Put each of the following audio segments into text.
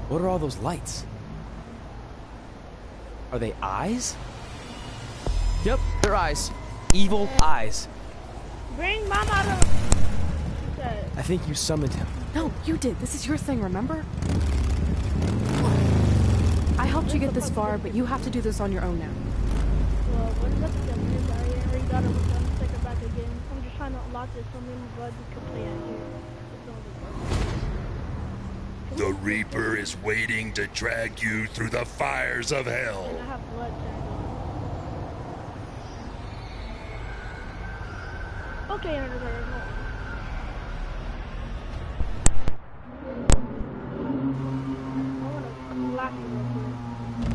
What are all those lights? Are they eyes? Yep, they're eyes. Evil eyes. Bring Mom out of... I think you summoned him. No, you did. This is your thing, remember? I helped you get this far, but you have to do this on your own now. Well, what's up with them? I already got it. We're going to take it back again. I'm just trying to unlock this so me and my buddy can play out here. The Reaper is waiting to drag you through the fires of hell. And I have blood turned on. Okay, Undertaker, go on. I want to black you real quick.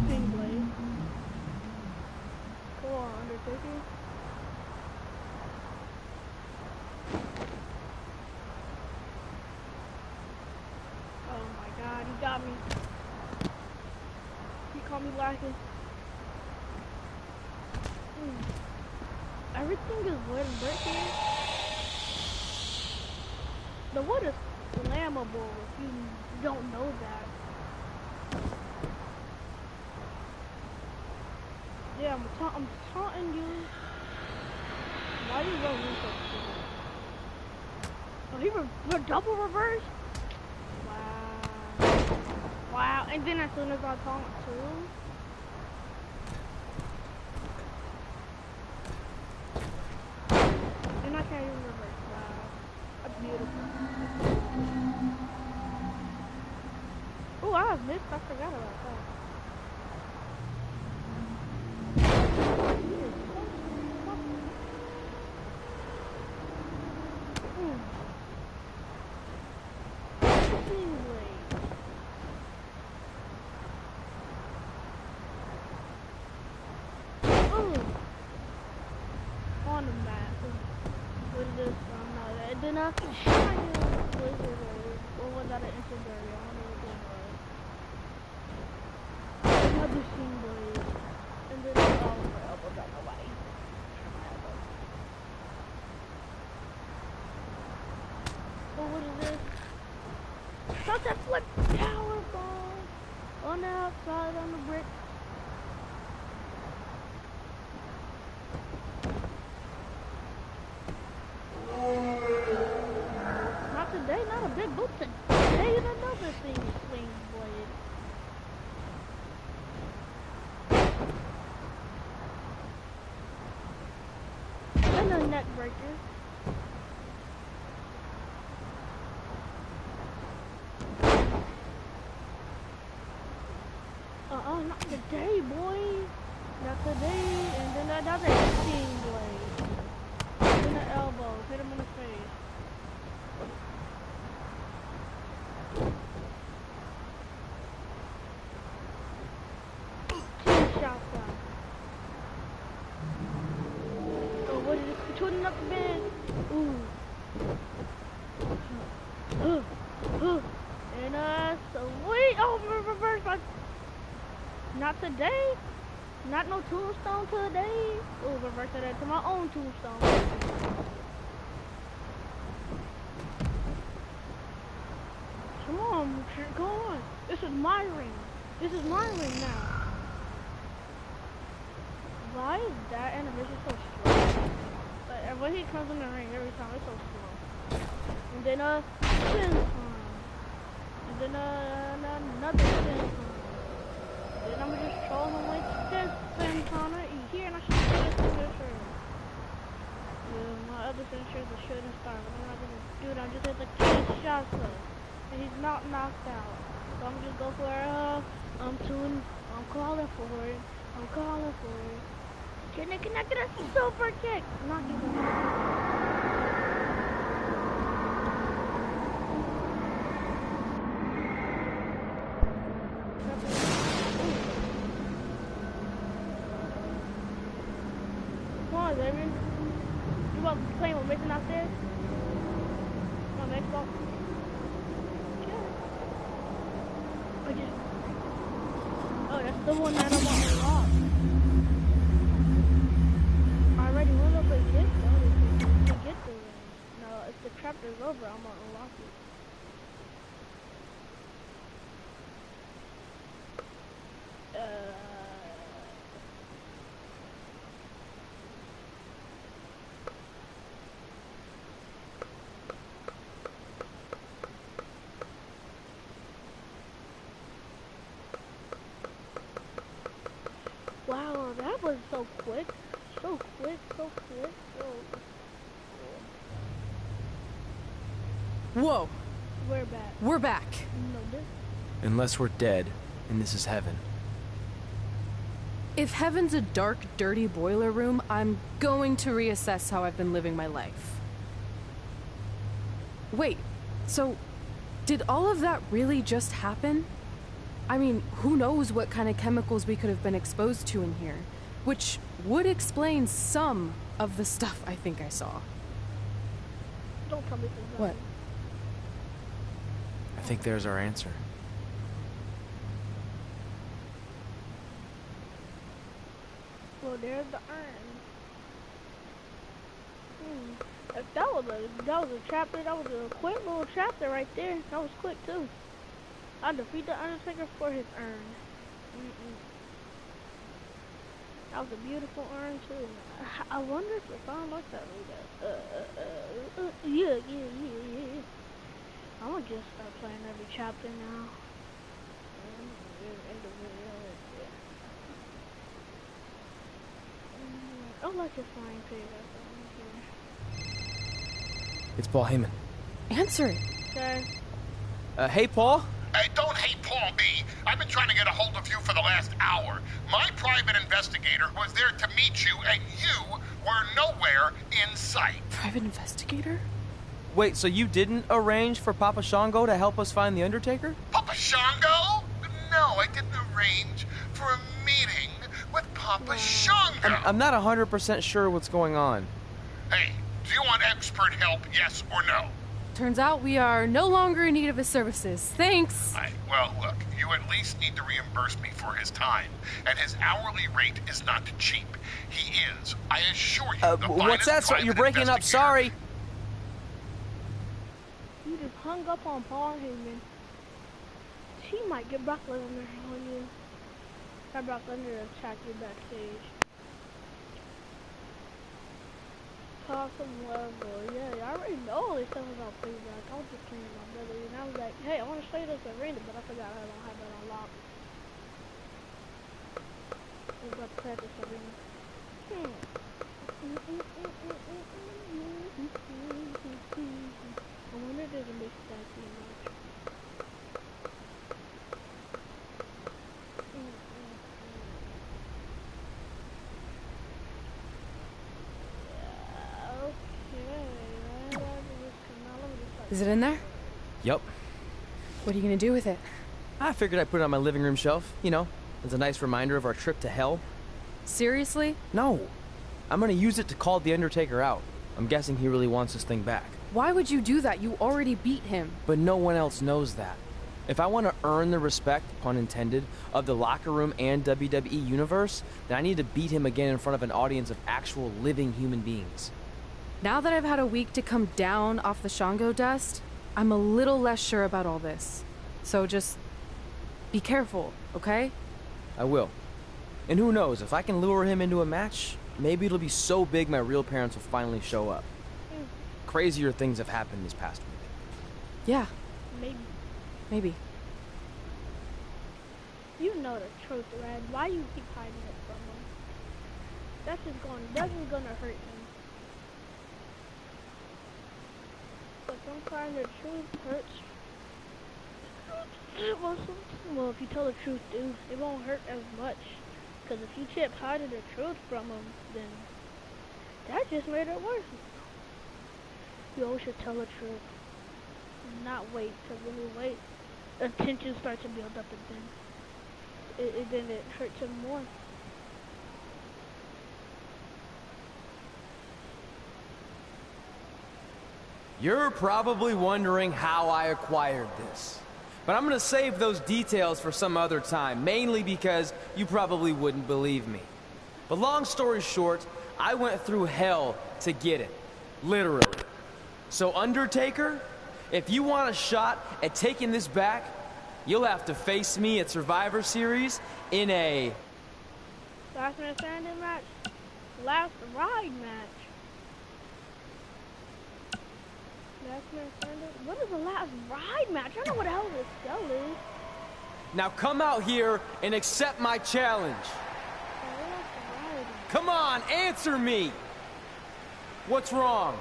Sting blade. Come on, Undertaker. Oh my god, he got me. He caught me lacking. Everything is wood and brick here. The wood is flammable if you don't know that. Yeah, I'm taunting you. Why you running so stupid? Oh, he double reverse? Wow. Wow, and then as soon as I taunt too. And I can't even reverse. Wow. That's beautiful. Oh, I have missed. I forgot about that. On the map. What is this? And then I can shine blizzard or was that an incendiary? I don't know what that was. Another steam blade. And then my elbow got nobody. Oh, what is this? Shot that flip tower bomb on the outside on the brick. Not today, not a big boot today, and another thing swing blade. And a neck breaker. Not today, boy. Not today, and then another steam blade. In the elbow, hit him in the face. Two shots out. Oh, what is this? Shooting up the bed. Ooh. And sweet. Oh, reverse. Not today. Not no tombstone today. Oh, reverse that to my own tombstone. Come on, go on. This is my ring. This is my ring now. Why is that animation so slow? Like, when he comes in the ring every time, it's so slow. And then spin time. And then another spin time. Then I'm gonna just troll him like this spin counter here, and I should get this finisher. Yeah, my other finisher is a shooting star, but I'm not gonna do it. I'm just hit the key shots up, and he's not knocked out. So I'm just go for it. I'm calling for it. I'm calling for it. Can I get a super kick? Not even. Baby. You want to play with Mason outstairs? On Xbox? Sure. Okay. Oh, that's the one that I'm on. I already went up and get though. To get the ring. No, if the chapter's over, I'm gonna unlock it. that was so quick. So quick, so quick, so... Whoa, We're back. we're back. No, this... Unless we're dead, and this is heaven. If heaven's a dark, dirty boiler room, I'm going to reassess how I've been living my life. Wait, so did all of that really just happen? I mean, who knows what kind of chemicals we could have been exposed to in here, which would explain some of the stuff I think I saw. Don't tell me this. What? I think there's our answer. Well, there's the urn. If that was a chapter, that was a quick little chapter right there. That was quick too. I defeat the Undertaker for his urn. That was a beautiful urn too. I wonder if the song like that. Yeah. I'm gonna just start playing every chapter now. I like this flying pig. It's Paul Heyman. Answer it. Okay. Hey, Paul? Hey, don't hate Paul B. I've been trying to get a hold of you for the last hour. My private investigator was there to meet you, and you were nowhere in sight. Private investigator? Wait, so you didn't arrange for Papa Shango to help us find the Undertaker? Papa Shango? No, I didn't arrange for a meeting with Papa Shango. I'm not 100% sure what's going on. Hey, do you want expert help, yes or no? Turns out we are no longer in need of his services. Thanks. Well, look, you at least need to reimburse me for his time, and his hourly rate is not cheap. He is, I assure you, the what's that? So you're breaking up, sorry. You just hung up on Paul Heyman. She might get Brock Lesnar on you. Have Brock Lesnar attack you backstage. Awesome level, yeah, I already know all this stuff about playback. I was just playing my brother, and I was like, hey, I want to play this arena, but I forgot I don't have that unlocked. We're about to play this arena. I wonder if there's a mix tag team match. Is it in there? Yup. What are you gonna do with it? I figured I'd put it on my living room shelf, you know, as a nice reminder of our trip to hell. Seriously? No. I'm gonna use it to call the Undertaker out. I'm guessing he really wants this thing back. Why would you do that? You already beat him. But no one else knows that. If I want to earn the respect, pun intended, of the locker room and WWE universe, then I need to beat him again in front of an audience of actual living human beings. Now that I've had a week to come down off the Shango dust, I'm a little less sure about all this. So just be careful, okay? I will. And who knows, if I can lure him into a match, maybe it'll be so big my real parents will finally show up. Crazier things have happened this past week. Yeah, Maybe. maybe. You know the truth, Red. Why you keep hiding it from him? That's just gonna hurt him. But sometimes the truth hurts. Well, if you tell the truth, dude, it won't hurt as much. Because if you kept hiding the truth from him, then that just made it worse. You always should tell the truth. Not wait, because when you wait, tension starts to build up and then it hurts him more. You're probably wondering how I acquired this. But I'm gonna save those details for some other time, mainly because you probably wouldn't believe me. But long story short, I went through hell to get it. Literally. So Undertaker, if you want a shot at taking this back, you'll have to face me at Survivor Series in a... Last man standing match? Last ride match? Last man standing? What is the last ride match? I don't know what the hell this cell is. Now come out here and accept my challenge. Oh, Come on, answer me! What's wrong?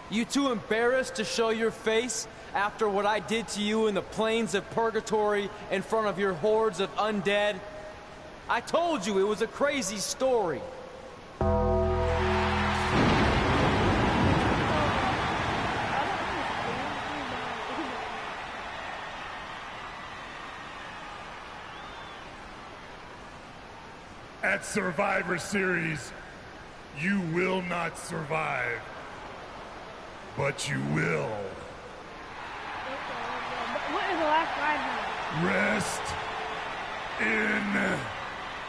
You too embarrassed to show your face after what I did to you in the plains of purgatory in front of your hordes of undead? I told you it was a crazy story. At Survivor Series, you will not survive, but you will. What is the last ride now? Rest in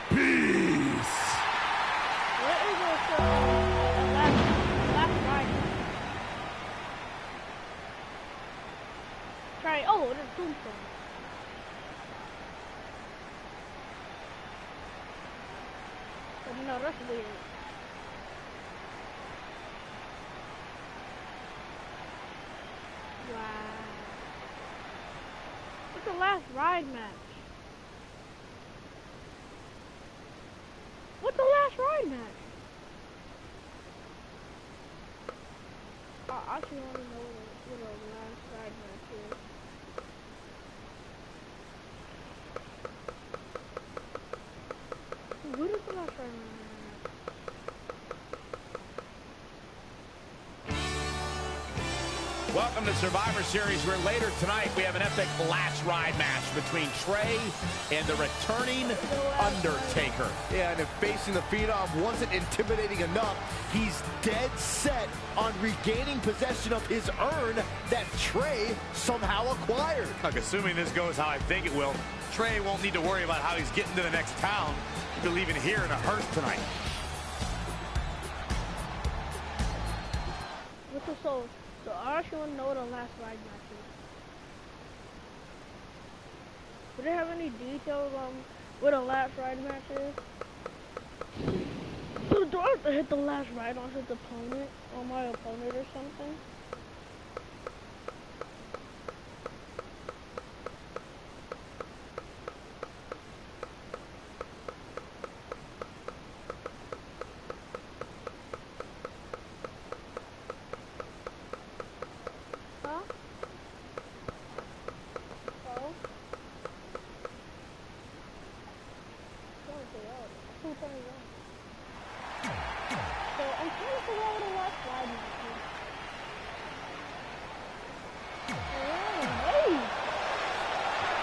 peace. What is the last ride now? Try. Oh, there's tombstone. But no, that's weird. Wow. What's the last ride match? What's the last ride match? I actually want to know what the last ride match is. What is the last ride match? Welcome to Survivor Series, where later tonight we have an epic last ride match between Trey and the returning Undertaker. Yeah, and if facing the Phenom wasn't intimidating enough, he's dead set on regaining possession of his urn that Trey somehow acquired. Look, assuming this goes how I think it will, Trey won't need to worry about how he's getting to the next town. He'll be leaving here in a hearse tonight. What's the soul? So I actually want to know what the last ride match is. Do they have any details on what the last ride match is? So do I have to hit the last ride on his opponent, on my opponent or something?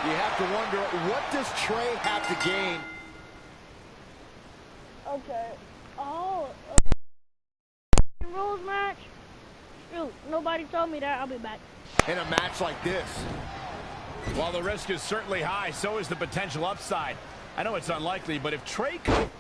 You have to wonder, what does Trey have to gain? Okay. Oh, rules match? Shoot, nobody told me that. I'll be back. In a match like this. While the risk is certainly high, so is the potential upside. I know it's unlikely, but if Trey could...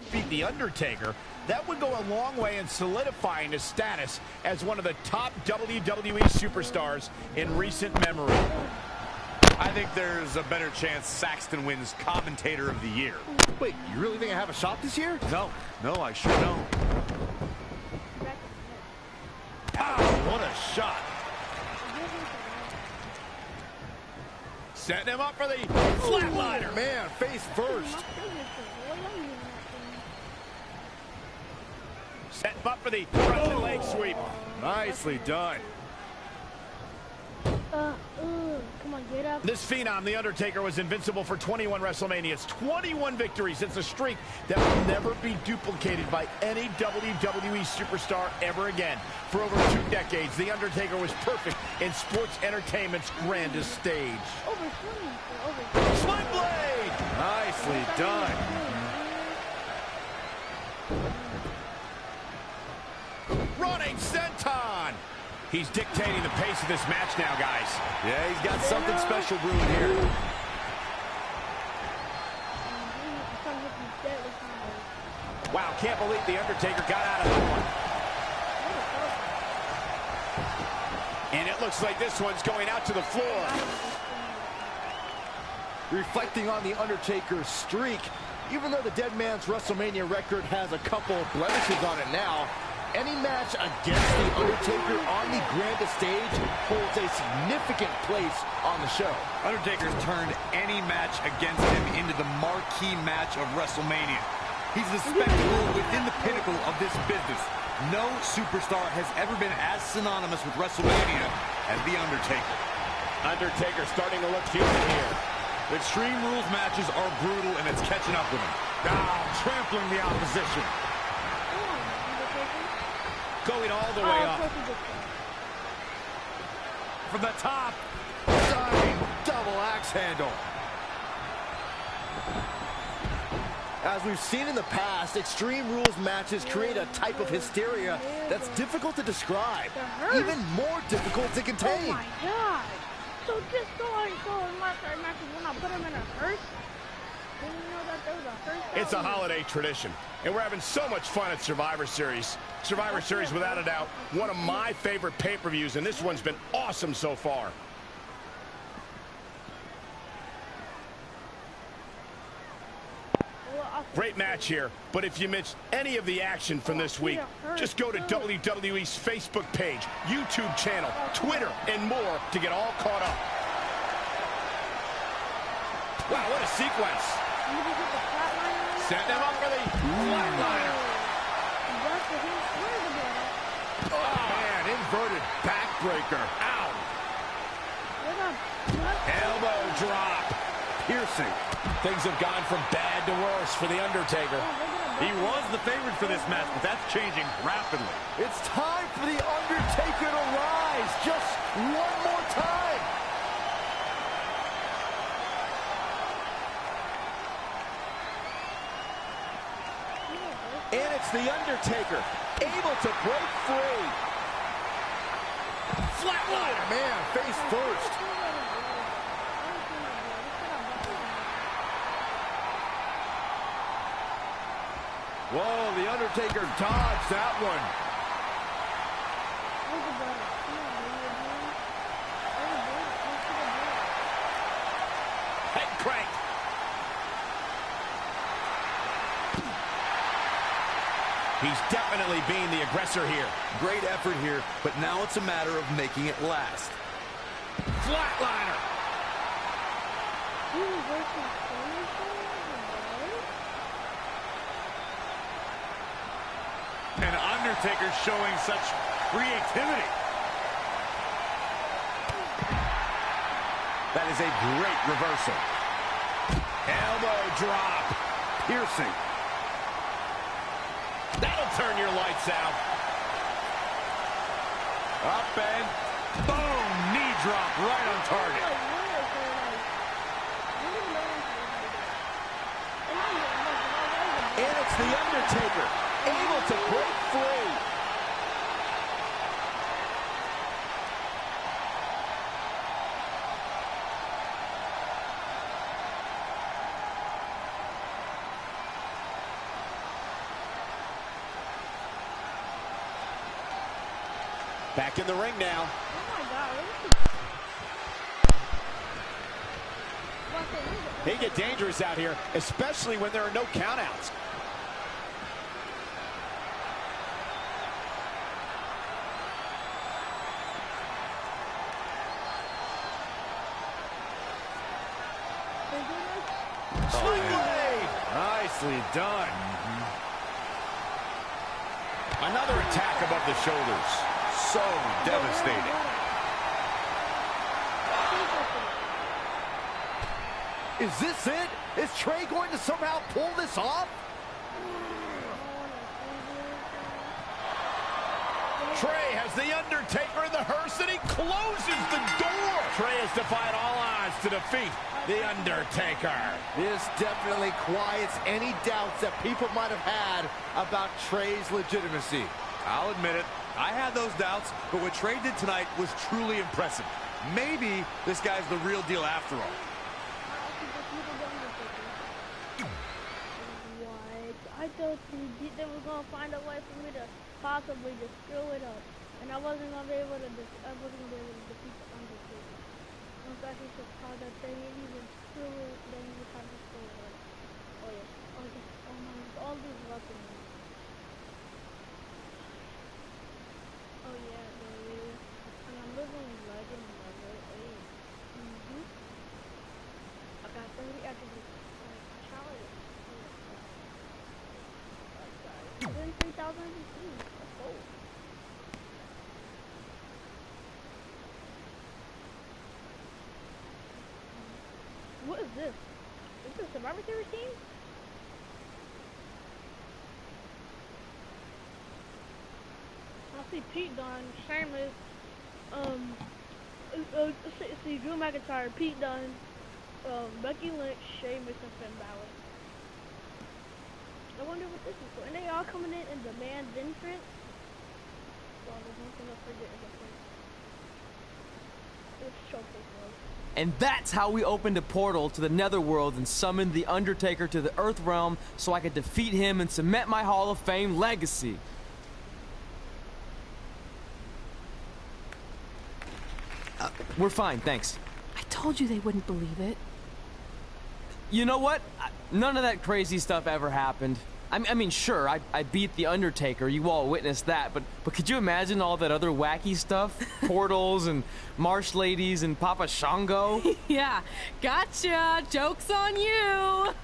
defeat The Undertaker, that would go a long way in solidifying his status as one of the top WWE superstars in recent memory. I think there's a better chance Saxton wins Commentator of the Year. Wait, you really think I have a shot this year? No, I sure don't. What a shot. Setting him up for the flatliner. Man, face first. Setting him up for the Russian leg sweep. Nicely done. Come on, get up. This phenom, The Undertaker, was invincible for 21 WrestleManias, 21 victories. It's a streak that will never be duplicated by any WWE superstar ever again. For over 2 decades, The Undertaker was perfect in sports entertainment's grandest stage. Sling blade! Nicely done. Running senton! He's dictating the pace of this match now, guys. Yeah, he's got something special brewing here. Wow, can't believe The Undertaker got out of that one. And it looks like this one's going out to the floor. Reflecting on The Undertaker's streak, even though the dead man's WrestleMania record has a couple of blemishes on it now, any match against The Undertaker on the grandest stage holds a significant place on the show. Undertaker's turned any match against him into the marquee match of WrestleMania. He's the spectacle within the pinnacle of this business. No superstar has ever been as synonymous with WrestleMania as The Undertaker. Undertaker starting to look human here. Extreme Rules matches are brutal, and it's catching up with him. Trampling the opposition. Going all the way up. From the top, diving double axe handle. As we've seen in the past, Extreme Rules matches create a type of hysteria that's difficult to describe, even more difficult to contain. Oh my god! So just so in my matches when I put him in a hearse, didn't you know that there was a hearse? It's a holiday tradition, and we're having so much fun at Survivor Series. Survivor Series, without a doubt, one of my favorite pay-per-views, and this one's been awesome so far. Great match here, but if you missed any of the action from this week, just go to WWE's Facebook page, YouTube channel, Twitter, and more to get all caught up. Wow, what a sequence. Setting him up for the flatliner. Oh, man, inverted backbreaker. Ow. Elbow drop. Piercing. Things have gone from bad to worse for The Undertaker. He was the favorite for this match, but that's changing rapidly. It's time for The Undertaker to rise just one more time. And it's The Undertaker, able to break free. Flatliner. Man, face first. Whoa, The Undertaker dodged that one. Head crank. He's definitely being the aggressor here. Great effort here, but now it's a matter of making it last. Flatliner. And Undertaker showing such creativity. That is a great reversal. Elbow drop. Piercing. That'll turn your lights out. Up and boom. Knee drop right on target. And it's The Undertaker, able to break free. Back in the ring now. Oh my God. They get dangerous out here, especially when there are no countouts. Nicely done. Another attack above the shoulders. So devastating. Is this it? Is Trey going to somehow pull this off? Trey has the Undertaker in the hearse, and he closes the door. Trey has defied all odds to defeat the Undertaker. This definitely quiets any doubts that people might have had about Trey's legitimacy. I'll admit it, I had those doubts, but what Trey did tonight was truly impressive. Maybe this guy's the real deal after all. I thought they were gonna find a way for me to possibly just screw it up, and I wasn't gonna be able to defeat the Undertaker. Once I hit the part that they didn't even screw it, then you have to screw it up. Oh yeah, oh yeah, oh my, all these weapons. Oh yeah, baby, and I'm living legend level 8. I got 30 active challenge. 3,000 views. Oh. What is this? Is this a Survivor Series team? I see Pete Dunne, Sheamus, see Drew McIntyre, Pete Dunne, Becky Lynch, Sheamus, and Finn Balor. I wonder what this is for. And they all coming in the man's entrance. Well, there's one thing I forget in the place. It's showcase mode. And that's how we opened a portal to the Netherworld and summoned the Undertaker to the Earth Realm so I could defeat him and cement my Hall of Fame legacy. We're fine, thanks. I told you they wouldn't believe it. You know what? None of that crazy stuff ever happened. I mean, sure, I beat the Undertaker. You all witnessed that, but could you imagine all that other wacky stuff? Portals and marsh ladies and Papa Shango? Yeah, gotcha. Joke's on you.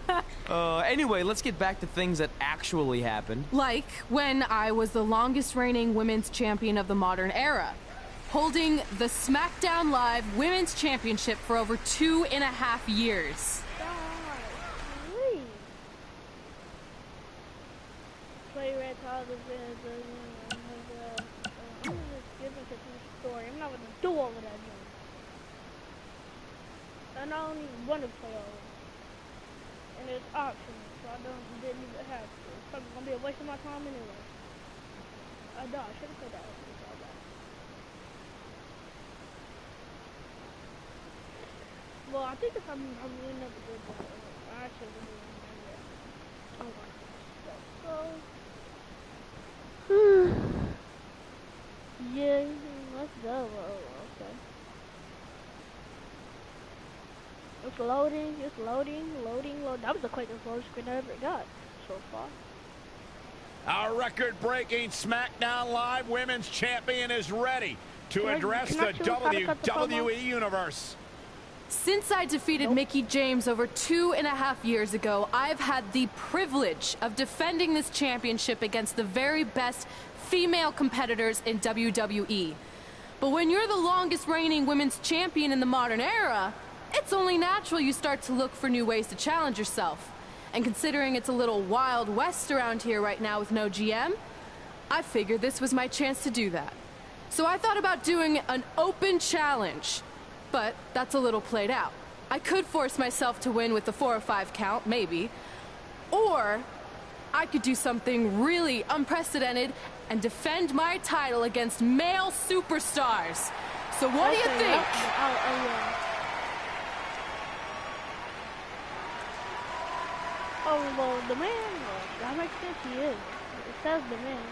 Anyway, let's get back to things that actually happened. Like when I was the longest reigning women's champion of the modern era, holding the SmackDown Live Women's Championship for over 2.5 years. I'm not gonna do all of that, and I don't even want to play all of it. And it's optional, so I didn't even have to. It's probably gonna be a waste of my time anyway. I should have played that. Well, I think if I'm really never did that. I should have been doing that. Oh my God. Yeah, let's go. Okay. It's loading. That was the quickest load screen I ever got so far. Our record-breaking SmackDown Live Women's Champion is ready to address the WWE Universe. Since I defeated Mickie James over 2.5 years ago, I've had the privilege of defending this championship against the very best female competitors in WWE. But when you're the longest reigning women's champion in the modern era, it's only natural you start to look for new ways to challenge yourself. And considering it's a little Wild West around here right now with no GM, I figured this was my chance to do that. So I thought about doing an open challenge. But that's a little played out. I could force myself to win with the 4 or 5 count, maybe. Or I could do something really unprecedented and defend my title against male superstars. So what do you think? Oh, well, the man, that makes sense, he is. It says the man.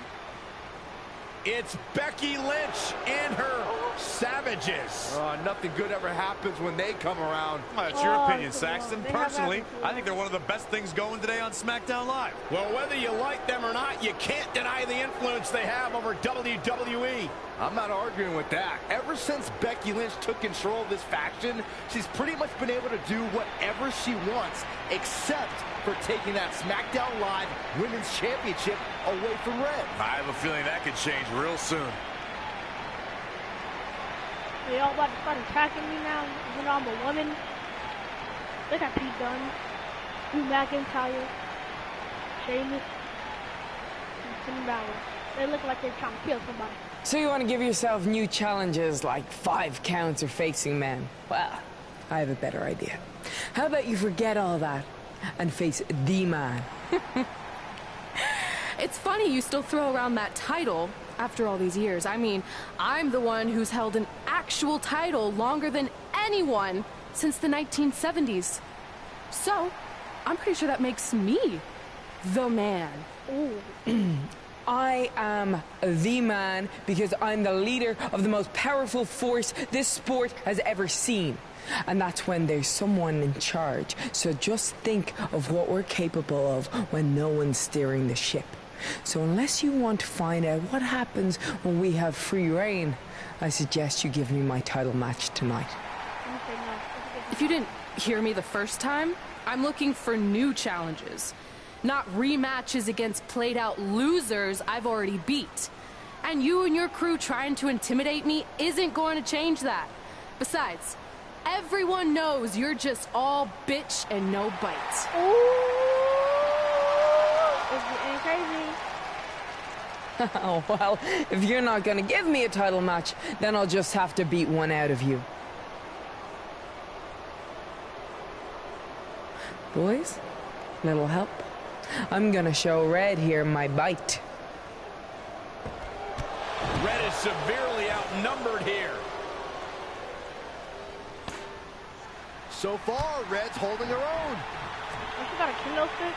It's Becky Lynch and her Savages. Nothing good ever happens when they come around. Well, that's your opinion, come Saxton. on. They have Personally, attitude. I think they're one of the best things going today on SmackDown Live. Well, whether you like them or not, you can't deny the influence they have over WWE. I'm not arguing with that. Ever since Becky Lynch took control of this faction, she's pretty much been able to do whatever she wants, except for taking that SmackDown Live Women's Championship away from Red. I have a feeling that could change real soon. They all about to start attacking me now, even though I'm a woman. Look at Pete Dunne, Drew McIntyre, Sheamus, and Finn Balor. They look like they're trying to kill somebody. So you want to give yourself new challenges like 5 counts or facing men? Well, I have a better idea. How about you forget all that and face the man? It's funny you still throw around that title after all these years. I mean, I'm the one who's held an actual title longer than anyone since the 1970s. So, I'm pretty sure that makes me the man. Ooh. I am the man because I'm the leader of the most powerful force this sport has ever seen. And that's when there's someone in charge. So just think of what we're capable of when no one's steering the ship. So unless you want to find out what happens when we have free reign, I suggest you give me my title match tonight. Okay, no. If you didn't hear me the first time, I'm looking for new challenges. Not rematches against played-out losers I've already beat. And you and your crew trying to intimidate me isn't going to change that. Besides, everyone knows you're just all bitch and no bite. Ooh. It's getting crazy. Oh, well, if you're not going to give me a title match, then I'll just have to beat one out of you. Boys, little help? I'm going to show Red here my bite. Red is severely outnumbered here. So far, Red's holding her own. Oh, she got a kendo stick?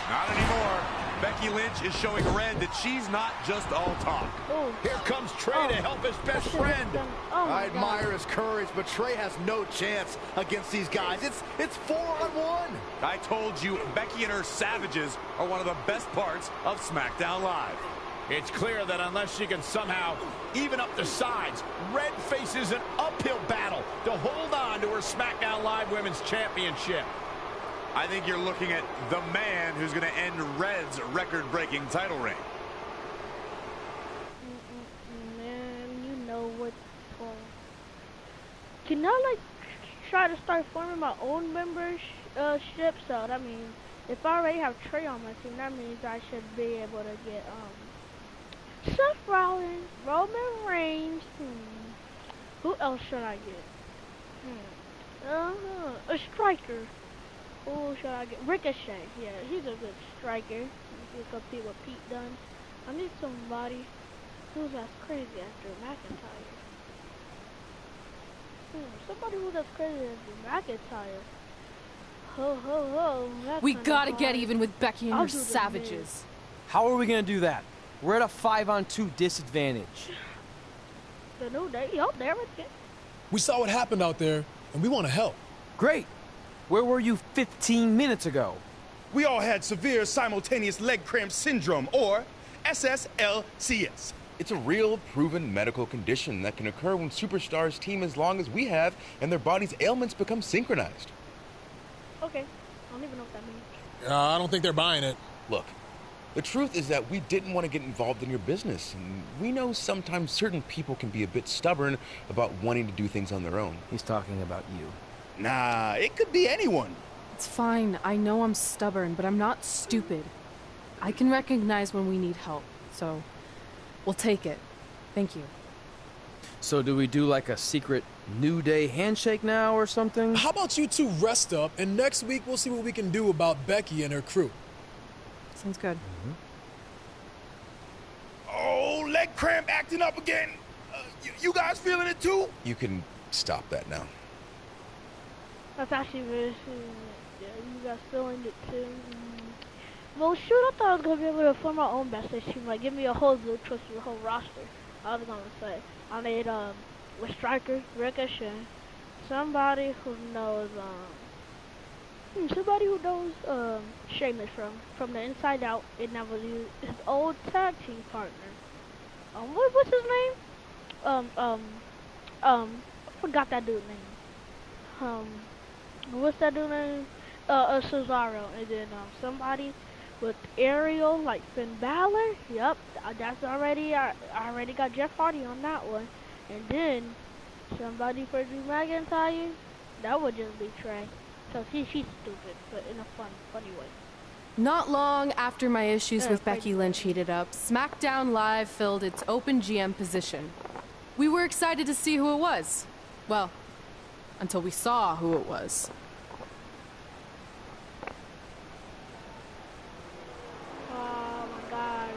Not anymore. Becky Lynch is showing Red that she's not just all talk. Oh. Here comes Trey to help his best friend. Oh I my admire God. his courage, but Trey has no chance against these guys. It's 4-on-1. I told you, Becky and her Savages are one of the best parts of SmackDown Live. It's clear that unless she can somehow even up the sides, Red faces an uphill battle to hold on to her SmackDown Live Women's Championship. I think you're looking at the man who's going to end Red's record-breaking title reign. Man, you know what's going. Can I like try to start forming my own membership? So that means if I already have Trey on my team, that means I should be able to get Seth Rollins, Roman Reigns. Who else should I get? A striker. Who should I get? Ricochet. Yeah, he's a good striker. He can compete with Pete Dunne. I need somebody who's as crazy as Drew McIntyre. Somebody who's as crazy as Drew McIntyre. Ho ho ho. That's We kinda gotta hard. get even with Becky and I'll her do the Savages. How are we gonna do that? We're at a 5-on-2 disadvantage. The new day. Yup, there it is. We saw what happened out there, and we want to help. Great. Where were you 15 minutes ago? We all had severe simultaneous leg cramp syndrome, or SSLCS. It's a real, proven medical condition that can occur when superstars team as long as we have and their body's ailments become synchronized. Okay. I don't even know what that means. I don't think they're buying it. Look, the truth is that we didn't want to get involved in your business, and we know sometimes certain people can be a bit stubborn about wanting to do things on their own. He's talking about you. Nah, it could be anyone. It's fine. I know I'm stubborn, but I'm not stupid. I can recognize when we need help, so we'll take it. Thank you. So do we do like a secret New Day handshake now or something? How about you two rest up, and next week we'll see what we can do about Becky and her crew. Sounds good. Oh, leg cramp acting up again. You guys feeling it too? You can stop that now. That's actually very. Yeah, you guys feeling it too. Well, shoot, I thought I was gonna be able to form my own message team, like give me a whole new twist of the whole roster. I was gonna say I need with Striker, Ricochet, somebody who knows Sheamus from the Inside Out, and that was his old tag team partner. What's his name? I forgot that dude's name. What's that dude's name? Cesaro, and then somebody with Ariel, like Finn Balor. Yep, that's already. I already got Jeff Hardy on that one, and then somebody for Drew McIntyre. That would just be Trey, cause she's stupid, but in a funny way. Not long after my issues with Becky Lynch heated up, SmackDown Live filled its open GM position. We were excited to see who it was. Well, until we saw who it was. Oh my God.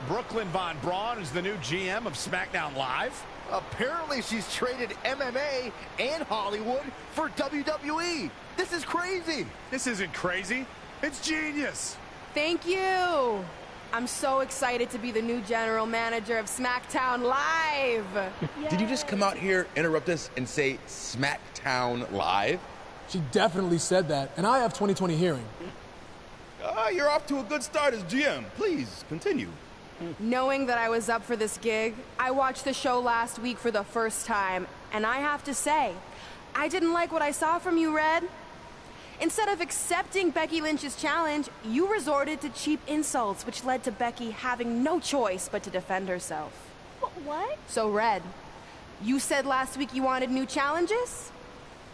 Brooklyn Von Braun is the new GM of SmackDown Live. Apparently she's traded MMA and Hollywood for WWE. This is crazy. This isn't crazy. It's genius. Thank you. I'm so excited to be the new general manager of SmackDown Live. Did you just come out here, interrupt us, and say SmackDown Live? She definitely said that, and I have 20/20 hearing. You're off to a good start as GM. Please, continue. Knowing that I was up for this gig, I watched the show last week for the first time, and I have to say, I didn't like what I saw from you, Red. Instead of accepting Becky Lynch's challenge, you resorted to cheap insults, which led to Becky having no choice but to defend herself. What? So, Red, you said last week you wanted new challenges?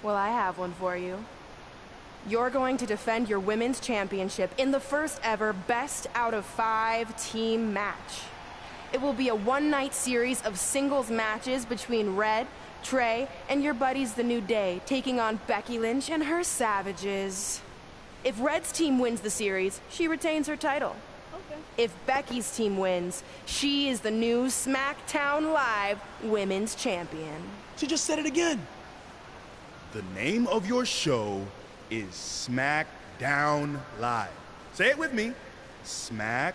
Well, I have one for you. You're going to defend your women's championship in the first ever best out of 5 team match. It will be a one-night series of singles matches between Red, Trey, and your buddies The New Day, taking on Becky Lynch and her Savages. If Red's team wins the series, she retains her title. Okay. If Becky's team wins, she is the new SmackDown Live Women's Champion. She just said it again. The name of your show is SmackDown Live. Say it with me. SmackDown.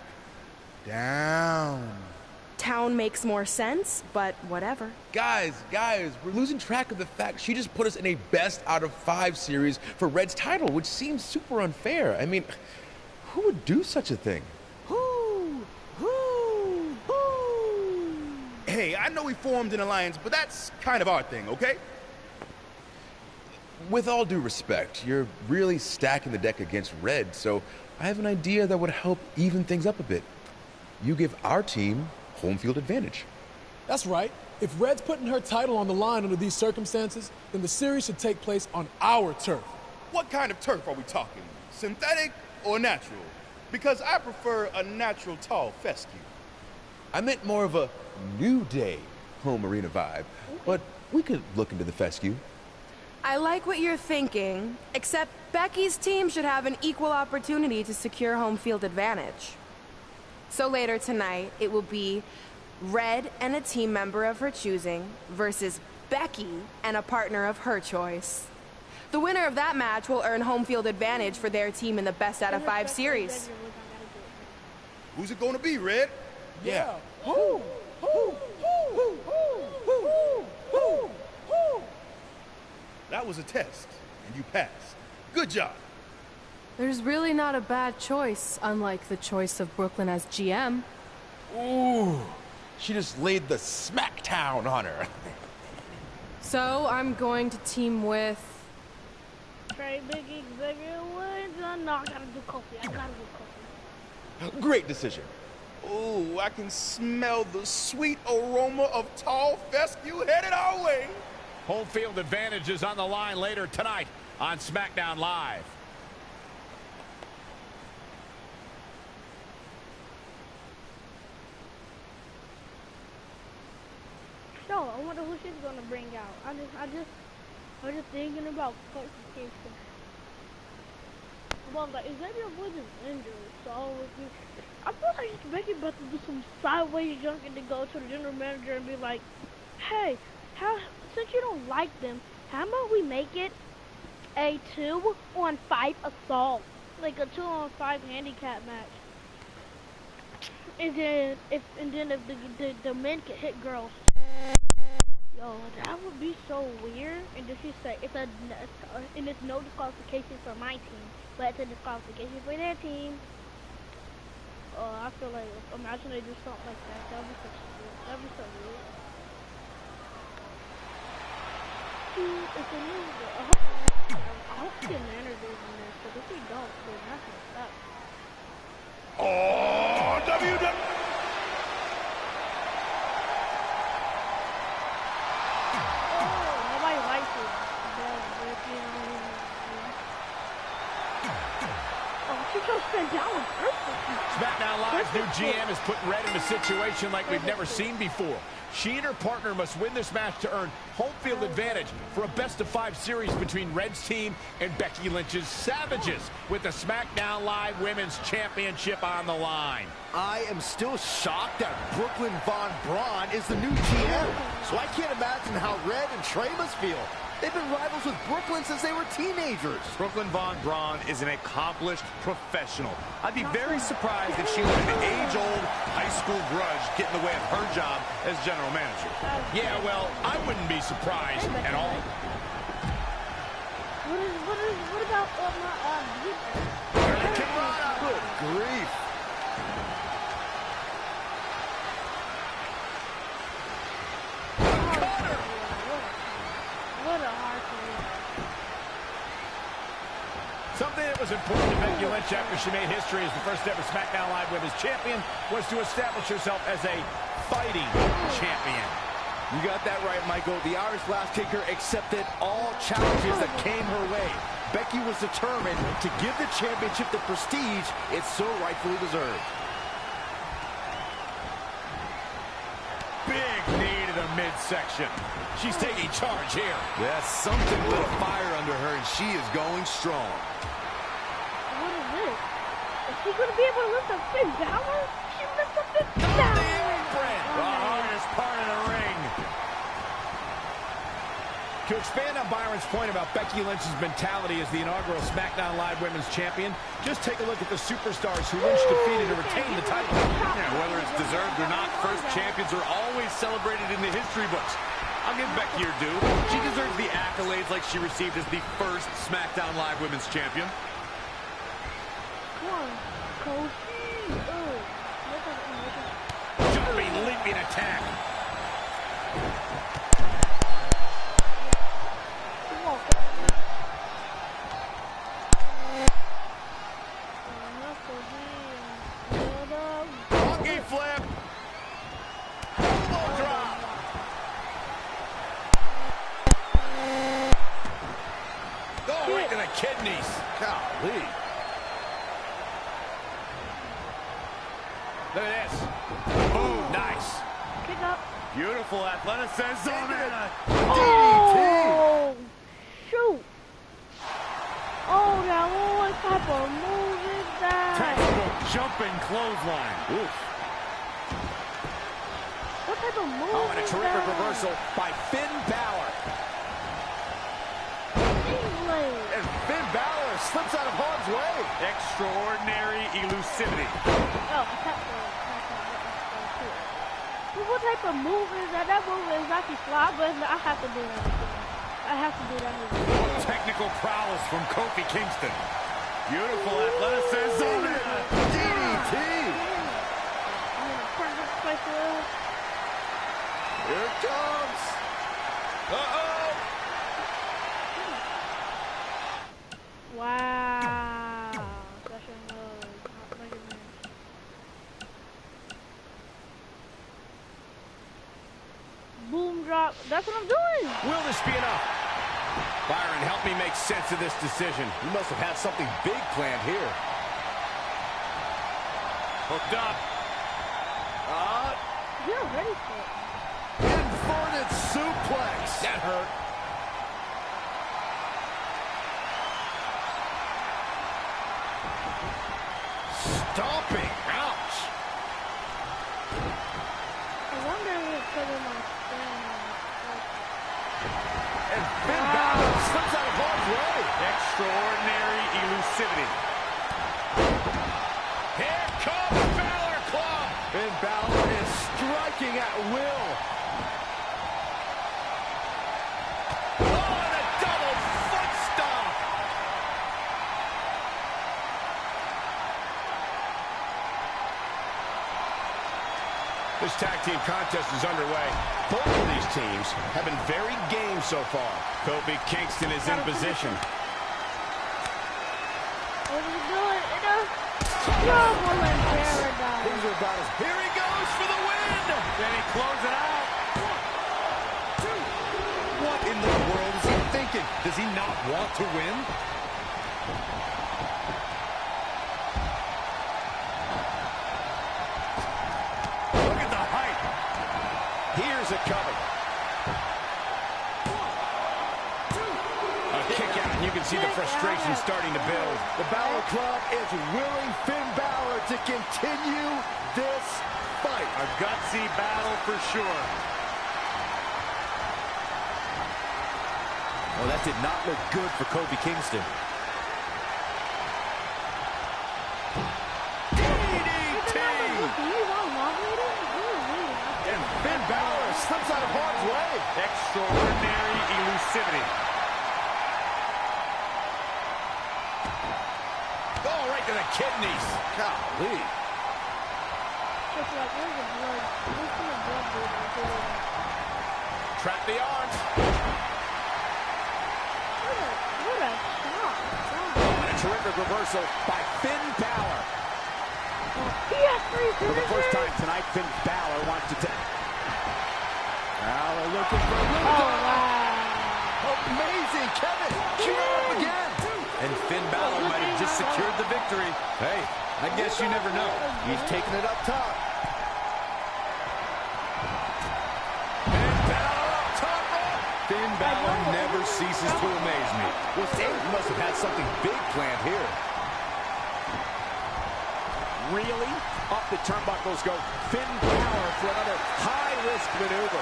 Town makes more sense, but whatever. Guys, we're losing track of the fact she just put us in a best out of 5 series for Red's title, which seems super unfair. I mean, who would do such a thing? Hey, I know we formed an alliance, but that's kind of our thing, okay? With all due respect, you're really stacking the deck against Red, so I have an idea that would help even things up a bit. You give our team home field advantage. That's right. If Red's putting her title on the line under these circumstances, then the series should take place on our turf. What kind of turf are we talking? Synthetic or natural? Because I prefer a natural tall fescue. I meant more of a New Day home arena vibe, but we could look into the fescue. I like what you're thinking, except Becky's team should have an equal opportunity to secure home field advantage. So later tonight, it will be Red and a team member of her choosing versus Becky and a partner of her choice. The winner of that match will earn home field advantage for their team in the best out of 5 series. Who's it gonna be, Red? Yeah. That was a test, and you passed. Good job. There's really not a bad choice, unlike the choice of Brooklyn as GM. Ooh, she just laid the smackdown on her. So I'm going to team with... Trey, Biggie, Woods. No, I gotta do Kofi. Great decision. Ooh, I can smell the sweet aroma of tall fescue headed our way. Home field advantage is on the line later tonight on SmackDown Live. So, I wonder who she's gonna bring out. I was just thinking about clarification. Well, like, Xavier Woods is injured, so I feel like Becky about to do some sideways junking to go to the general manager and be like, hey, since you don't like them, how about we make it a 2-on-5 assault? like a 2-on-5 handicap match. And then if the men can hit girls. Yo, that would be so weird. And then she said and it's no disqualification for my team, but it's a disqualification for their team. I feel like imagine they do something like that. That'd be so weird. That'd be so weird. It's a new. I hope the manners is in this, because if they don't, then that's gonna suck. Oh, WWE! Nobody likes it. Oh, she just spent down with perfect. SmackDown Live's new GM is putting Red in a situation like we've never seen before. She and her partner must win this match to earn home field advantage for a best-of-5 series between Red's team and Becky Lynch's Savages, with the SmackDown Live Women's Championship on the line. I am still shocked that Brooklyn Von Braun is the new GM, so I can't imagine how Red and Trey must feel. They've been rivals with Brooklyn since they were teenagers. Brooklyn Von Braun is an accomplished professional. I'd be very surprised if she let an age-old high school grudge get in the way of her job as general manager. Yeah, well, I wouldn't be surprised at all. What about Good grief. What a hard career. Something that was important to Becky Lynch after she made history as the first ever SmackDown Live Women's Champion was to establish herself as a fighting champion. You got that right, Michael. The Irish Lash Kicker accepted all challenges that came her way. Becky was determined to give the championship the prestige it so rightfully deserved. Big knee to the midsection. She's taking charge here. Yes, something lit a fire under her, and she is going strong. What is this? Is she going to be able to lift a Finn Balor? She lifts a Finn Balor! The hardest part of the ring. To expand on Byron's point about Becky Lynch's mentality as the inaugural SmackDown Live Women's Champion, just take a look at the superstars who Lynch defeated to retain the title. Yeah, whether it's deserved or not, first champions are always celebrated in the history books. I'll give Becky her due. She deserves the accolades like she received as the first SmackDown Live Women's Champion. Come on, Kofi. Jumping, leaping attack. Monkey flip. Elbow drop. Oh, right to the kidneys. Golly. Look at this. Boom, nice. Pick up. Beautiful athleticism. Oh, shoot. Oh, now what type of move is that? Textbook jumping clothesline. Oof. What type of move Oh, and a is terrific that? reversal by Finn Balor. And Finn Balor slips out of harm's way. Extraordinary elusivity. Oh, what type of move is that? That move is actually fly, but I have to do that. I have to do that move. Technical prowess from Kofi Kingston. Beautiful athleticism. DDT. Here it comes. Uh-oh. Wow. Such a nose. Boom drop. That's what I'm doing. Will this be enough? Byron, help me make sense of this decision. You must have had something big planned here. Hooked up. You're ready for it. Inverted suplex. That hurt. Stomping. Ouch. I wonder if it's because of my stamina. And Finn Balor slips out of harm's way. Extraordinary elusivity. Here comes Balor Club. And Balor is striking at will. Oh, and a double foot stomp. This tag team contest is underway. Both of these teams have been very game so far. Kofi Kingston is in position. What are you doing? Trouble in paradise. Things are about as Here he goes for the win. Then he closes it out. What in the world is he thinking? Does he not want to win? Look at the height. Here's it coming. A kick out, and you can see the frustration starting to build. The Balor Club is willing Finn Balor to continue this fight. A gutsy battle for sure. Well, that did not look good for Kofi Kingston. DDT! And Finn Balor slips out of harm's way. Extraordinary elusivity. Oh, right to the kidneys. Golly. Just like, where's the blood? Where's the blood dude? Trap the arms. What a shot. And a terrific reversal by Finn Balor. He has 3 For the first finishers. time tonight, Finn Balor wants to take. Balor looking for a Oh, wow. Amazing, Kevin. Cue up again. And Finn Balor might have just secured the victory. Hey, I guess you never know. He's taking it up top. Finn Balor up top rope. Finn Balor never ceases to amaze me. Well, Sage must have had something big planned here. Really? Up the turnbuckles go Finn Balor for another high-risk maneuver.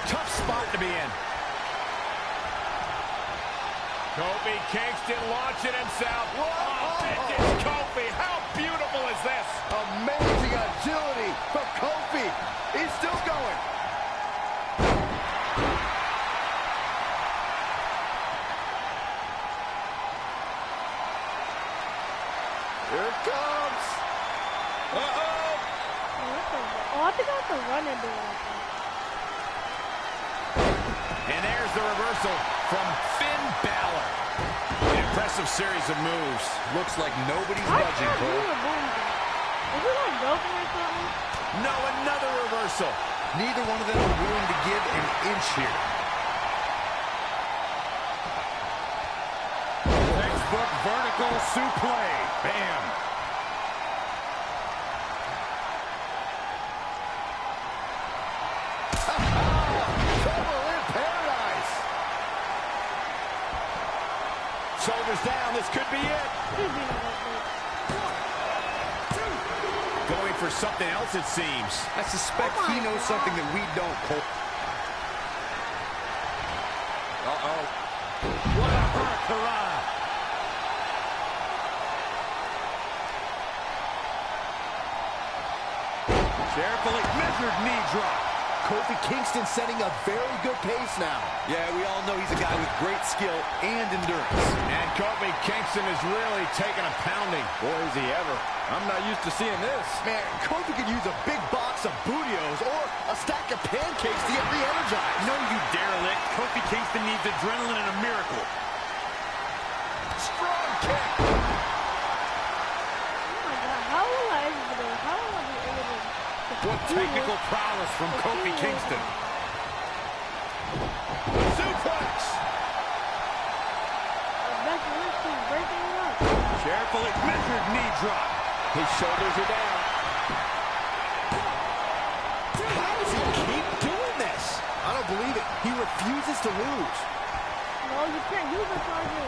Tough spot to be in. Kofi Kingston launching himself. Vintage Kofi. How beautiful is this? Amazing agility from Kofi. He's still going. Here it comes. Uh-oh. Oh, I think I have to run into it. And there's the reversal from Finn Balor. An impressive series of moves. Looks like nobody's I budging, can't do Cole. a boom. Is it like broken or something? No, another reversal. Neither one of them are willing to give an inch here. Textbook vertical suplex. Bam. Trouble in paradise. Shoulders down. This could be it. Could be like this. Going for something else, it seems. I suspect he knows something that we don't, Cole. Uh-oh. What a hurrah. Carefully measured knee drop. Kofi Kingston setting a very good pace now. Yeah, we all know he's a guy with great skill and endurance. And Kofi Kingston is really taking a pounding. Boy, is he ever. I'm not used to seeing this. Man, Kofi could use a big box of Bootios or a stack of pancakes to get re-energized. No, you derelict. Kofi Kingston needs adrenaline and a miracle. Strong kick. Oh my god, how will I be able to... What technical prowess from Kofi Kingston. Suplex. Breaking it up. Carefully measured knee drop. His shoulders are down. How does he keep doing this? I don't believe it. He refuses to lose. No, you can't use the charger.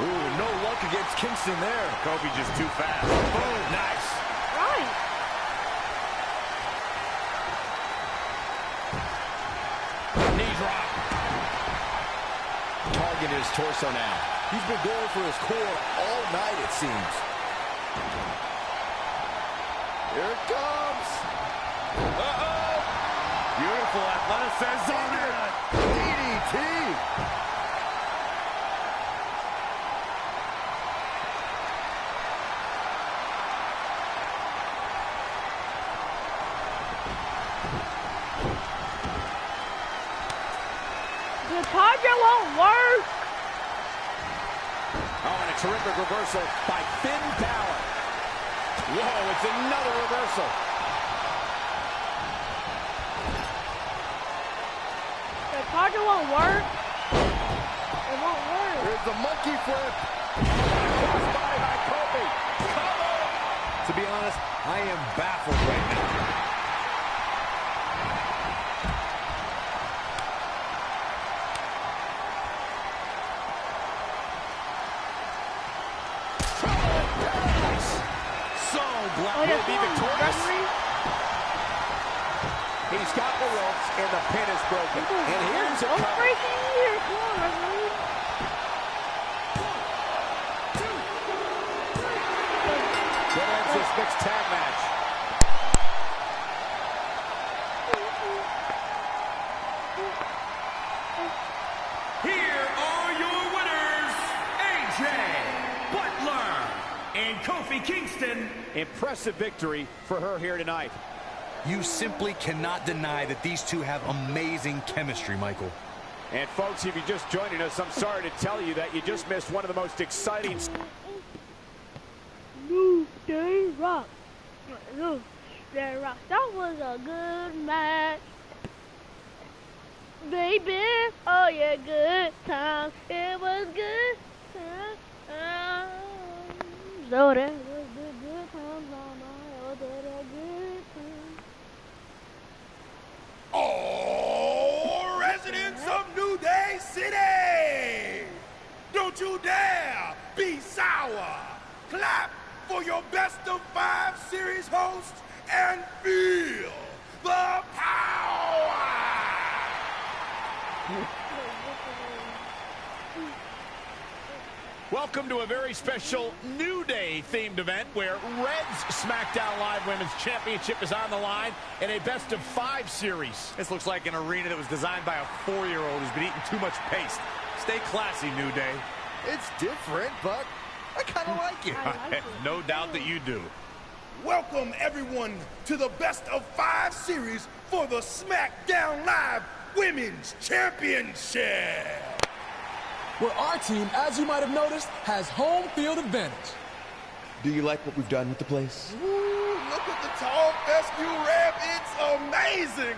Ooh, no luck against Kingston there. Kofi just too fast. Boom, nice. Right. Knee drop. Target his torso now. He's been going for his core all night, it seems. Here it comes. Uh-oh. Beautiful athleticism. DDT. The target won't work. Oh, and a terrific reversal by Finn Balor. Whoa, it's another reversal. The target won't work. It won't work. Here's the monkey flip. Crossbody by Kofi. Cover. To be honest, I am baffled right now. Oh, Will be victorious. He's got the ropes, and the pin is broken. And here's a cover. Breaking here. Come on, referee. That ends this mixed tag match. Here are your winners, AJ Butler and Kofi Kingston. Impressive victory for her here tonight. You simply cannot deny that these two have amazing chemistry, Michael. And folks, if you're just joining us, I'm sorry to tell you that you just missed one of the most exciting... New Day Rock. New Day Rock. That was a good match. Baby, oh yeah, good times. It was good times. So that was good times, mama. Oh, that was good times. Oh, residents of New Day City! Don't you dare be sour! Clap for your best of 5 series host and feel the power! Welcome to a very special New Day themed event where Red's SmackDown Live Women's Championship is on the line in a best of 5 series. This looks like an arena that was designed by a 4-year-old who's been eating too much paste. Stay classy, New Day. It's different, but I kind of like it. I have no doubt that you do. Welcome, everyone, to the best of 5 series for the SmackDown Live Women's Championship. Where our team, as you might have noticed, has home field advantage. Do you like what we've done with the place? Ooh, look at the tall fescue ramp. It's amazing.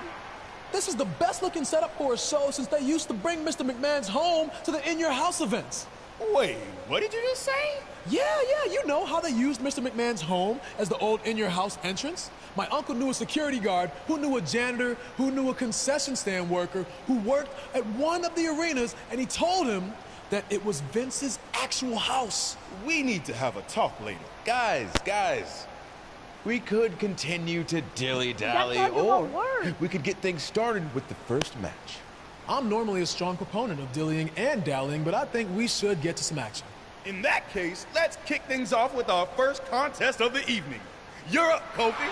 This is the best looking setup for a show since they used to bring Mr. McMahon's home to the In Your House events. Wait, what did you just say? Yeah, you know how they used Mr. McMahon's home as the old In Your House entrance? My uncle knew a security guard, who knew a janitor, who knew a concession stand worker, who worked at one of the arenas, and he told him that it was Vince's actual house. We need to have a talk later. Guys, we could continue to dilly-dally, or we could get things started with the first match. I'm normally a strong proponent of dillying and dallying, but I think we should get to some action. In that case, let's kick things off with our first contest of the evening. You're up, Kofi.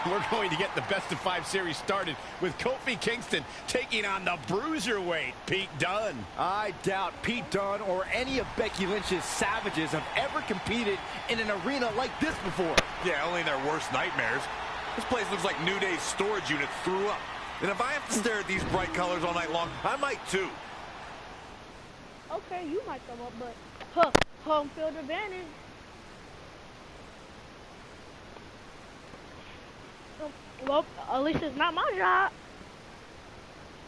We're going to get the best of 5 series started with Kofi Kingston taking on the bruiserweight Pete Dunne. I doubt Pete Dunne or any of Becky Lynch's Savages have ever competed in an arena like this before. Yeah, only in their worst nightmares. This place looks like New Day's storage unit threw up. And if I have to stare at these bright colors all night long, I might too. Okay, you might come up, but home field advantage. Well, at least it's not my job.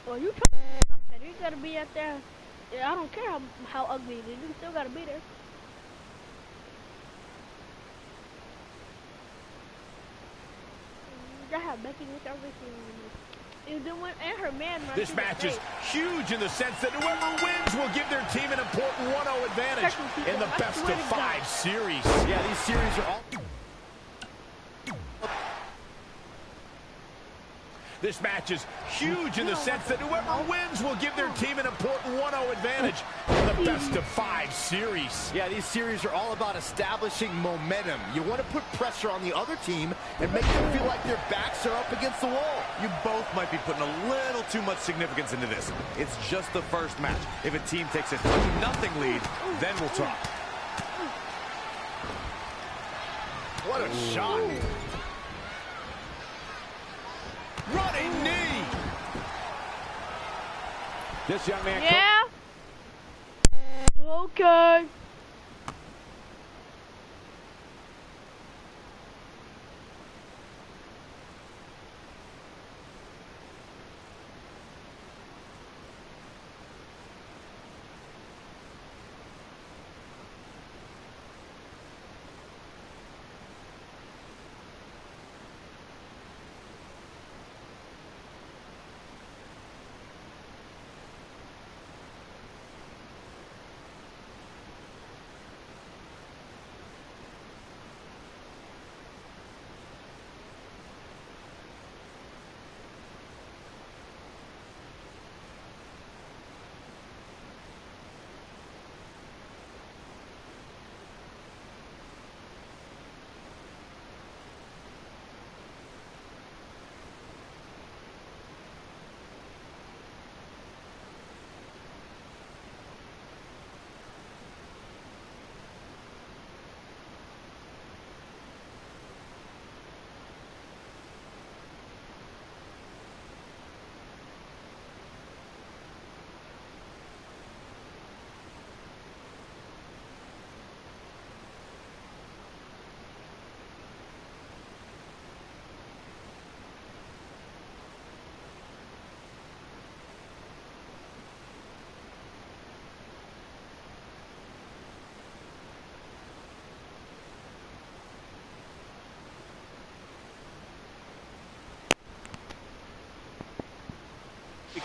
Well, you you gotta be at there. Yeah, I don't care how ugly it is. You still gotta be there. I have Becky with everything. And her man. This match is huge in the sense that whoever wins will give their team an important 1-0 advantage in the best of 5 series. Yeah, these series are all... This match is huge in the sense that whoever wins will give their team an important 1-0 advantage in the best-of-5 series. Yeah, these series are all about establishing momentum. You want to put pressure on the other team and make them feel like their backs are up against the wall. You both might be putting a little too much significance into this. It's just the first match. If a team takes a 2-0 lead, then we'll talk. What a shot. Running knee. This young man. Yeah. Okay.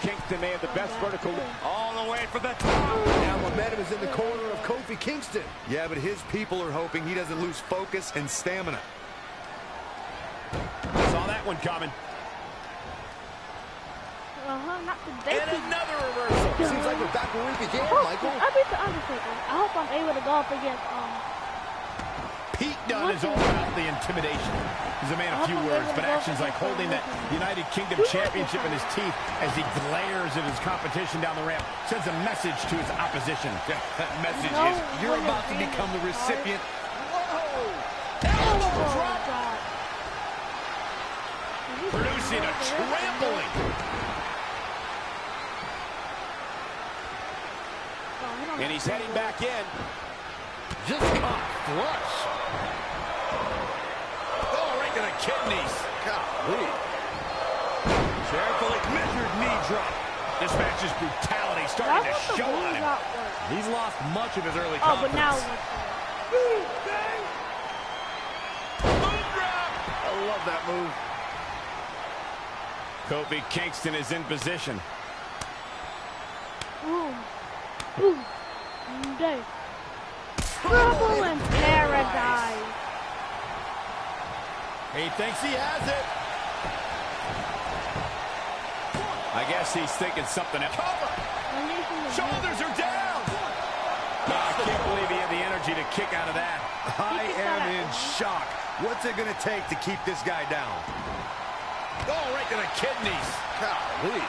Kingston may have the best vertical. All the way for the top. Now momentum is in the corner of Kofi Kingston. Yeah, but his people are hoping he doesn't lose focus and stamina. Saw that one coming. Not today. And another reversal. Seems like we're back where we began, Michael. I beat the Undertaker. I hope I'm able to go up against Pete Dunne is all about the intimidation. He's a man of few words, but actions like holding that United Kingdom Championship in his teeth as he glares at his competition down the ramp sends a message to his opposition. That message is you're about to become the recipient. Whoa! Elbow drop! Producing a trampling. And he's heading back in. Just caught flush. Oh, right to the kidneys. Golly. Carefully measured knee drop. This match's brutality starting to show on him. He's lost much of his early but confidence. now Boom drop. I love that move. Kofi Kingston is in position. Ooh. Day. Trouble in paradise. He thinks he has it. I guess he's thinking something else. Cover. Shoulders are down. I can't believe he had the energy to kick out of that. I am in shock. What's it going to take to keep this guy down? Oh, right to the kidneys. Golly.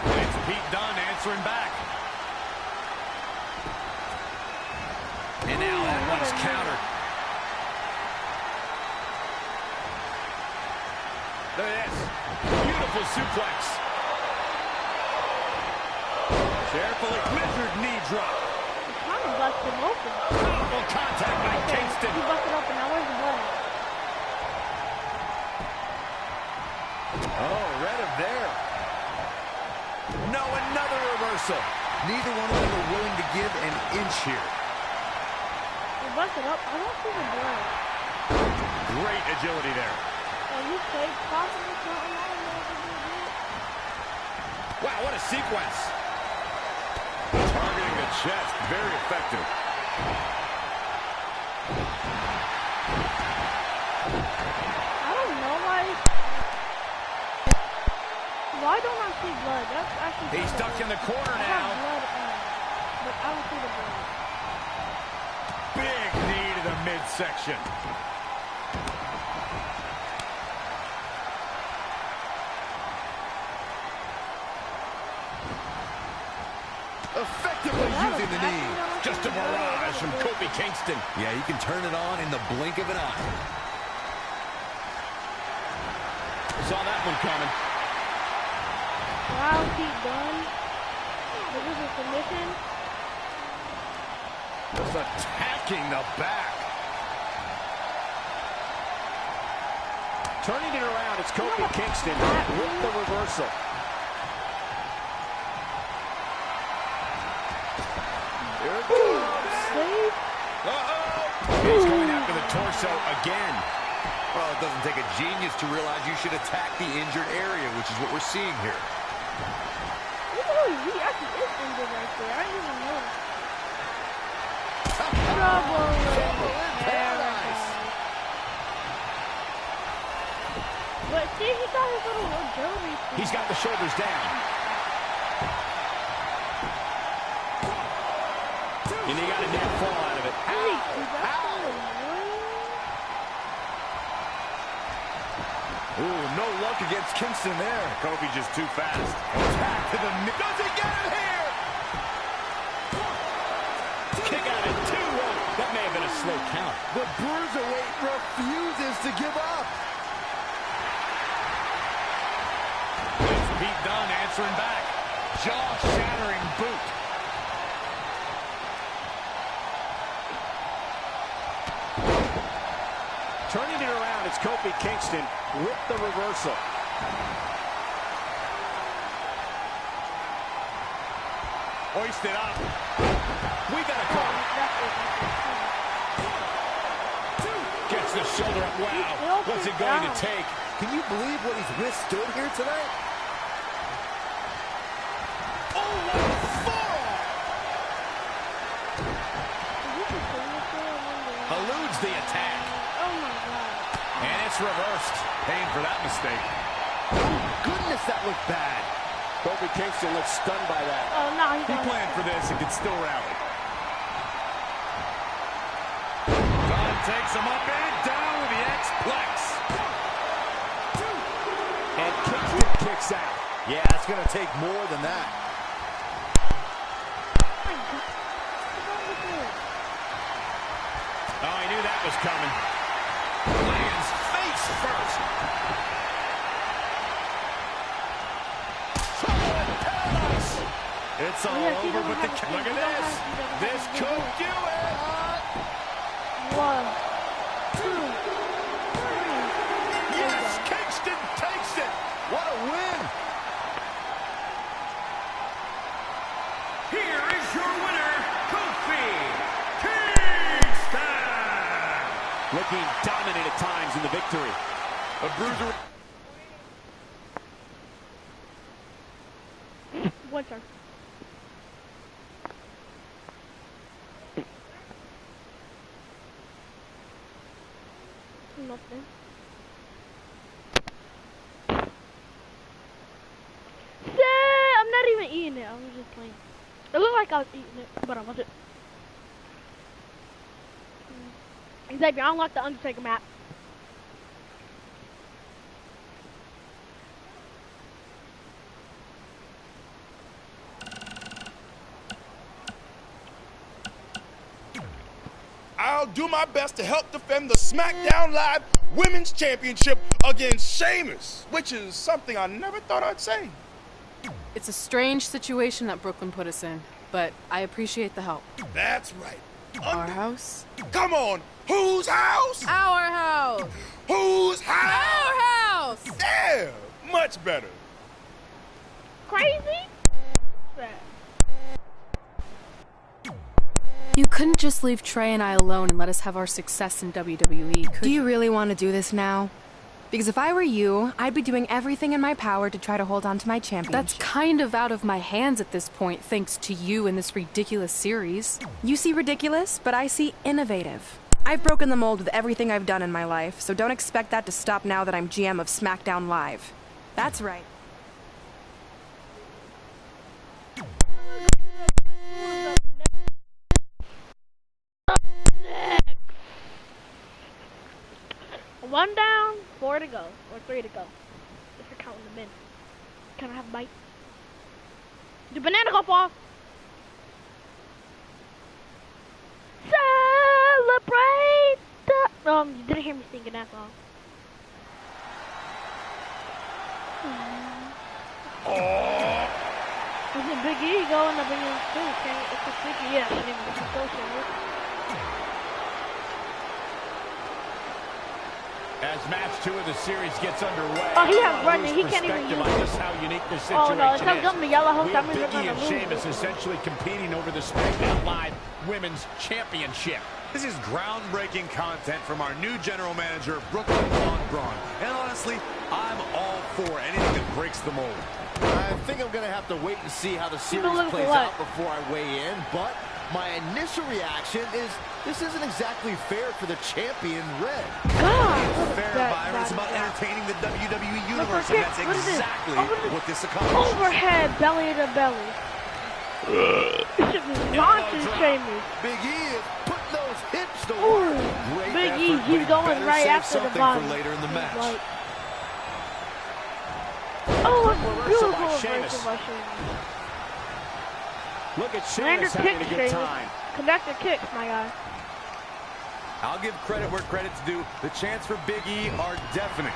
And it's Pete Dunne answering back. And now that one's countered. Look at this. Beautiful suplex. Carefully measured knee drop. He kind of busted him open. Powerful contact by Kingston. He busted open. Now where's the blood? Oh, read him there. No, another reversal. Neither one of them are willing to give an inch here. He busted up. I don't see the blood. Great agility there. You say possibly something I don't know if it's Wow, what a sequence. Targeting the chest, very effective. I don't know why Why don't I see blood? That's actually. He's stuck in the corner I now. have blood, but I don't see the blood. Big knee to the midsection. Effectively using the knee. Just a barrage from Kofi Kingston. Yeah, he can turn it on in the blink of an eye. Saw that one coming. Wow, keep done. This is a submission. Just attacking the back. Turning it around, it's Kofi Kingston with the reversal. Here it comes. He's going after the torso again. Well, it doesn't take a genius to realize you should attack the injured area, which is what we're seeing here. Ooh, he actually is injured right there. I didn't even know. Trouble in paradise. But see, he got his little jewelry. He's got the shoulders down. And he got a near fall out of it. Ooh, no luck against Kingston there. Kofi just too fast. Attack to the knee. Does he get him here? Kick out at 2. That may have been a slow count. The Bruiserweight refuses to give up. It's Pete Dunne answering back. Jaw-shattering boot. Turning it around, it's Kofi Kingston with the reversal. Hoisted up. We got a call. Gets the shoulder up. Wow. What's it going to take? Can you believe what he's withstood here tonight? Oh, what a forearm! Eludes the attack. Oh my god. And it's reversed. Paying for that mistake. Oh, goodness, that looked bad. Kofi Kingston looks stunned by that. Oh, no, He planned for this and can still rally. Dunne takes him up and down with the X-Plex. And Kingston kicks out. Yeah, it's going to take more than that. Oh, he knew that was coming. Lands face first. Trouble in paradise. It's all over, but look at this. This could do it. 1, 2, 3. Yes, Kingston takes it. What a win. Here is your winner, Kofi Kingston! Looking dominant at times in the victory. A bruiser. One turn. Nothing. I'm not even eating it. I was just playing. It looked like I was eating it, but I wasn't. Xavier, I don't like the Undertaker map. I'll do my best to help defend the SmackDown Live Women's Championship against Sheamus, which is something I never thought I'd say. It's a strange situation that Brooklyn put us in, but I appreciate the help. That's right. Our house? Come on, whose house? Our house! Whose house? Our house! Yeah, much better. Crazy? You couldn't just leave Trey and I alone and let us have our success in WWE, could Do you really want to do this now? Because if I were you, I'd be doing everything in my power to try to hold on to my championship. That's kind of out of my hands at this point, thanks to you and this ridiculous series. You see ridiculous, but I see innovative. I've broken the mold with everything I've done in my life, so don't expect that to stop now that I'm GM of SmackDown Live. That's right. 1 down, 4 to go, or 3 to go. If you're counting the men. Can I have a bite? The banana go off. Celebrate the. You didn't hear me singing that song. Is it Big E going to bring in too? It's a Big E, yeah, it's so shit. As match 2 of the series gets underway, oh, he has running. He can't even use it. Just how unique this situation oh no, it tells is. them the yellow hook. We That have means Big they're E gonna and lose. Sheamus essentially competing over the SmackDown Live Women's Championship. This is groundbreaking content from our new general manager, Brooklyn Braun. And honestly, I'm all for anything that breaks the mold. I think I'm going to have to wait and see how the series plays out before I weigh in, but my initial reaction is this isn't exactly fair for the champion, Red. Fair, Byron. It's about entertaining the WWE Universe, and that's exactly what this accomplishes. Overhead, belly to belly. It should be launching Sheamus. Big E is putting those hips to work. Great Big E, he's going right after the body. For later in the match. Like, oh, beautiful reversal by Sheamus. Look at Sheamus having a good time. Connector kicks, my guy. I'll give credit where credit's due. The chants for Big E are deafening.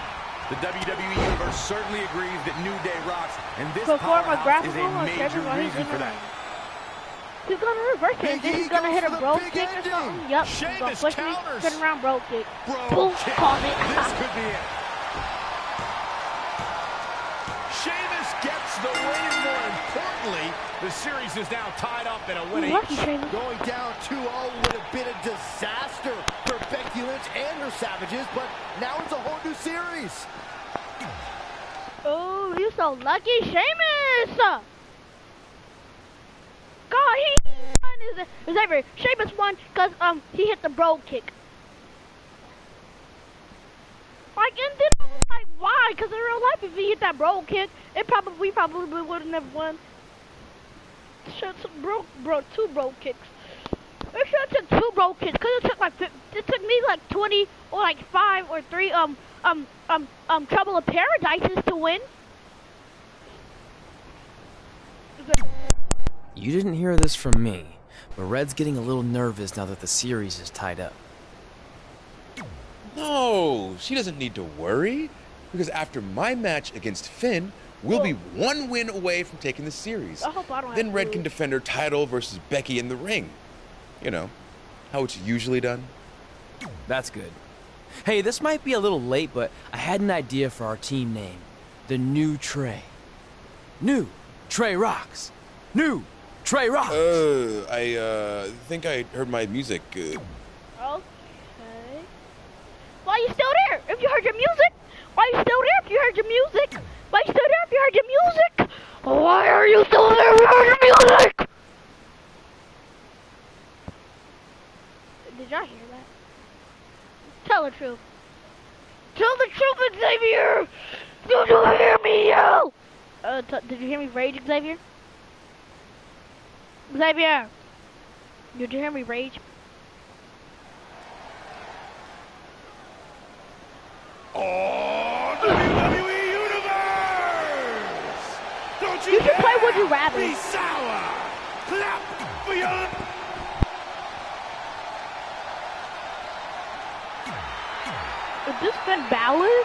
The WWE Universe certainly agrees that New Day rocks, and this powerhouse is a major reason for that. He's gonna reverse it, and then he's gonna hit a bro kick or something. Yep, he's gonna push me, turn around, bro kick. Boom, caught it. This could be it. Sheamus gets the win, and more importantly, the series is now tied up in a win each. Going down 2-0 would have been a disaster for Becky Lynch and her Savages, but now it's a whole new series. Oh, you're so lucky, Sheamus! God, he won. Xavier, Sheamus won because he hit the bro kick. Like, and then like, why? Because in real life, if he hit that bro kick, we probably would have never won. Should have two bro kicks. It should have took 2 bro kicks because it took me like 20 or like 5 or 3 Trouble of Paradises to win. You didn't hear this from me, but Red's getting a little nervous now that the series is tied up. No, she doesn't need to worry, because after my match against Finn, we'll be 1 win away from taking the series. I hope I don't Then Red can defend her title versus Becky in the ring. You know, how it's usually done. That's good. Hey, this might be a little late, but I had an idea for our team name. The New Trey. New Trey Rocks. New Trey Rocks. I think I heard my music. Okay. Why are you still there? If you heard your music? Why are you still there if you heard your music? Why are you still there if you heard your music? Why are you still there if you heard your music? Did y'all hear that? Tell the truth. Tell the truth, Xavier! Did you hear me yell? Did you hear me rage, Xavier? Xavier! Did you hear me rage? Oh, WWE Universe! Don't you should play Would You Rather. Be sour! Clap for your... Is this Finn Balor?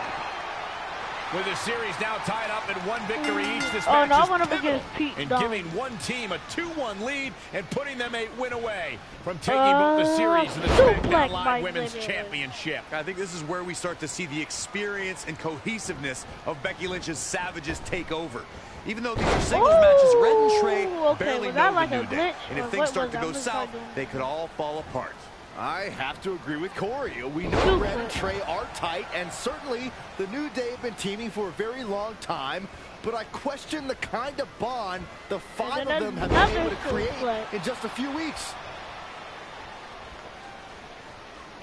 With the series now tied up in 1 victory each, this match is one of pivotal Pete in Dunne. giving one team a 2-1 lead and putting them a win away from taking both the series and the SmackDown Live Women's Championship. I think this is where we start to see the experience and cohesiveness of Becky Lynch's Savages take over. Even though these are singles matches, Red and Trey barely know like the New Day. And if or things start to go south, they could all fall apart. I have to agree with Corey. We know Red and Trey are tight, and certainly the New Day have been teaming for a very long time, but I question the kind of bond the 5 of them have been able to create in just a few weeks.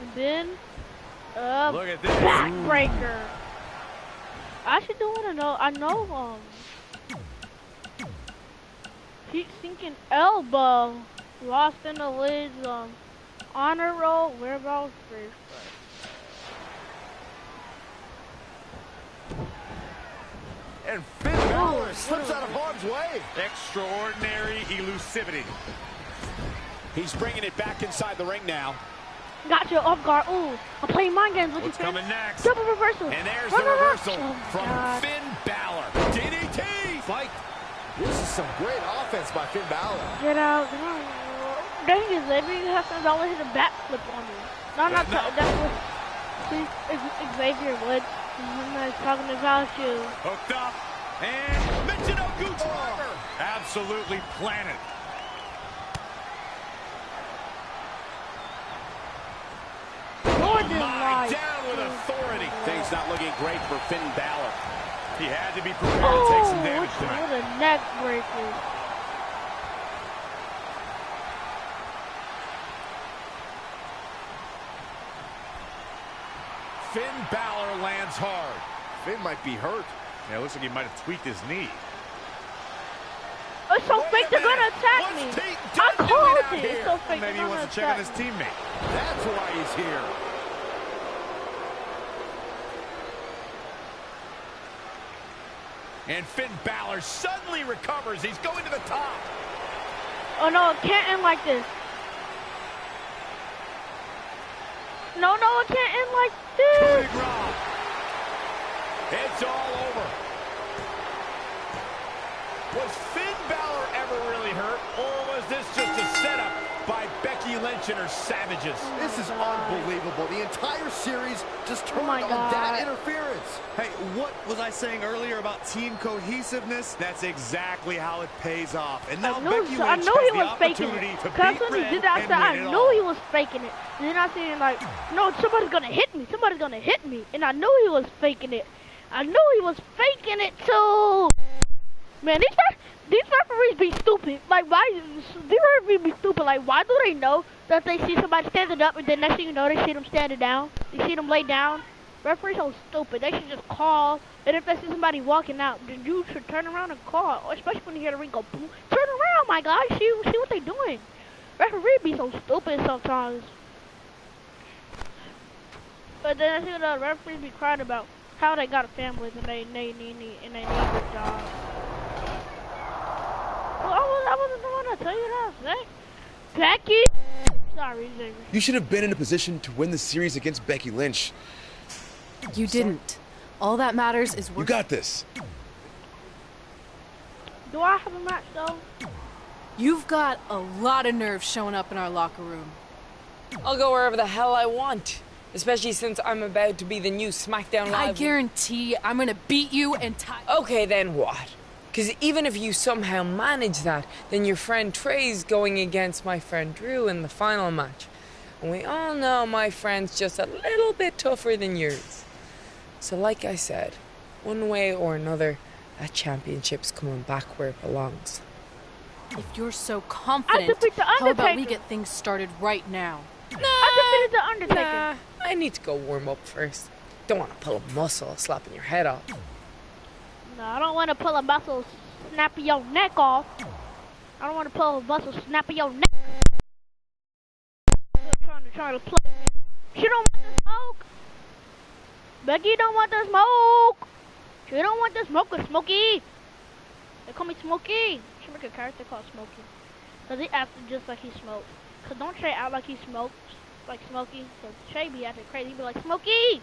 And then, look at this. Backbreaker. I actually do want to know, I know, Heat sinking elbow lost in the lids, honor roll, whereabouts first. And Finn Balor slips out of harm's way. Extraordinary elusivity. He's bringing it back inside the ring now. Got you off guard. Ooh, I'm playing mind games with you. What's coming next? Double reversal. And there's Run, the run, run. reversal from Finn Balor. DDT! Fight. This is some great offense by Finn Balor. Get out. Dang it, Xavier has to always hit a backflip on me. No, not that. That's what. See, Xavier Woods. I'm not talking about you. Hooked up. And Michinoku driver. Absolutely planted. Down with authority. Things not looking great for Finn Balor. He had to be prepared to take some damage tonight. What a neck breaker. Finn Balor lands hard. Finn might be hurt. Yeah, it looks like he might have tweaked his knee. It's so fake they're gonna attack me. I called it. It's so fake. Maybe he wants to check on his teammate. That's why he's here. And Finn Balor suddenly recovers. He's going to the top. Oh no, it can't end like this. No, it can't end like this. Big Rob. It's all over. Was Finn Balor ever really hurt, or was this just a setup by Becky Lynch and her savages? This is unbelievable. The entire series just turned on that interference. Hey, what was I saying earlier about team cohesiveness? That's exactly how it pays off. And now Becky Lynch has the opportunity to beat Red and win I it knew all. he was faking it. And then I seen like, no, somebody's gonna hit me. Somebody's gonna hit me. And I knew he was faking it. I knew he was faking it too. Man, these referees be stupid. Like, why? These referees be stupid. Like, why do they know that they see somebody standing up and then next thing you know, they see them standing down? They see them lay down? Referees so stupid. They should just call. And if they see somebody walking out, then you should turn around and call. Especially when you hear the ring go boom. Turn around, my guy. See what they doing. Referees be so stupid sometimes. But then I see the referees be crying about how they got a family and they need a job. Well, I wasn't the one to tell you that, Zach. Becky! Sorry, Xavier. You should have been in a position to win the series against Becky Lynch. You didn't. All that matters is You got this. Do I have a match, though? You've got a lot of nerve showing up in our locker room. I'll go wherever the hell I want. Especially since I'm about to be the new SmackDown Live. I guarantee I'm gonna beat you and tie. Okay, then what? Because even if you somehow manage that, then your friend Trey's going against my friend Drew in the final match. And we all know my friend's just a little bit tougher than yours. So like I said, one way or another, that championship's coming back where it belongs. If you're so confident, how about we get things started right now? I defeated the Undertaker. Nah, I need to go warm up first. Don't want to pull a muscle slapping your head off. No, I don't want to pull a muscle snapping your neck off. I don't want to pull a muscle snapping your neck. Trying to play. She don't want the smoke. Becky don't want the smoke. She don't want the smoke with Smokey. They call me Smokey. She make a character called Smokey. Cause he acts just like he smokes. Cause don't Trey out like he smokes, like Smokey. Cause Trey be acting crazy. He be like Smokey.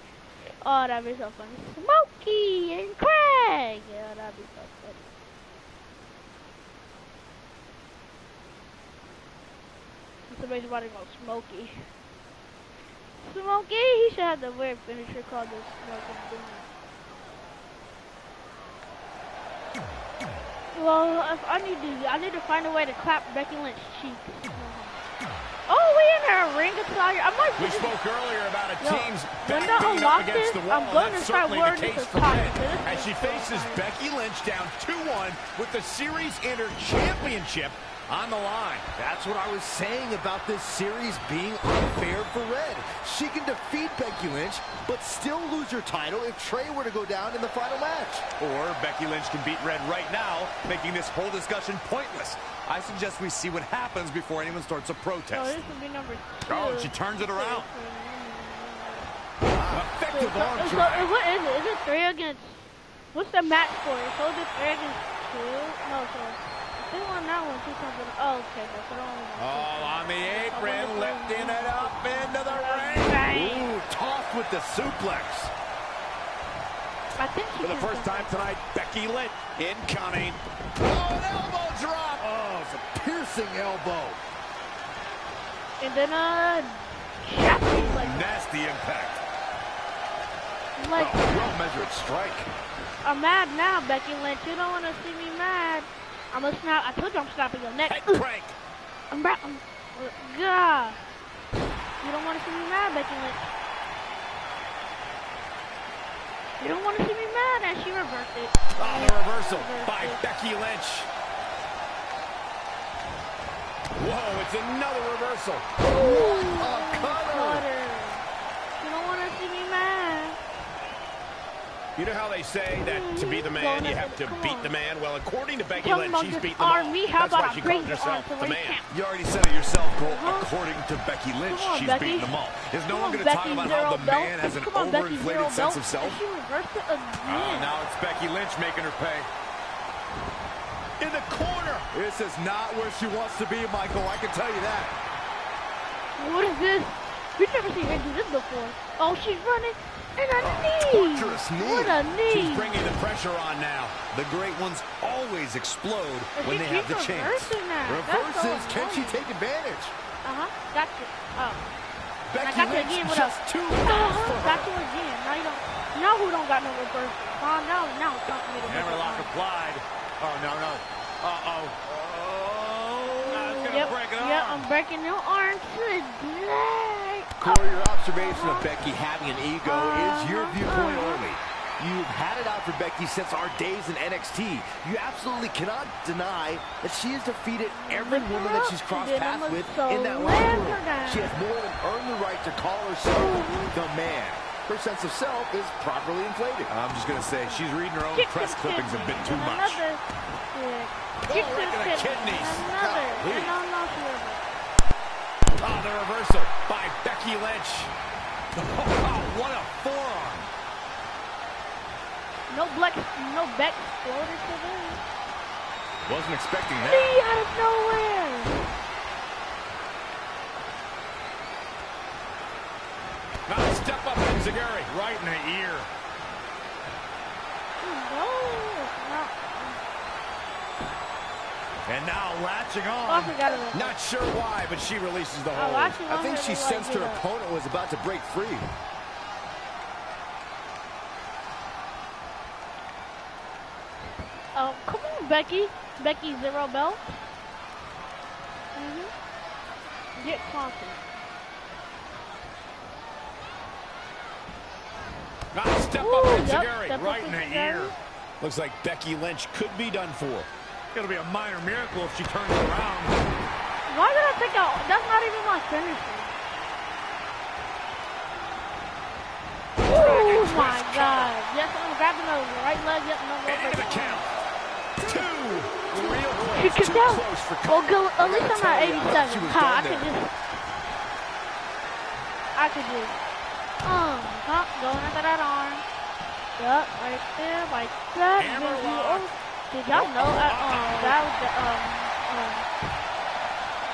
Oh, that'd be so funny. Smokey and Craig. Yeah, that'd be so funny. Somebody's about to go Smokey. Smokey, he should have the weird finisher called the Smoking Boom. Well, if I need to find a way to clap Becky Lynch's cheeks. Oh, we in a ring attire. I might. We spoke earlier about a team's when back being up against the wall. I'm going That's to try certainly wearing the this case for attire. Red as she faces Becky Lynch down 2-1 with the series and her championship on the line. That's what I was saying about this series being unfair for Red. She can defeat Becky Lynch, but still lose her title if Trey were to go down in the final match. Or Becky Lynch can beat Red right now, making this whole discussion pointless. I suggest we see what happens before anyone starts a protest. Oh, this would be number 2. Oh, she turns it around. Effective arm So drag. what is it? Is it 3 against What's the match for? So this Arrogance 2? No, so they won that one, 2 something. Oh, okay, that's what I only want. Oh, on the apron, lifting it up into the ring. Ooh, tossed with the suplex. I think she For the can first do time tonight, Becky Lynch incoming. Oh, an elbow drop. Oh, it's a piercing elbow. And then, like, Nasty impact. like, Well measured strike. I'm mad now, Becky Lynch. You don't want to see me mad. I'm gonna snap. I told you I'm snapping your neck. Head crank. I'm back. God. You don't want to see me mad, Becky Lynch. You don't want to see me mad, and she reversed it. Oh, the reversal by Becky Lynch. Whoa, it's another reversal. Ooh, a cutter. You don't want to see me mad. You know how they say that to be the man, you have to beat the man? Well, according to Becky Lynch, she's beaten them all. How That's why about she I bring calls the arm herself to the where you man. can't? You already said it yourself, Cole. According to Becky Lynch, Come on, she's Becky. beaten them all. Is no Come one on, going to talk Becky, about zero how the belt. man has an Come on, Becky, overinflated zero sense belt. of self? And she reversed it again. Now it's Becky Lynch making her pay. In the corner. This is not where she wants to be, Michael. I can tell you that. What is this? We've never seen her do this before. Oh, she's running. And a knee. Torturous knee. What a knee. She's bringing the pressure on now. The great ones always explode when they have the chance. Reverses. Can she take advantage? Gotcha. Oh. Becky got you Lynch again with just too fast for her. Got you again. Now you don't. You know who don't got no reverse? Now it's time for me to Hammerlock applied. Oh, no. Uh-oh. It's going to break an arm. Yep, I'm breaking your arm today. Corey, your observation of Becky having an ego is your viewpoint only. You've had it out for Becky since our days in NXT. You absolutely cannot deny that she has defeated every woman that she's crossed paths with in that locker room. She has more than earned the right to call herself the man. Her sense of self is properly inflated. I'm just going to say, she's reading her own press clippings a bit too much. Kick right to the kidneys. Oh, the reversal by Becky Lynch. Oh, what a forearm. No back floater today. Wasn't expecting that. Knee out of nowhere. Now step up Enziguri right in the ear. And now latching on. Oh, I forgot about that. Not sure why, but she releases the hold. I think she sensed her opponent was about to break free. Oh, come on, Becky. Becky, zero belt. Get confident. Now step up Enziguri right in the ear. Looks like Becky Lynch could be done for. It'll be a minor miracle if she turns around. Why did I think that's not even my finisher? Oh my God! Yes, I'm grabbing the right leg. Yes, no more. Into the count. Two. Real She close. could Too go. close for Well, go. At least I'm at 87. was Ha! done I could there. just. Going into that arm. Yup, right there, like that. Hammerlock. Did y'all know that was the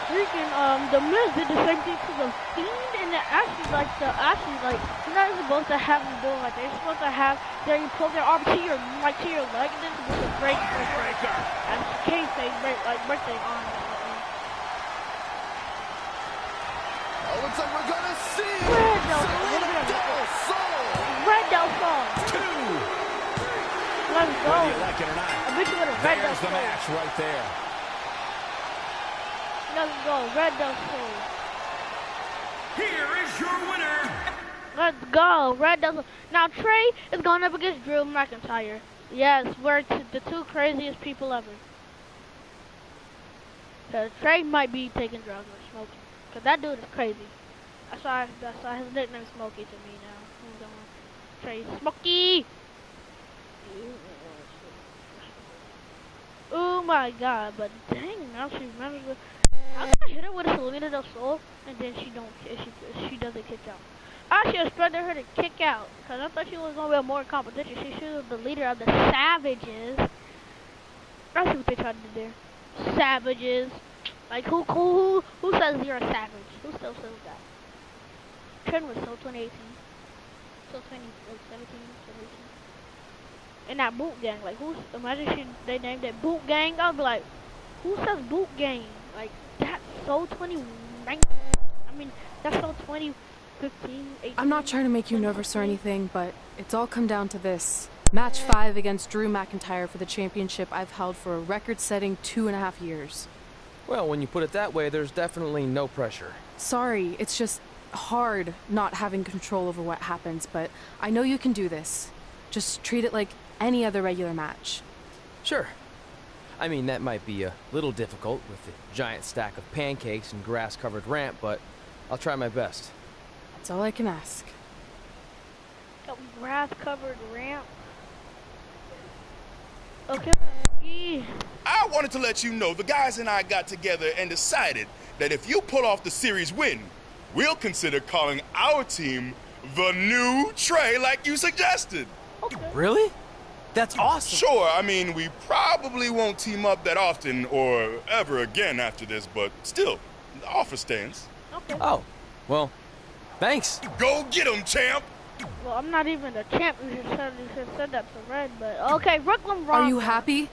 freaking the Miz did the same thing to the Fiend, and it actually like you're not supposed to have them doing like they're supposed to have you pull their arm to your leg and then supposed to break Breaker. and case they break their arm. Oh, looks like we're gonna see it. Red Del Sol. Two. Let's go. Whether you like it or not. I bet you would have Red Del There's the Sol. match right there. Let's go, Red Del Sol. Here is your winner. Let's go, Red Del Sol. Now Trey is going up against Drew McIntyre. Yes, we're the two craziest people ever. Cause Trey might be taking drugs or smoking. Cause that dude is crazy. That's why his nickname is Smokey to me now. Trey Smokey. Oh my God! But dang, now she remembers. I'm gonna hit her with a Salida del Sol, and then she doesn't kick out. I actually expected her to kick out because I thought she was gonna be more competition. She was the leader of the Savages. I see what they tried to do there. Savages. Like who says you're a savage? Who still says that? Trend was so 2018. So 2017, 2018. And that boot gang, like imagine they named it boot gang. I'd be like, who says boot gang? Like that's so 2019. I mean, that's so 2015, 18. I'm not trying to make you nervous or anything, but it's all come down to this. Match 5 against Drew McIntyre for the championship I've held for a record-setting 2.5 years. Well, when you put it that way, there's definitely no pressure. Sorry, it's just hard not having control over what happens, but I know you can do this. Just treat it like any other regular match. Sure. I mean, that might be a little difficult with the giant stack of pancakes and grass-covered ramp, but I'll try my best. That's all I can ask. A grass-covered ramp. Okay. I wanted to let you know the guys and I got together and decided that if you pull off the series win, we'll consider calling our team the New Trey like you suggested. Okay. Really? That's awesome. Sure, I mean, we probably won't team up that often or ever again after this, but still, the offer stands. Okay. Oh, well, thanks. Go get him, champ! Well, I'm not even a champ. You just said that to Red, but okay, Brooklyn Rock. Are you happy?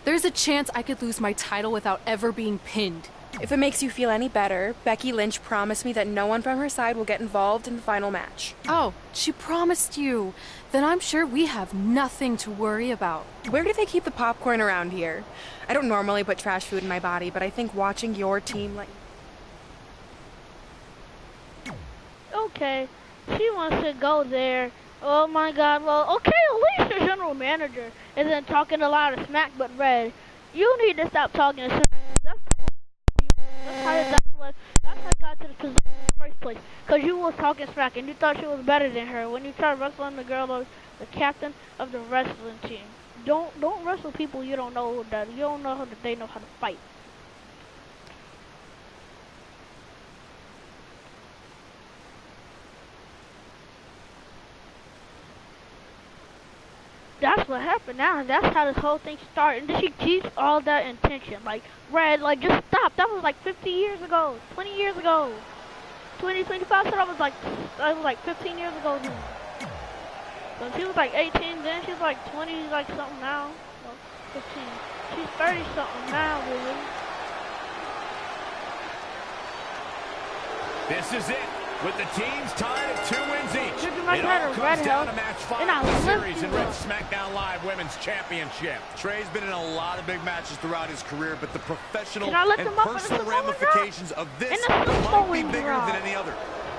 There's a chance I could lose my title without ever being pinned. If it makes you feel any better, Becky Lynch promised me that no one from her side will get involved in the final match. Oh, she promised you. Then I'm sure we have nothing to worry about. Where do they keep the popcorn around here? I don't normally put trash food in my body, but I think watching your team like... Okay, she wants to go there. Oh my god, well, okay, at least your general manager isn't talking a lot of smack, but Red, you need to stop talking smack. That's how you got to the position in the first place. Because you was talking smack and you thought she was better than her when you tried wrestling the girl, the captain of the wrestling team. Don't wrestle people you don't know that they know how to fight. That's what happened now. That's how this whole thing started. And then she keeps all that intention. Like, Red, like, just stop. That was like 50 years ago. 20 years ago. 2025, so that was like 15 years ago. So she was like 18 then. She's like 20, like something now. No, 15. She's 30 something now, really. This is it. With the teams tied at 2 wins each, it all comes down to health. match 5 of the series in Red's SmackDown Live Women's Championship. Trey's been in a lot of big matches throughout his career, but the professional and and personal ramifications of this might be bigger than any other.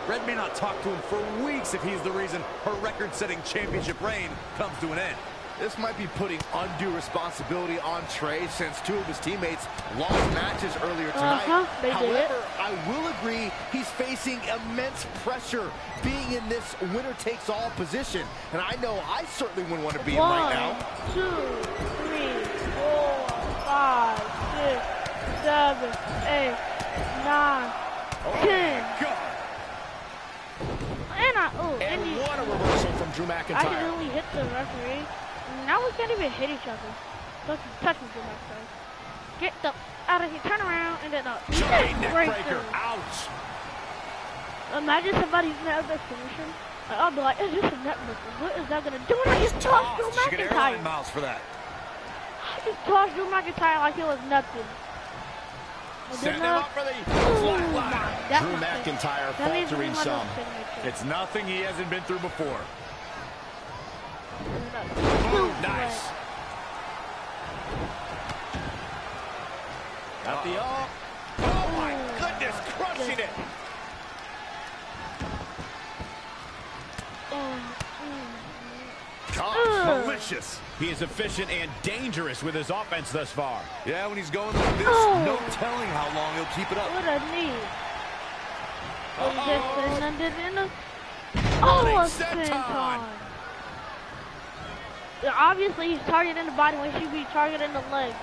Red may not talk to him for weeks if he's the reason her record-setting championship reign comes to an end. This might be putting undue responsibility on Trey since 2 of his teammates lost matches earlier tonight. However, I will agree he's facing immense pressure being in this winner-takes-all position. And I know I certainly wouldn't want to be in right now. 1, 2, 3, 4, 5, 6, 7, 8, 9, 10. And what a reversal from Drew McIntyre. I accidentally hit the referee. Now we can't even hit each other. Touch me, Drew McIntyre. Get the out of here. Turn around and then neck breaker. Ouch. Imagine somebody had their finisher. I'll be like, is this a neck breaker? What is that gonna do? And I just tossed Drew McIntyre. She get airline miles for that. I just tossed Drew McIntyre like he was nothing. Set him up for the flat. Drew McIntyre faltering some. It's nothing he hasn't been through before. Nice. Got the up. Oh my goodness, crushing it. Malicious. He is efficient and dangerous with his offense thus far. Yeah, when he's going like this, no telling how long he'll keep it up. What a knee. Senton. Obviously, he's targeting the body when he should be targeting the leg.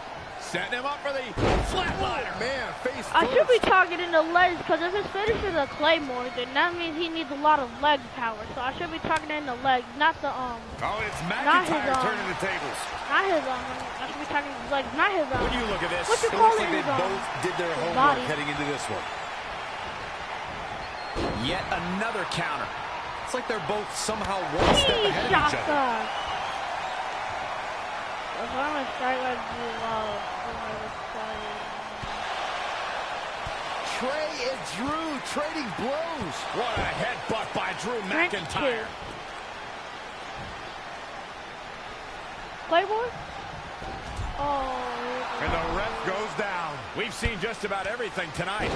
Setting him up for the flatliner. Man, face I first. should be targeting the legs because if his finish is a claymore, then that means he needs a lot of leg power. So I should be targeting the legs, not the Oh, it's not his, McIntyre turning the tables. not his I should be targeting his legs, not his When you look at this, What you it call looks it, like they his, both did their his homework body. heading into this one. Yet another counter. It's like they're both somehow one step ahead of each other. That's why I'm gonna start like Trey and Drew trading blows. What a headbutt by Drew McIntyre. Claymore? Oh. And the ref goes down. We've seen just about everything tonight.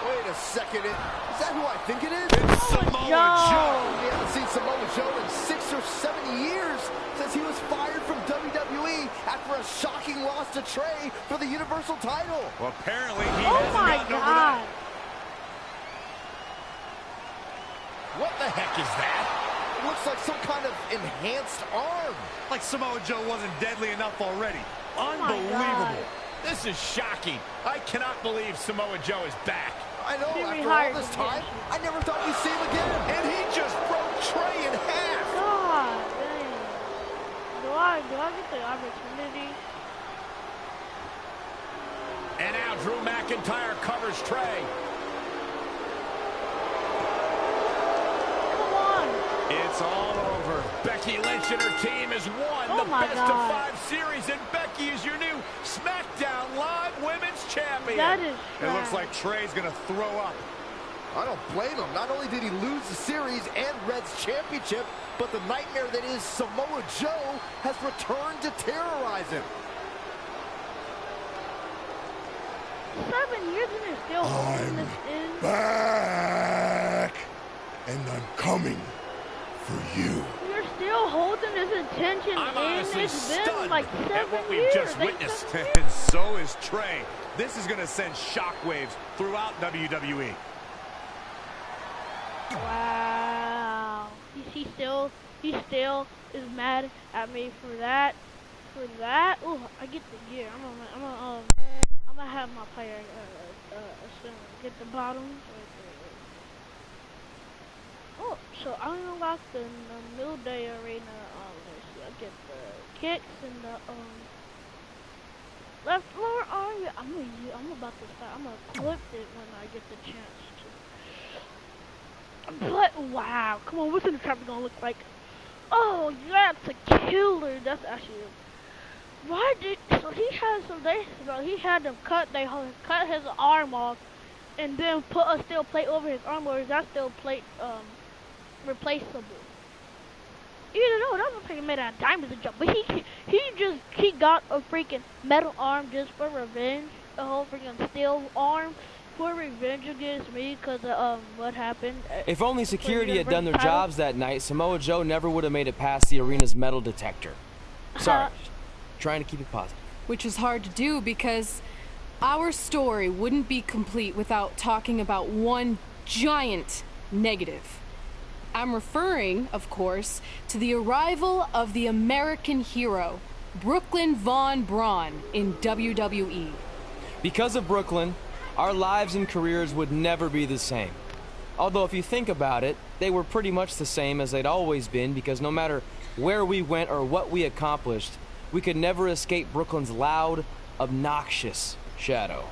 Wait a second. Is that who I think it is? It's Samoa Joe. We haven't seen Samoa Joe in 6 or 7 years since he was fired from WWE after a shocking loss to Trey for the Universal title. Well, apparently he Oh hasn't my gotten over that. God. What the heck is that? It looks like some kind of enhanced arm. Like Samoa Joe wasn't deadly enough already. Oh my Unbelievable. God. This is shocking. I cannot believe Samoa Joe is back. I know, He after all rehired this him, time, I never thought you'd see him again. And he just broke Trey in half. God dang. Do I get the opportunity? And now Drew McIntyre covers Trey. Come on. It's all over. Becky Lynch and her team has won Oh the my Best God. of 5 series, and Becky is your new SmackDown Live Women's Champion. That is It looks trash. like Trey's gonna throw up. I don't blame him. Not only did he lose the series and Red's championship, but the nightmare that is Samoa Joe has returned to terrorize him. 7 years and they're still holding this in. Back! And I'm coming for you. You're still holding this intention I'm in. honestly It's been stunned like at 7 what we've years. just Like witnessed. 7 years. And so is Trey. This is gonna send shockwaves throughout WWE. Wow. He still is mad at me for that. Oh, I get the gear. I'm gonna have my player get the bottoms. Oh, so I unlocked the Middle Day Arena. Let's see, I get the kicks and the left lower arm. I'm about to start. I'm gonna clip it when I get the chance to. But wow, come on, what's in the trap gonna look like? Oh, that's a killer. That's actually. Why did he had them cut his arm off and then put a steel plate over his arm, or is that steel plate replaceable? You know, that was freaking made out of diamonds and jump, but he got a freaking metal arm just for revenge, a whole freaking steel arm for revenge against me because of what happened. If only security had done their title. jobs that night, Samoa Joe never would have made it past the arena's metal detector. Sorry, trying to keep it positive. Which is hard to do because our story wouldn't be complete without talking about one giant negative. I'm referring, of course, to the arrival of the American hero, Brooklyn Von Braun, in WWE. Because of Brooklyn, our lives and careers would never be the same. Although if you think about it, they were pretty much the same as they'd always been, because no matter where we went or what we accomplished, we could never escape Brooklyn's loud, obnoxious shadow.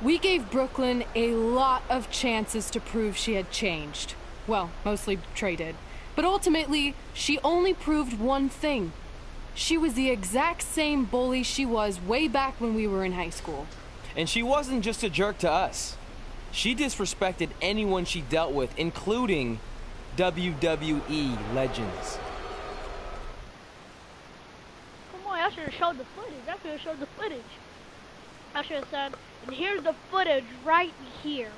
We gave Brooklyn a lot of chances to prove she had changed. Well, mostly Trey did. But ultimately, she only proved one thing. She was the exact same bully she was way back when we were in high school. And she wasn't just a jerk to us. She disrespected anyone she dealt with, including WWE legends. Come on, I should have showed the footage. I should have said, and here's the footage right here.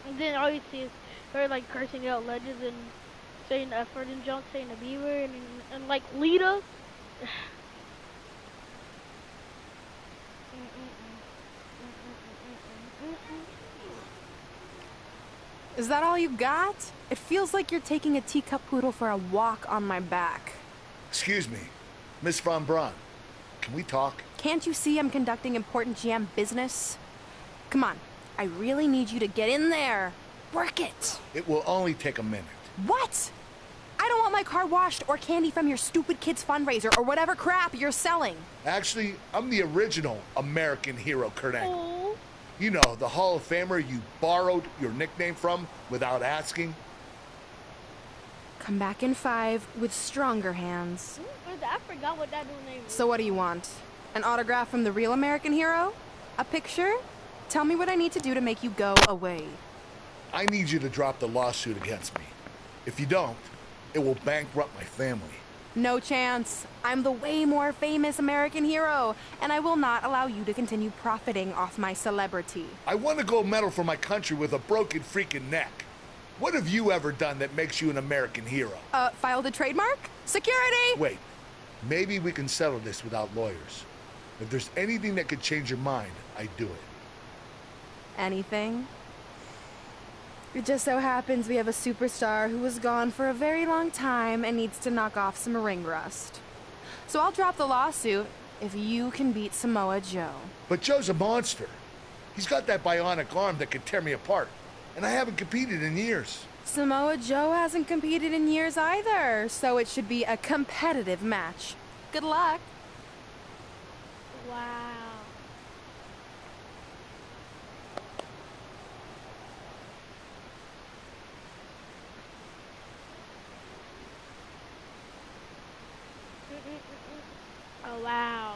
And then all you see is her like cursing out legends and saying the F word and junk, saying the B word, and like Lita. Is that all you got? It feels like you're taking a teacup poodle for a walk on my back. Excuse me, Miss Von Braun. Can we talk? Can't you see I'm conducting important GM business? Come on, I really need you to get in there. Work it. It will only take a minute. What? I don't want my car washed or candy from your stupid kids fundraiser or whatever crap you're selling. Actually, I'm the original American hero, Kurt Angle. You know, the Hall of Famer you borrowed your nickname from without asking. Come back in 5 with stronger hands. I forgot what that dude's name is. So what do you want? An autograph from the real American hero? A picture? Tell me what I need to do to make you go away. I need you to drop the lawsuit against me. If you don't, it will bankrupt my family. No chance. I'm the way more famous American hero, and I will not allow you to continue profiting off my celebrity. I won a gold medal for my country with a broken freaking neck. What have you ever done that makes you an American hero? Filed a trademark? Security! Wait, maybe we can settle this without lawyers. If there's anything that could change your mind, I'd do it. Anything? It just so happens we have a superstar who was gone for a very long time and needs to knock off some ring rust. So I'll drop the lawsuit if you can beat Samoa Joe. But Joe's a monster. He's got that bionic arm that could tear me apart. And I haven't competed in years. Samoa Joe hasn't competed in years either, so it should be a competitive match. Good luck. Wow. Oh, wow.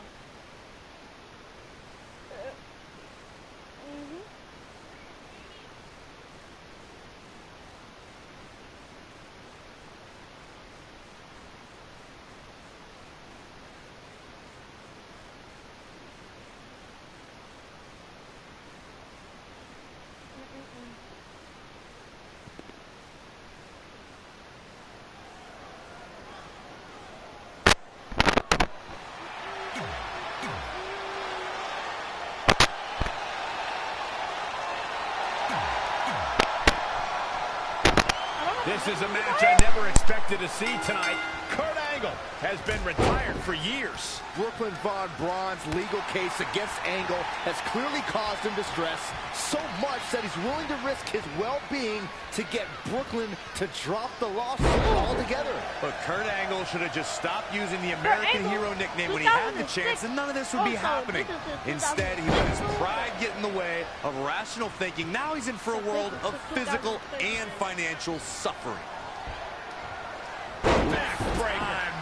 This is a match I never expected to see tonight. Kurt Angle has been retired for years. Brooklyn Von Braun's legal case against Angle has clearly caused him distress, so much that he's willing to risk his well-being to get Brooklyn to drop the lawsuit altogether. But Kurt Angle should have just stopped using the American hero nickname when he had the chance, and none of this would be happening. Instead, he let his pride get in the way of rational thinking. Now he's in for a world of physical and financial suffering.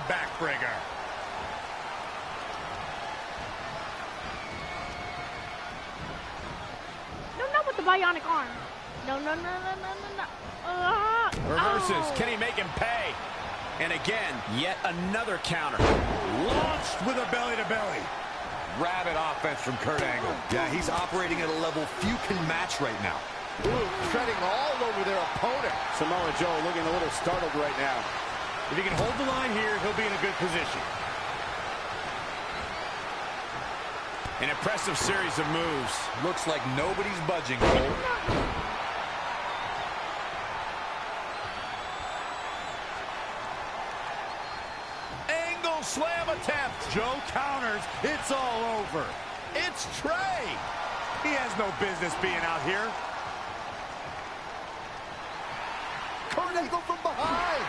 Backbreaker. No, not with the bionic arm. No. Reverses. Can he make him pay? And again, yet another counter. Launched with a belly-to-belly. Rabid offense from Kurt Angle. Yeah, he's operating at a level few can match right now. Ooh, treading all over their opponent. Samoa Joe looking a little startled right now. If he can hold the line here, he'll be in a good position. An impressive series of moves. Looks like nobody's budging, Cole. Angle slam attempt. Joe counters. It's all over. It's Trey. He has no business being out here. Kurt Angle from behind.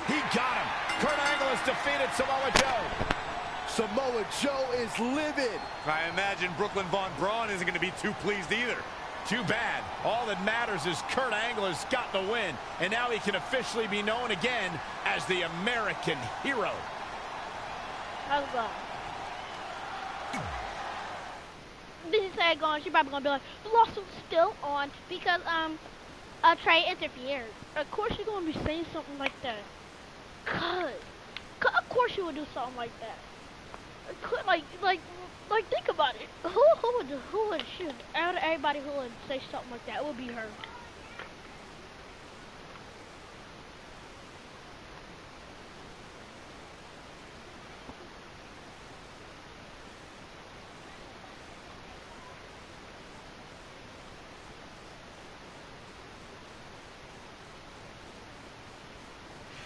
He got him. Kurt Angle has defeated Samoa Joe. Samoa Joe is livid. I imagine Brooklyn Von Braun isn't going to be too pleased either. Too bad. All that matters is Kurt Angle has got the win, and now he can officially be known again as the American hero. How's it going? This is sad going. She's probably gonna be like, the lawsuit's still on because Trey interfered. Of course you're gonna be saying something like that. Of course you would do something like that. Like think about it. Who would shoot? Out of everybody who would say something like that, it would be her.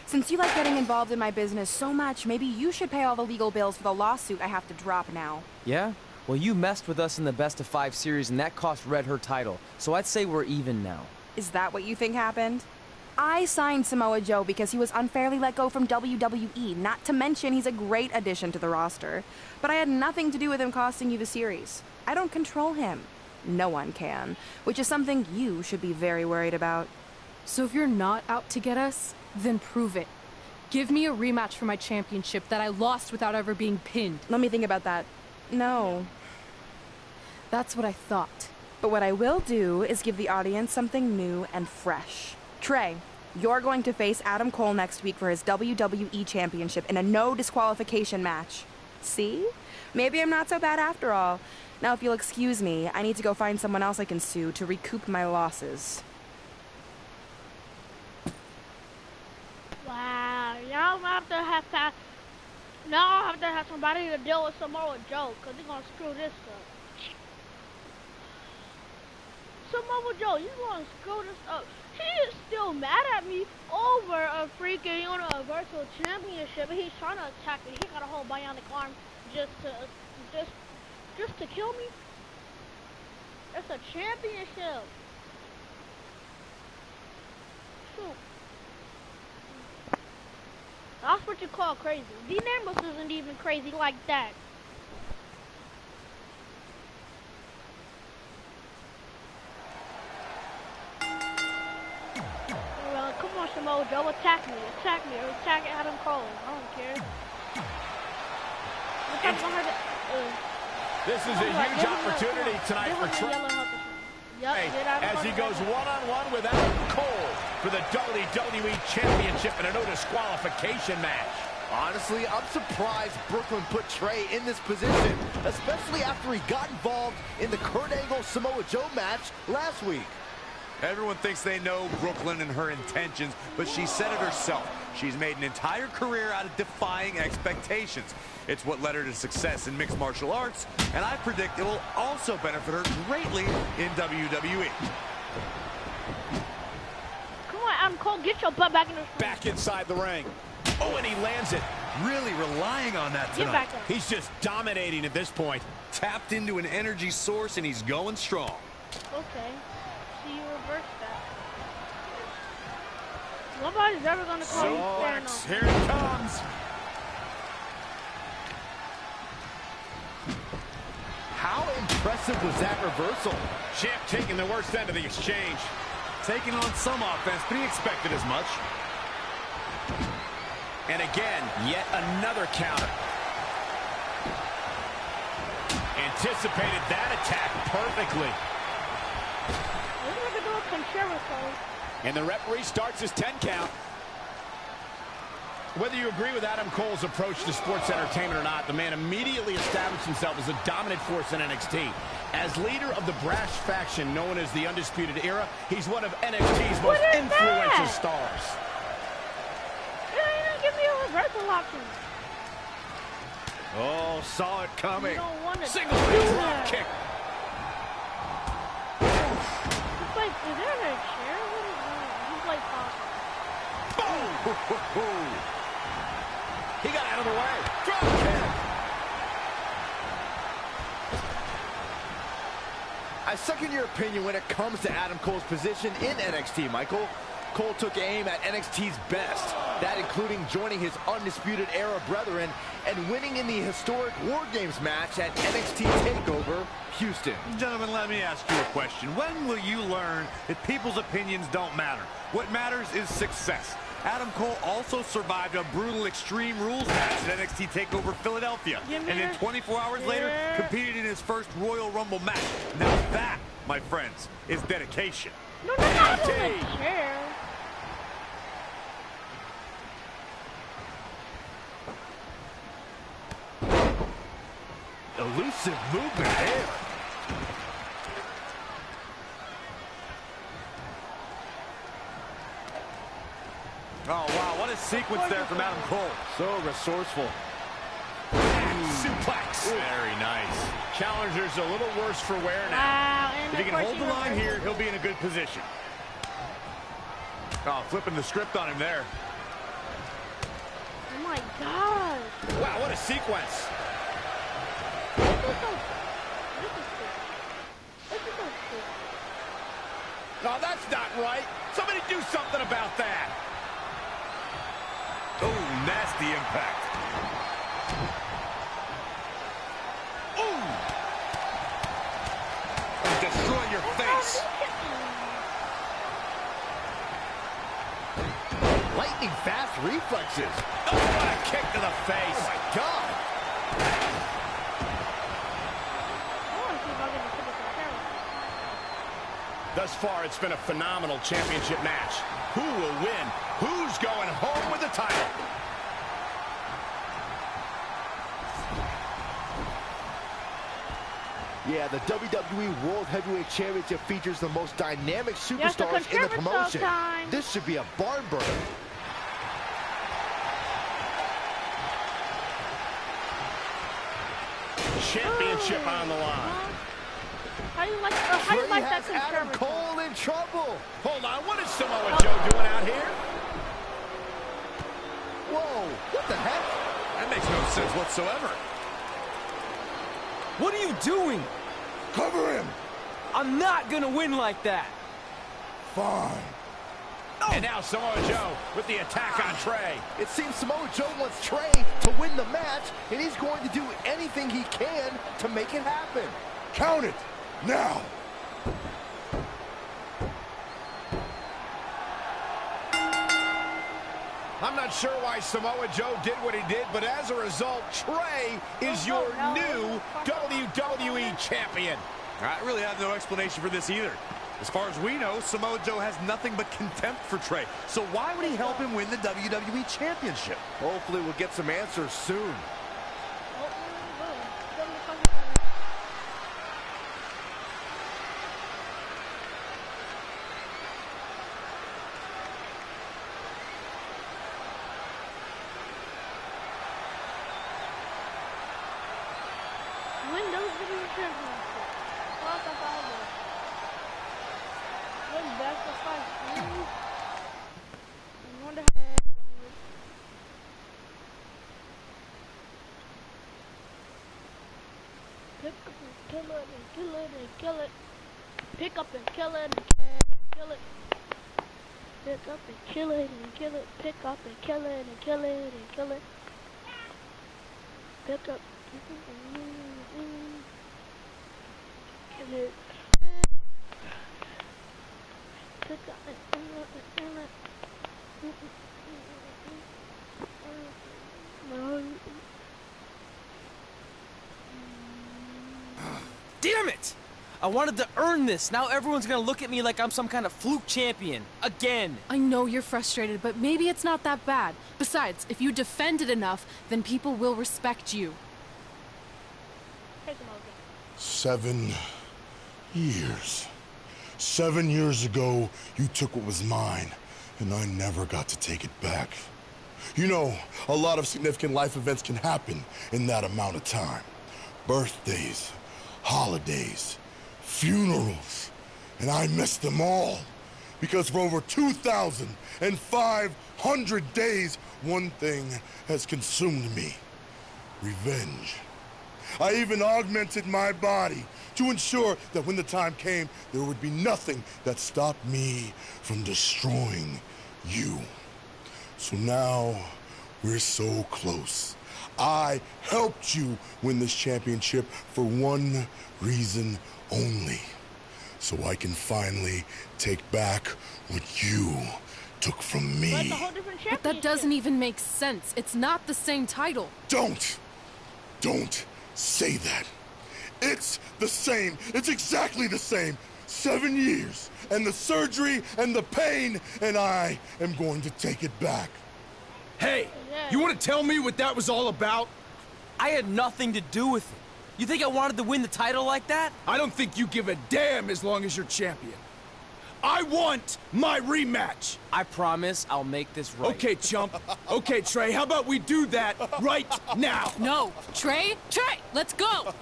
Since you like getting involved in my business so much, maybe you should pay all the legal bills for the lawsuit I have to drop now. Yeah? Well, you messed with us in the Best of 5 series, and that cost Red her title. So I'd say we're even now. Is that what you think happened? I signed Samoa Joe because he was unfairly let go from WWE, not to mention he's a great addition to the roster. But I had nothing to do with him costing you the series. I don't control him. No one can, which is something you should be very worried about. So if you're not out to get us, then prove it. Give me a rematch for my championship that I lost without ever being pinned. Let me think about that. No. That's what I thought. But what I will do is give the audience something new and fresh. Trey, you're going to face Adam Cole next week for his WWE Championship in a no disqualification match. See? Maybe I'm not so bad after all. Now, if you'll excuse me, I need to go find someone else I can sue to recoup my losses. Wow, y'all have to have now I have to have somebody to deal with Samoa Joe, because they're going to screw this up. Samoa Joe, he's going to screw this up. He is still mad at me over a freaking Universal Championship, and he's trying to attack me. He got a whole bionic arm just to kill me. It's a championship. Shoot. That's what you call crazy. Dean Ambrose isn't even crazy like that. Well, come on, Samoa Joe, attack me, or attack Adam Cole. I don't care. This is a huge opportunity tonight for Trey. As he goes one-on-one with Adam Cole for the WWE Championship in a no disqualification match. Honestly, I'm surprised Brooklyn put Trey in this position, especially after he got involved in the Kurt Angle Samoa Joe match last week. Everyone thinks they know Brooklyn and her intentions, but she said it herself. She's made an entire career out of defying expectations. It's what led her to success in mixed martial arts, and I predict it will also benefit her greatly in WWE. Come on, Adam Cole, get your butt back in the ring. Back inside the ring. Oh, and he lands it. Really relying on that tonight. Get back up. He's just dominating at this point. Tapped into an energy source, and he's going strong. Okay. See you reverse that. Nobody's ever going to call you Thanos. Here it comes. How impressive was that reversal? Champ taking the worst end of the exchange. Taking on some offense, but he expected as much. And again, yet another counter. Anticipated that attack perfectly. We're going to do a concerto. And the referee starts his 10 count. Whether you agree with Adam Cole's approach to sports entertainment or not, the man immediately established himself as a dominant force in NXT. As leader of the brash faction known as the Undisputed Era, he's one of NXT's most influential stars. You didn't give me a reversal option. Oh, saw it coming. You don't want to Single leg drop kick. It's like, is there a chair? What is that? He's like talking. Boom! He got out of the way. Drop kick. I second your opinion when it comes to Adam Cole's position in NXT, Michael. Cole took aim at NXT's best, that including joining his Undisputed Era brethren and winning in the historic War Games match at NXT TakeOver Houston. Gentlemen, let me ask you a question. When will you learn that people's opinions don't matter? What matters is success. Adam Cole also survived a brutal Extreme Rules match at NXT TakeOver Philadelphia. And then 24 hours later, competed in his first Royal Rumble match. Now that, my friends, is dedication. No, not a chair. Elusive movement there. Oh, wow, what a sequence there from Adam Cole. So resourceful. Suplex. Very nice. Challenger's a little worse for wear now. Wow, if he can hold the line here, he'll be in a good position. Oh, flipping the script on him there. my god. Wow, what a sequence. This is so sick. This is so sick. No, that's not right. Somebody do something about that. Oh, nasty impact. Ooh. Destroy your face. Lightning fast reflexes. Oh, what a kick to the face. Oh, my God. I want to see if I can get the camera. Thus far, it's been a phenomenal championship match. Who will win? Who's going home with the title? Yeah, the WWE World Heavyweight Championship features the most dynamic superstars in the promotion. This should be a barn burner. Championship on the line. How do you like that Adam Cole in trouble. Hold on, what is Samoa Joe doing out here? Whoa, what the heck? That makes no sense whatsoever. What are you doing? Cover him! I'm not gonna win like that. Fine. And now Samoa Joe with the attack on Trey. It seems Samoa Joe wants Trey to win the match, and he's going to do anything he can to make it happen. Count it! Now! I'm not sure why Samoa Joe did what he did, but as a result, Trey is your new WWE Champion. I really have no explanation for this either. As far as we know, Samoa Joe has nothing but contempt for Trey. So why would he help him win the WWE Championship? Hopefully we'll get some answers soon. Windows Video Championship. What the hell? Win back to 5. I wonder how. Pick up and kill it and kill it and kill it. Pick up and kill it and kill it. Pick up and kill it and kill it. Pick up and kill it and kill it and kill it. Pick up. Kill it. Pick up and kill it. No. Damn it! I wanted to earn this. Now everyone's gonna look at me like I'm some kind of fluke champion. Again. I know you're frustrated, but maybe it's not that bad. Besides, if you defend it enough, then people will respect you. 7 years. 7 years ago, you took what was mine, and I never got to take it back. You know, a lot of significant life events can happen in that amount of time. Birthdays, holidays, funerals, and I missed them all. Because for over 2,500 days, one thing has consumed me: revenge. I even augmented my body to ensure that when the time came, there would be nothing that stopped me from destroying you. So now, we're so close. I helped you win this championship for one reason only. So I can finally take back what you took from me. But it's a whole different championship. But that doesn't even make sense. It's not the same title. Don't say that. It's the same. It's exactly the same. 7 years, and the surgery, and the pain, and I am going to take it back. Hey, you want to tell me what that was all about? I had nothing to do with it. You think I wanted to win the title like that? I don't think you give a damn as long as you're champion. I want my rematch. I promise I'll make this right. Okay, chump. Okay, Trey, how about we do that right now? No. Trey, let's go.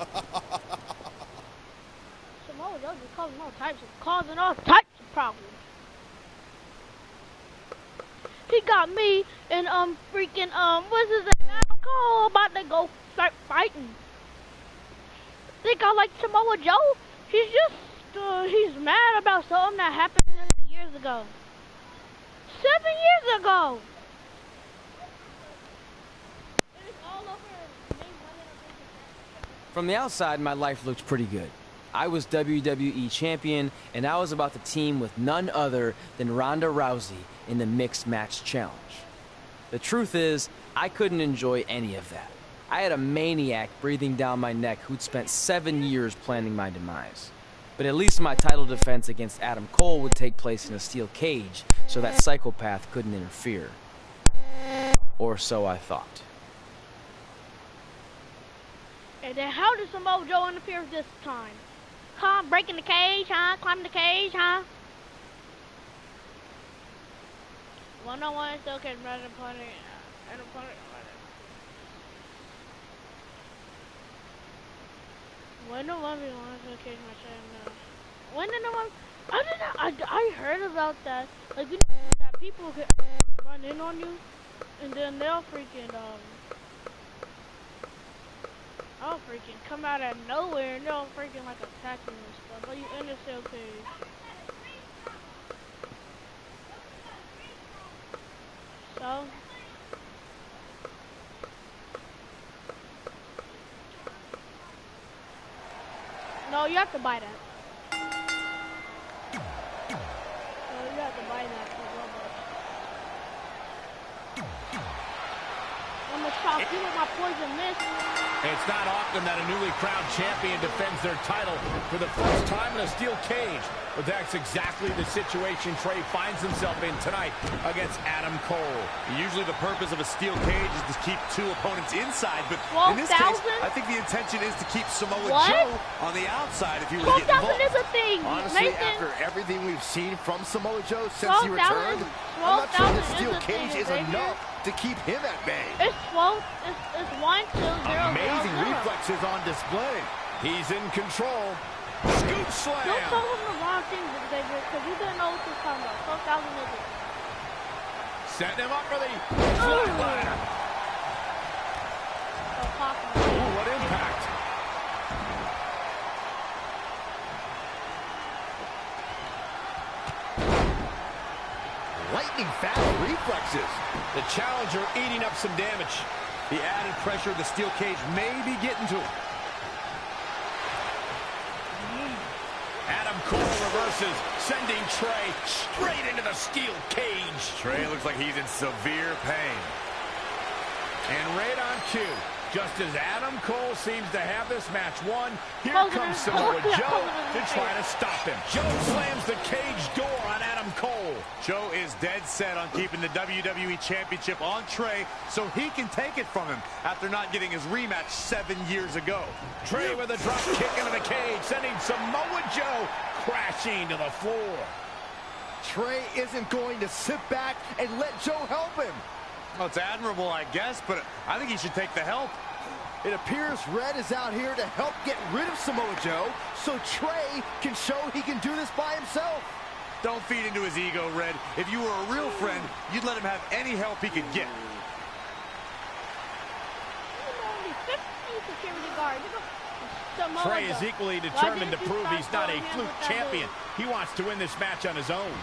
Samoa Joe is causing all types of problems. he got me and freaking what's his name? Adam Cole about to go start fighting. Think I like Samoa Joe? He's just he's mad about something that happened 7 years ago. 7 years ago. From the outside, my life looked pretty good. I was WWE champion, and I was about to team with none other than Ronda Rousey in the Mixed Match Challenge. The truth is, I couldn't enjoy any of that. I had a maniac breathing down my neck who'd spent 7 years planning my demise. But at least my title defense against Adam Cole would take place in a steel cage, so that psychopath couldn't interfere. Or so I thought. And then how did Samoa Joe interfere this time? Huh? Breaking the cage, huh? Climbing the cage, huh? 1-on-1 still can run an opponent. When the 1v1 still cage match, when did the one? I heard about that. Like, you know, that people could run in on you, and then they'll freaking I'll freaking come out of nowhere and they'll freaking like attack you and stuff. But you in the cell cage. So no, you have to buy that. No, you have to buy that for $1. I'm gonna shock you with my poison mist. It's not often that a newly crowned champion defends their title for the first time in a steel cage. But that's exactly the situation Trey finds himself in tonight against Adam Cole. Usually the purpose of a steel cage is to keep two opponents inside, but 12,000? in this case, I think the intention is to keep Samoa Joe on the outside if you were to get 12,000 involved. is a thing, Honestly, Nathan. after everything we've seen from Samoa Joe since he 12,000 returned, I'm not sure the 12,000 steel is a cage thing, is Xavier. enough to keep him at bay. It's 12. It's 1, 2, 0, Amazing 0, 0. reflexes on display. He's in control. Scoop slam. Don't tell him the wrong thing, Xavier, because you didn't know what he was talking about. 12,000 is it. Setting him up for the flatliner. Ooh, what impact. Lightning fast reflexes. The challenger eating up some damage. The added pressure of the steel cage may be getting to him. Adam Cole reverses, sending Trey straight into the steel cage. Trey looks like he's in severe pain. And right on cue, just as Adam Cole seems to have this match won, here comes Samoa Joe to try to stop him. Joe slams the cage door on Adam Cole. Joe is dead set on keeping the WWE Championship on Trey so he can take it from him after not getting his rematch 7 years ago. Trey with a drop kick into the cage, sending Samoa Joe crashing to the floor. Trey isn't going to sit back and let Joe help him. Well, it's admirable, I guess, but I think he should take the help. It appears Red is out here to help get rid of Samoa Joe so Trey can show he can do this by himself. Don't feed into his ego, Red. If you were a real friend, you'd let him have any help he could get. Only 50 security guards. Trey is equally determined to prove he's not a fluke champion. He wants to win this match on his own.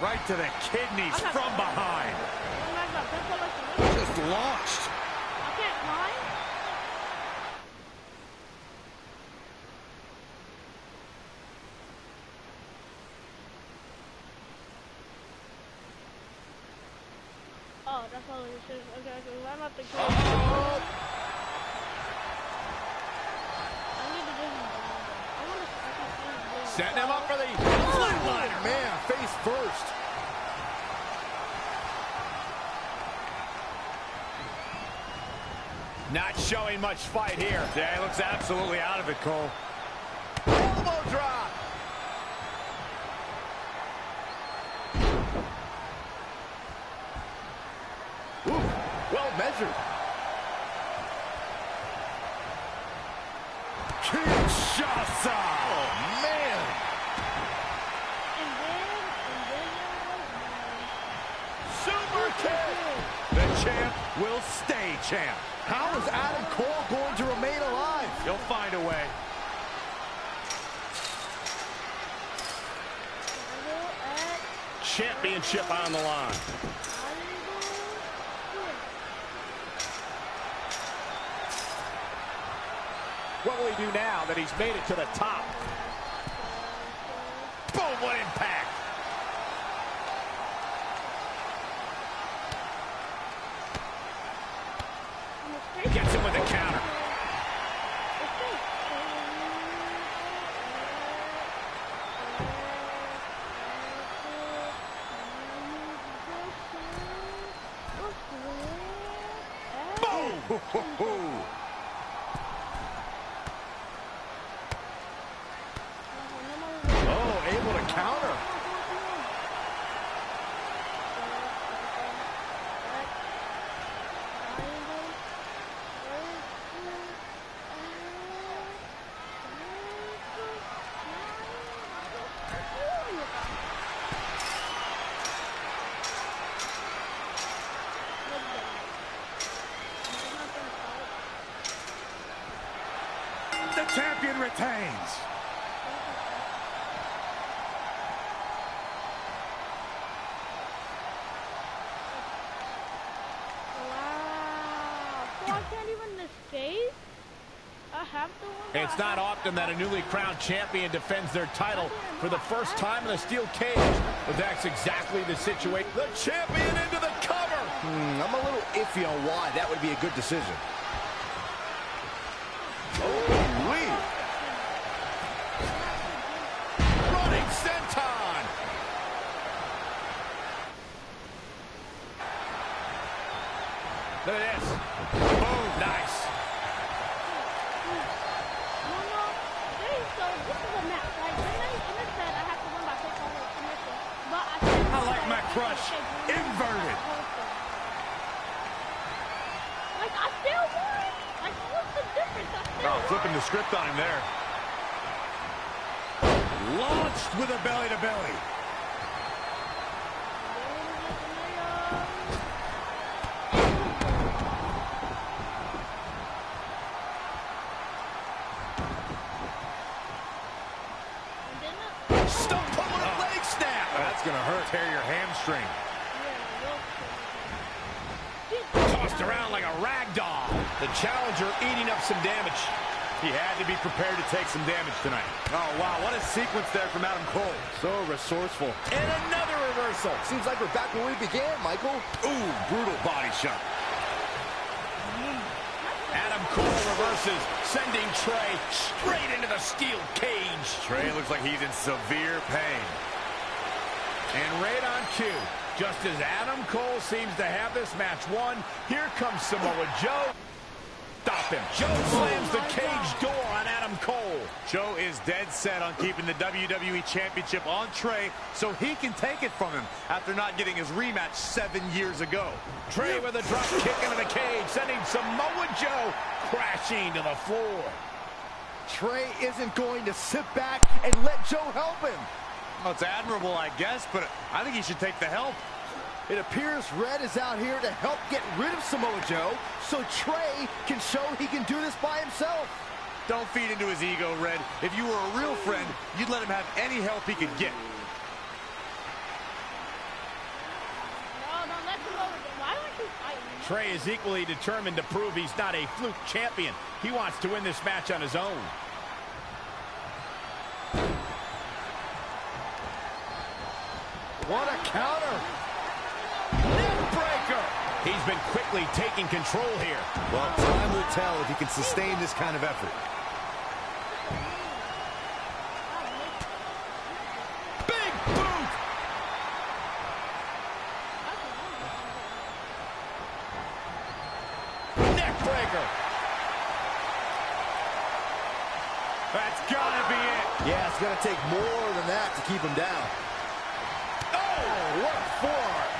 Right to the kidneys from behind. Just launched. I can't climb. Oh, that's all it is. Okay, I'm not the I need to do him. I want to setting him up for the flatliner. Man, face first. Not showing much fight here. Yeah, he looks absolutely out of it, Cole. Elbow drop. Ooh, well measured. Kinshasa. Oh, man. And then will stay champ. How is Adam Cole going to remain alive? He'll find a way. Championship on the line. What will he do now that he's made it to the top? Boom, what impact! Gets him with a counter. Boom! Oh, able to counter. The champion retains. Wow. So I can't even escape? I have to win. It's not often that a newly crowned champion defends their title for the first time in a steel cage, but that's exactly the situation. The champion into the cover. I'm a little iffy on why that would be a good decision. Running senton. Look at this. Boom, nice. I like my crush inverted. Like, I still won. Like, what's the difference? I still won. Flipping the script on him there. Launched with a belly-to-belly. Stump pulling a leg snap. That's going to hurt. Tear your hamstring. Tossed around like a rag doll. The challenger eating up some damage. He had to be prepared to take some damage tonight. Oh, wow, what a sequence there from Adam Cole. So resourceful. And another reversal. Seems like we're back where we began, Michael. Ooh, brutal body shot. Adam Cole reverses, sending Trey straight into the steel cage. Trey looks like he's in severe pain. And right on cue, just as Adam Cole seems to have this match won, here comes Samoa Joe. Stop him. Joe slams the cage door on Adam Cole. Joe is dead set on keeping the WWE Championship on Trey so he can take it from him after not getting his rematch 7 years ago. Trey with a drop kick into the cage, sending Samoa Joe crashing to the floor. Trey isn't going to sit back and let Joe help him. Well, it's admirable, I guess, but I think he should take the help. It appears Red is out here to help get rid of Samoa Joe so Trey can show he can do this by himself. Don't feed into his ego, Red. If you were a real friend, you'd let him have any help he could get. No, don't let him over there. Why don't you fight me? Trey is equally determined to prove he's not a fluke champion. He wants to win this match on his own. What a counter. Neckbreaker. He's been quickly taking control here. Well, time will tell if he can sustain this kind of effort. Big boot. Neckbreaker. That's gotta be it. Yeah, it's going to take more than that to keep him down. Oh, what a forearm.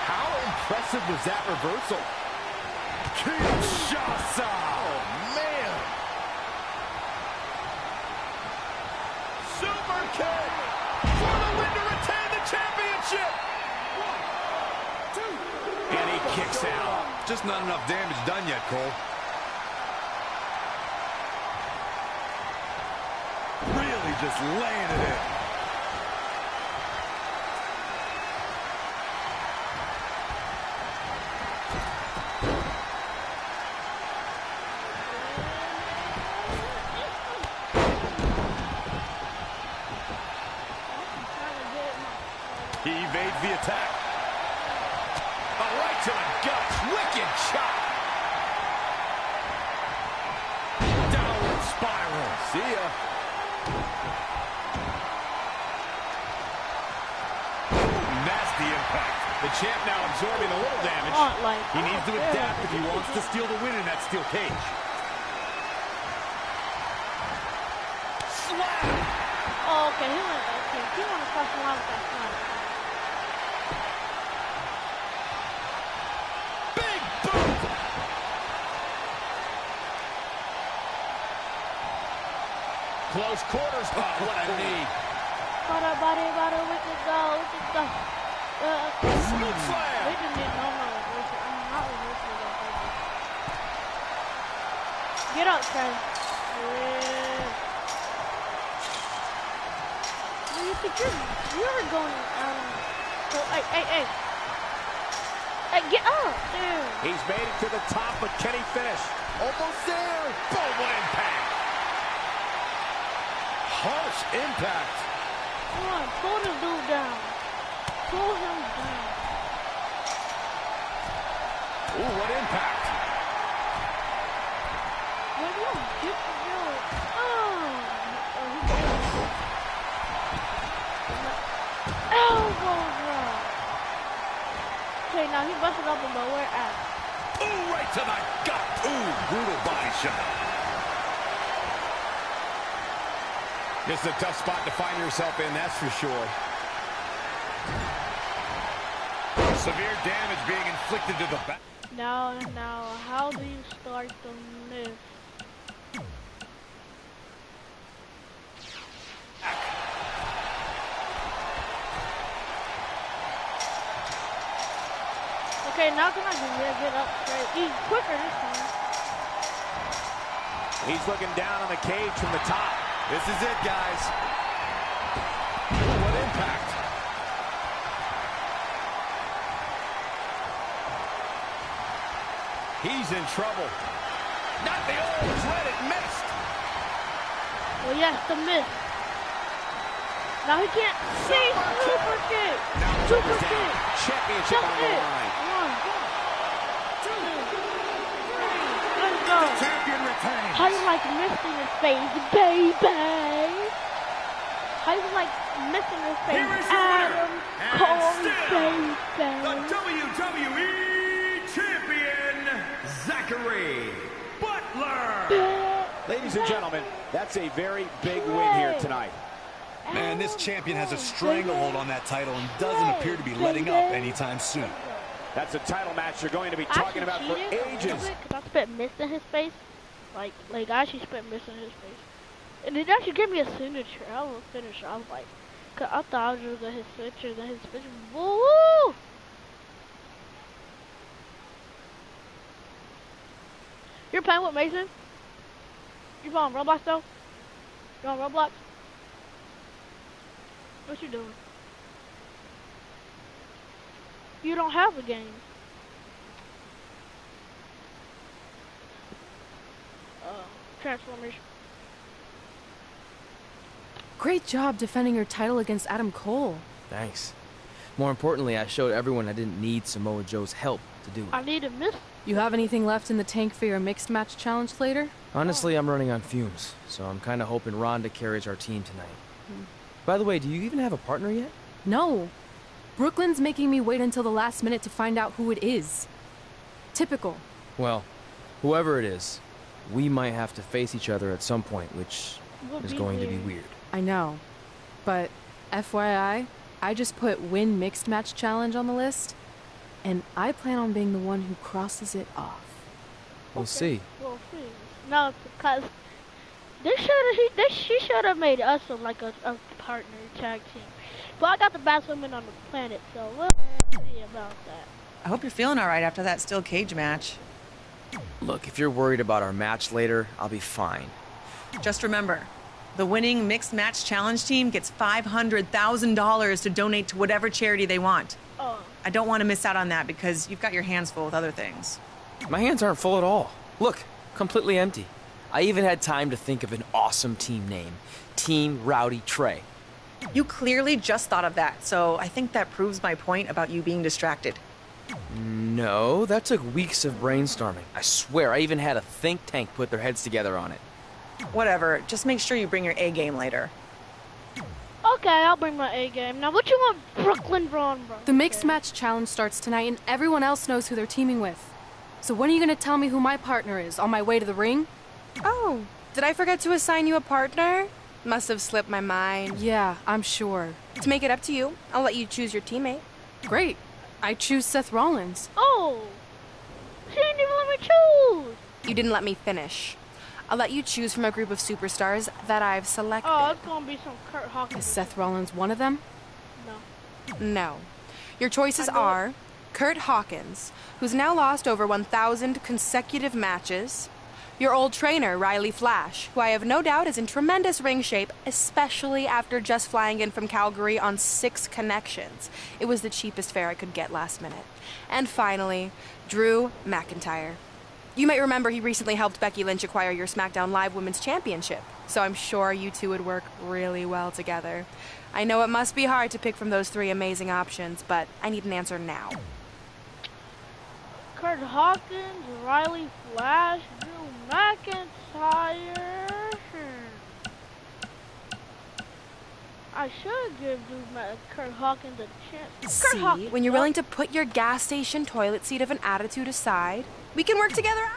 How impressive was that reversal? Kinshasa. Oh, man. Super kick for the win to retain. Championship! 1, 2. And he kicks out. Just not enough damage done yet, Cole. Really just laying it in. He evades the attack. A right to the guts. Wicked shot. Downward spiral. See ya. Nasty impact. The champ now absorbing a little damage. He needs to adapt if he wants to steal the win in that steel cage. Slap. Oh, okay. He went across the line with that slap. Close quarters. Oh, what a knee. Body, we can go. Scoop slam. We didn't need no reversal. I'm not reversing that. Get up, Trey. Yeah. You think you're going out on. So, hey. Hey, get up, dude. He's made it to the top, but can he finish? Almost there. Boom, what impact. Harsh impact. Come on, pull the dude down. Pull him down. Ooh, what impact. What do you get to do? Elbow drop. Okay, now he busted up a lower ass. Ooh, right to the gut. Ooh, brutal body shot. This is a tough spot to find yourself in, that's for sure. Severe damage being inflicted to the back. Now, how do you start the miss? Okay, now can I get up straight? He's quicker this time. He's looking down on the cage from the top. This is it, guys. Ooh, what impact. He's in trouble. Not the old dreaded missed. Well, yes, the miss. Now he can't see super kick. Super kick. Championship on the line. 1, 2, 3. Let's go. The champion retains. How you like missing his face, baby? How you like missing his face, Here is your Adam winner, Cole, and baby? the WWE Champion, Zachary Butler. Ladies and gentlemen, that's a very big win here tonight. Man, this champion has a stranglehold on that title and doesn't appear to be letting up anytime soon. That's a title match you're going to be talking about for ages. I spent mist in his face. Like I actually spent mist in his face. And it actually gave me a signature. I was a finisher. I was like, cause I thought I was just gonna hit signature, then his finisher. Woo! You're playing with Mason? You playing on Roblox though? You on Roblox? What you doing? You don't have a game. Transformers. Great job defending your title against Adam Cole. Thanks. More importantly, I showed everyone I didn't need Samoa Joe's help to do it. I need a miss. You have anything left in the tank for your mixed match challenge later? Honestly, I'm running on fumes, so I'm kind of hoping Rhonda carries our team tonight. By the way, do you even have a partner yet? No. Brooklyn's making me wait until the last minute to find out who it is. Typical. Well, whoever it is, we might have to face each other at some point, which is going to be weird. I know. But FYI, I just put win mixed match challenge on the list, and I plan on being the one who crosses it off. We'll see. We'll see. No, because She should have made us like a partner tag team. But I got the best women on the planet, so we'll see about that. I hope you're feeling all right after that steel cage match. Look, if you're worried about our match later, I'll be fine. Just remember, the winning mixed match challenge team gets $500,000 to donate to whatever charity they want. Oh. I don't want to miss out on that because you've got your hands full with other things. My hands aren't full at all. Look, completely empty. I even had time to think of an awesome team name. Team Rowdy Trey. You clearly just thought of that, so I think that proves my point about you being distracted. No, that took weeks of brainstorming. I swear, I even had a think tank put their heads together on it. Whatever, just make sure you bring your A game later. Okay, I'll bring my A game. Now, what you want, Brooklyn Braun, bro? The mixed match challenge starts tonight, and everyone else knows who they're teaming with. So when are you gonna tell me who my partner is on my way to the ring? Oh, did I forget to assign you a partner? Must have slipped my mind. Yeah, I'm sure. To make it up to you, I'll let you choose your teammate. Great. I choose Seth Rollins. Oh! She didn't even let me choose! You didn't let me finish. I'll let you choose from a group of superstars that I've selected. Oh, it's gonna be some Kurt Hawkins. Is Seth Rollins one of them? No. Your choices are Kurt Hawkins, who's now lost over 1,000 consecutive matches. Your old trainer, Riley Flash, who I have no doubt is in tremendous ring shape, especially after just flying in from Calgary on 6 connections. It was the cheapest fare I could get last minute. And finally, Drew McIntyre. You might remember he recently helped Becky Lynch acquire your SmackDown Live Women's Championship, so I'm sure you two would work really well together. I know it must be hard to pick from those 3 amazing options, but I need an answer now. Kurt Hawkins, Riley Flash, Drew McIntyre. I should give Kurt Hawkins a chance. See, when you're willing to put your gas station toilet seat of an attitude aside, we can work together.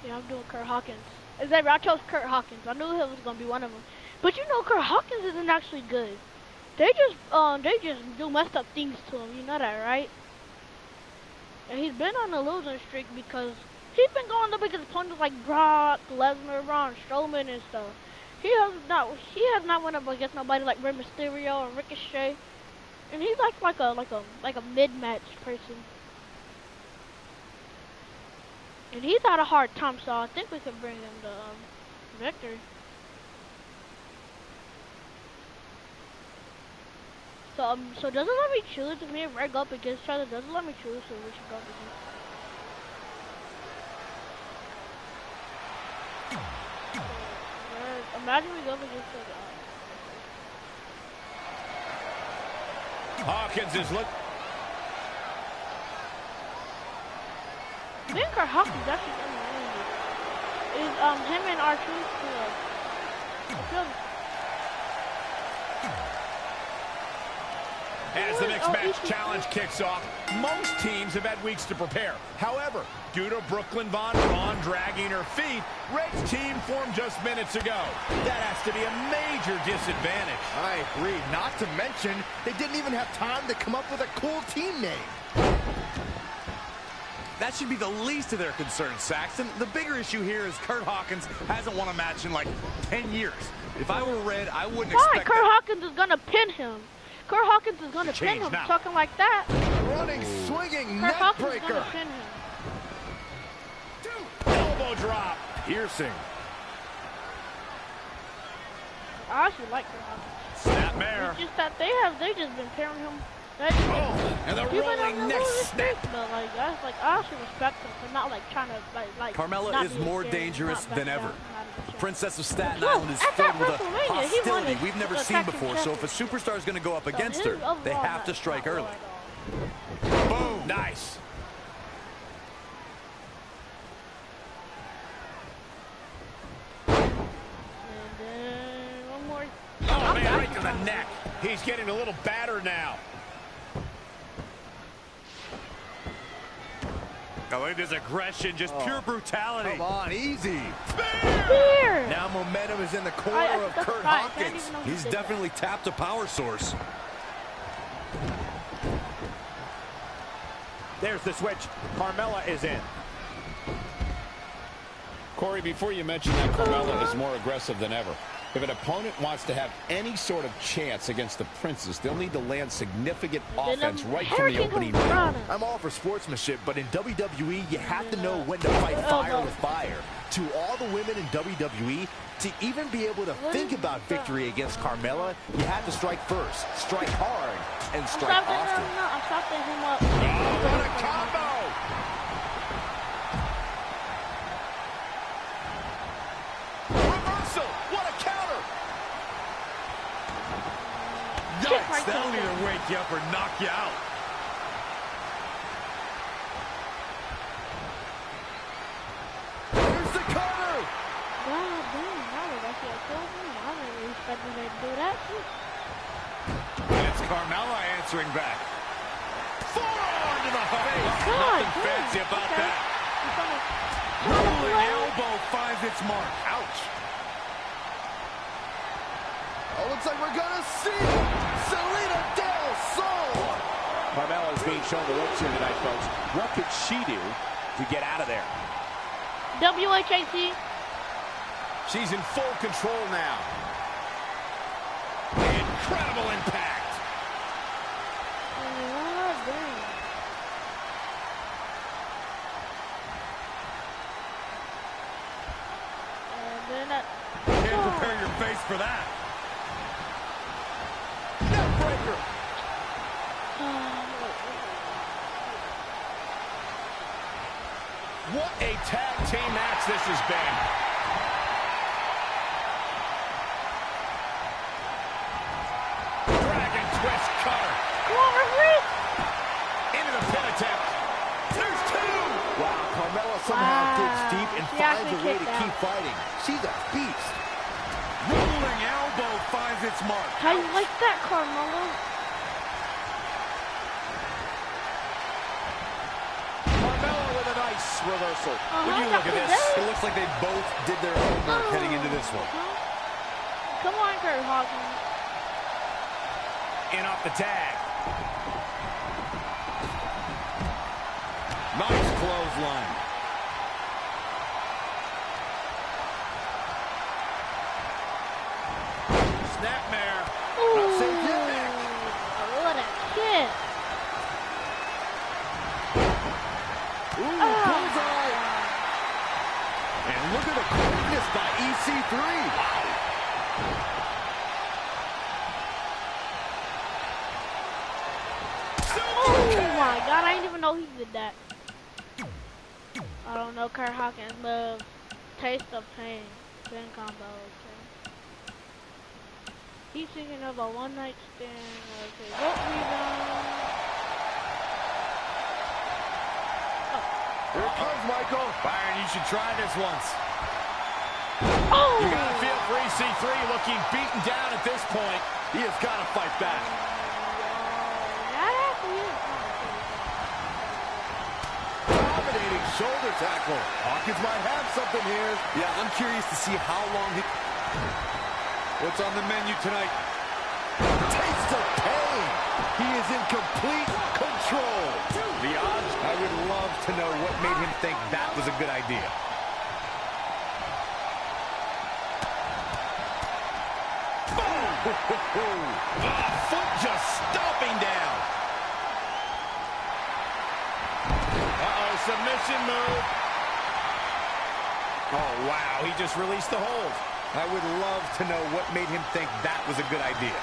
Yeah, I'm doing Kurt Hawkins. Exactly, I chose Kurt Hawkins. I knew he was gonna be one of them. But you know, Kurt Hawkins isn't actually good. They just do messed up things to him. You know that, right? And he's been on a losing streak because he's been going up against opponents like Brock Lesnar, Braun Strowman, and stuff. He has not went up against nobody like Rey Mysterio or Ricochet, and he's like a mid-match person. And he's had a hard time, so I think we could bring him to victory. So doesn't let me choose if me and Red go up against each other. Doesn't let me choose, so we should go up against. Imagine we go up against each other. Hawkins is look. I think Kurt Hawkins actually is him and R-Truth too. As the mixed match challenge kicks off, most teams have had weeks to prepare. However, due to Brooklyn Von Braun dragging her feet, Red's team formed just minutes ago. That has to be a major disadvantage. I agree. Not to mention, they didn't even have time to come up with a cool team name. That should be the least of their concerns, Saxton. The bigger issue here is Kurt Hawkins hasn't won a match in like 10 years. If I were Red, I wouldn't expect Kurt Hawkins is gonna pin him. Kurt Hawkins is gonna pin him, talking like that. Running, swinging, Kurt Hawkins neck breaker. is gonna pin him. Elbow drop. Piercing. I actually like Kurt Hawkins. Snapmare. It's just that they just been pairing him. And the rolling neck snap. But I actually respect him for not trying to like. Carmella is more dangerous than ever. Princess of Staten Island is filled with a hostility we've never seen before, so if a superstar is going to go up against her, they have to strike early. Boom. Nice. And then one more. Oh, man, right to the neck. He's getting a little battered now. Oh, look at this aggression, just pure brutality. Come on, easy. Spear! Now momentum is in the corner of Kurt Hawkins. He's definitely tapped a power source. There's the switch. Carmella is in. Corey, before you mention that, Carmella is more aggressive than ever. If an opponent wants to have any sort of chance against the Princess, they'll need to land significant offense right from the opening round. I'm all for sportsmanship, but in WWE, you have to know when to fight fire with fire. To all the women in WWE, to even be able to think about victory against Carmella, you have to strike first, strike hard, and strike often. I'm stopping him up. Oh, what a combo! Yikes, that'll either wake you up or knock you out. Here's the cutter! God damn, I was actually a cool thing. I didn't expect them to do that too. It's Carmella answering back. Forearm to the face. God, Nothing fancy about okay. that. Rolling elbow finds its mark. Ouch. Oh, looks like we're gonna see Selena Del Sol. Carmella is being shown the ropes here tonight, folks. What could she do to get out of there? WHAC. She's in full control now. Incredible impact. God damn. And then that. Can't prepare your face for that. Neckbreaker. What a tag team match this has been. Dragon twist cutter. Come on, referee. Into the pin attempt. There's two. Wow, Carmella somehow digs deep and She finds actually a way to kicked out. keep fighting. She's a beast. Rolling elbow finds its mark. How you like that, Carmella? Carmella with a nice reversal. When you look at this, it looks like they both did their homework heading into this one. Come on, Kurt Hawkins. In off the tag. Nice clothesline. Snapmare. Not safe yet, Mac. What a kick. Ooh, bullseye. And look at the quickness by EC3. Oh my God, I didn't even know he did that. I don't know, Kurt Hawkins love taste of pain. Pin combo, okay. He's thinking of a one night stand, okay. Rope rebound. Here it comes, Michael. Byron, you should try this once. Oh! You got to feel for EC3 looking beaten down at this point. He has got to fight back. Dominating shoulder tackle. Hawkins might have something here. Yeah, I'm curious to see how long he... What's on the menu tonight? Taste of pain. He is in complete control. The odds? I would love to know what made him think that was a good idea. Foot just stomping down. Uh-oh, submission move. Oh, wow, he just released the hold. I would love to know what made him think that was a good idea.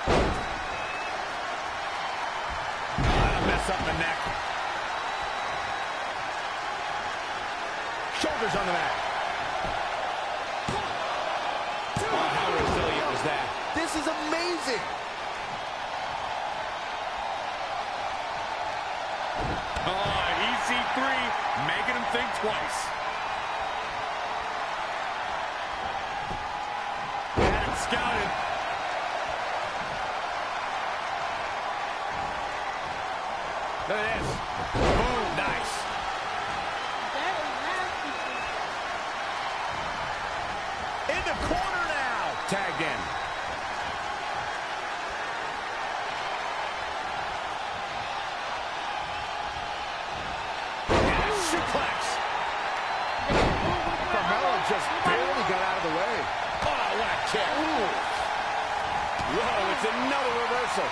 That'll mess up the neck. Shoulders on the mat. Oh, how resilient was that? This is amazing. Oh, EC3 making him think twice. Had it scouted. Look at this. Boom, nice. That is nasty. In the corner now. Tagged in. Carmella just barely got out of the way. Oh, what a kick. Ooh. Whoa, it's another reversal.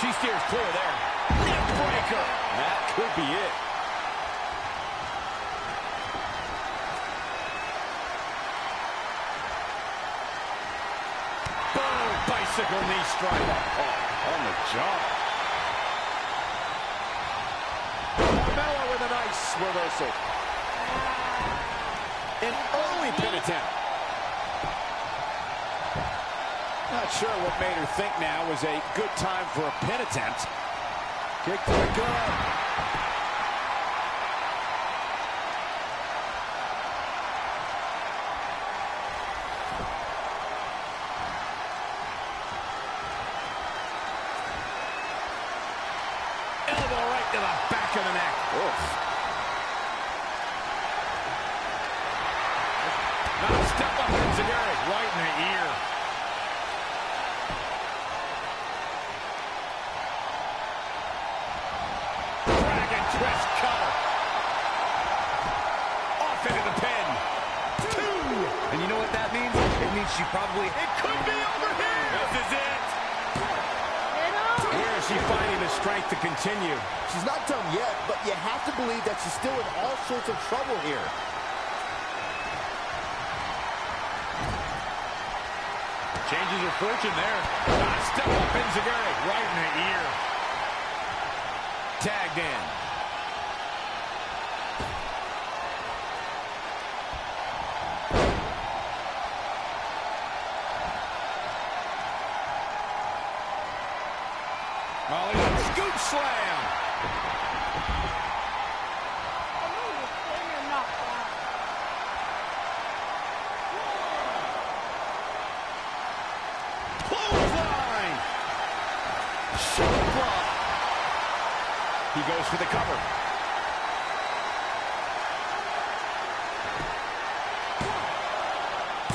She steers clear there. Neck breaker. That could be it. Boom, bicycle knee strike. Oh, on the jaw. Carmella with a nice reversal. An early pin attempt. Not sure what made her think now was a good time for a pin attempt. Kick to the gut. Elbow right to the back of the neck. Oof. Now step up Enziguri right in the ear. Dragon twist cutter. Off into the pin. 2. And you know what that means? It means she probably... It could be over here. This is it. Here is she finding the strength to continue. She's not done yet, but you have to believe that she's still in all sorts of trouble here. Changes her fortune there. Step up Enziguri right in the ear. Tagged in. Molly, scoop slam. Clothesline. Shoulder block. He goes for the cover.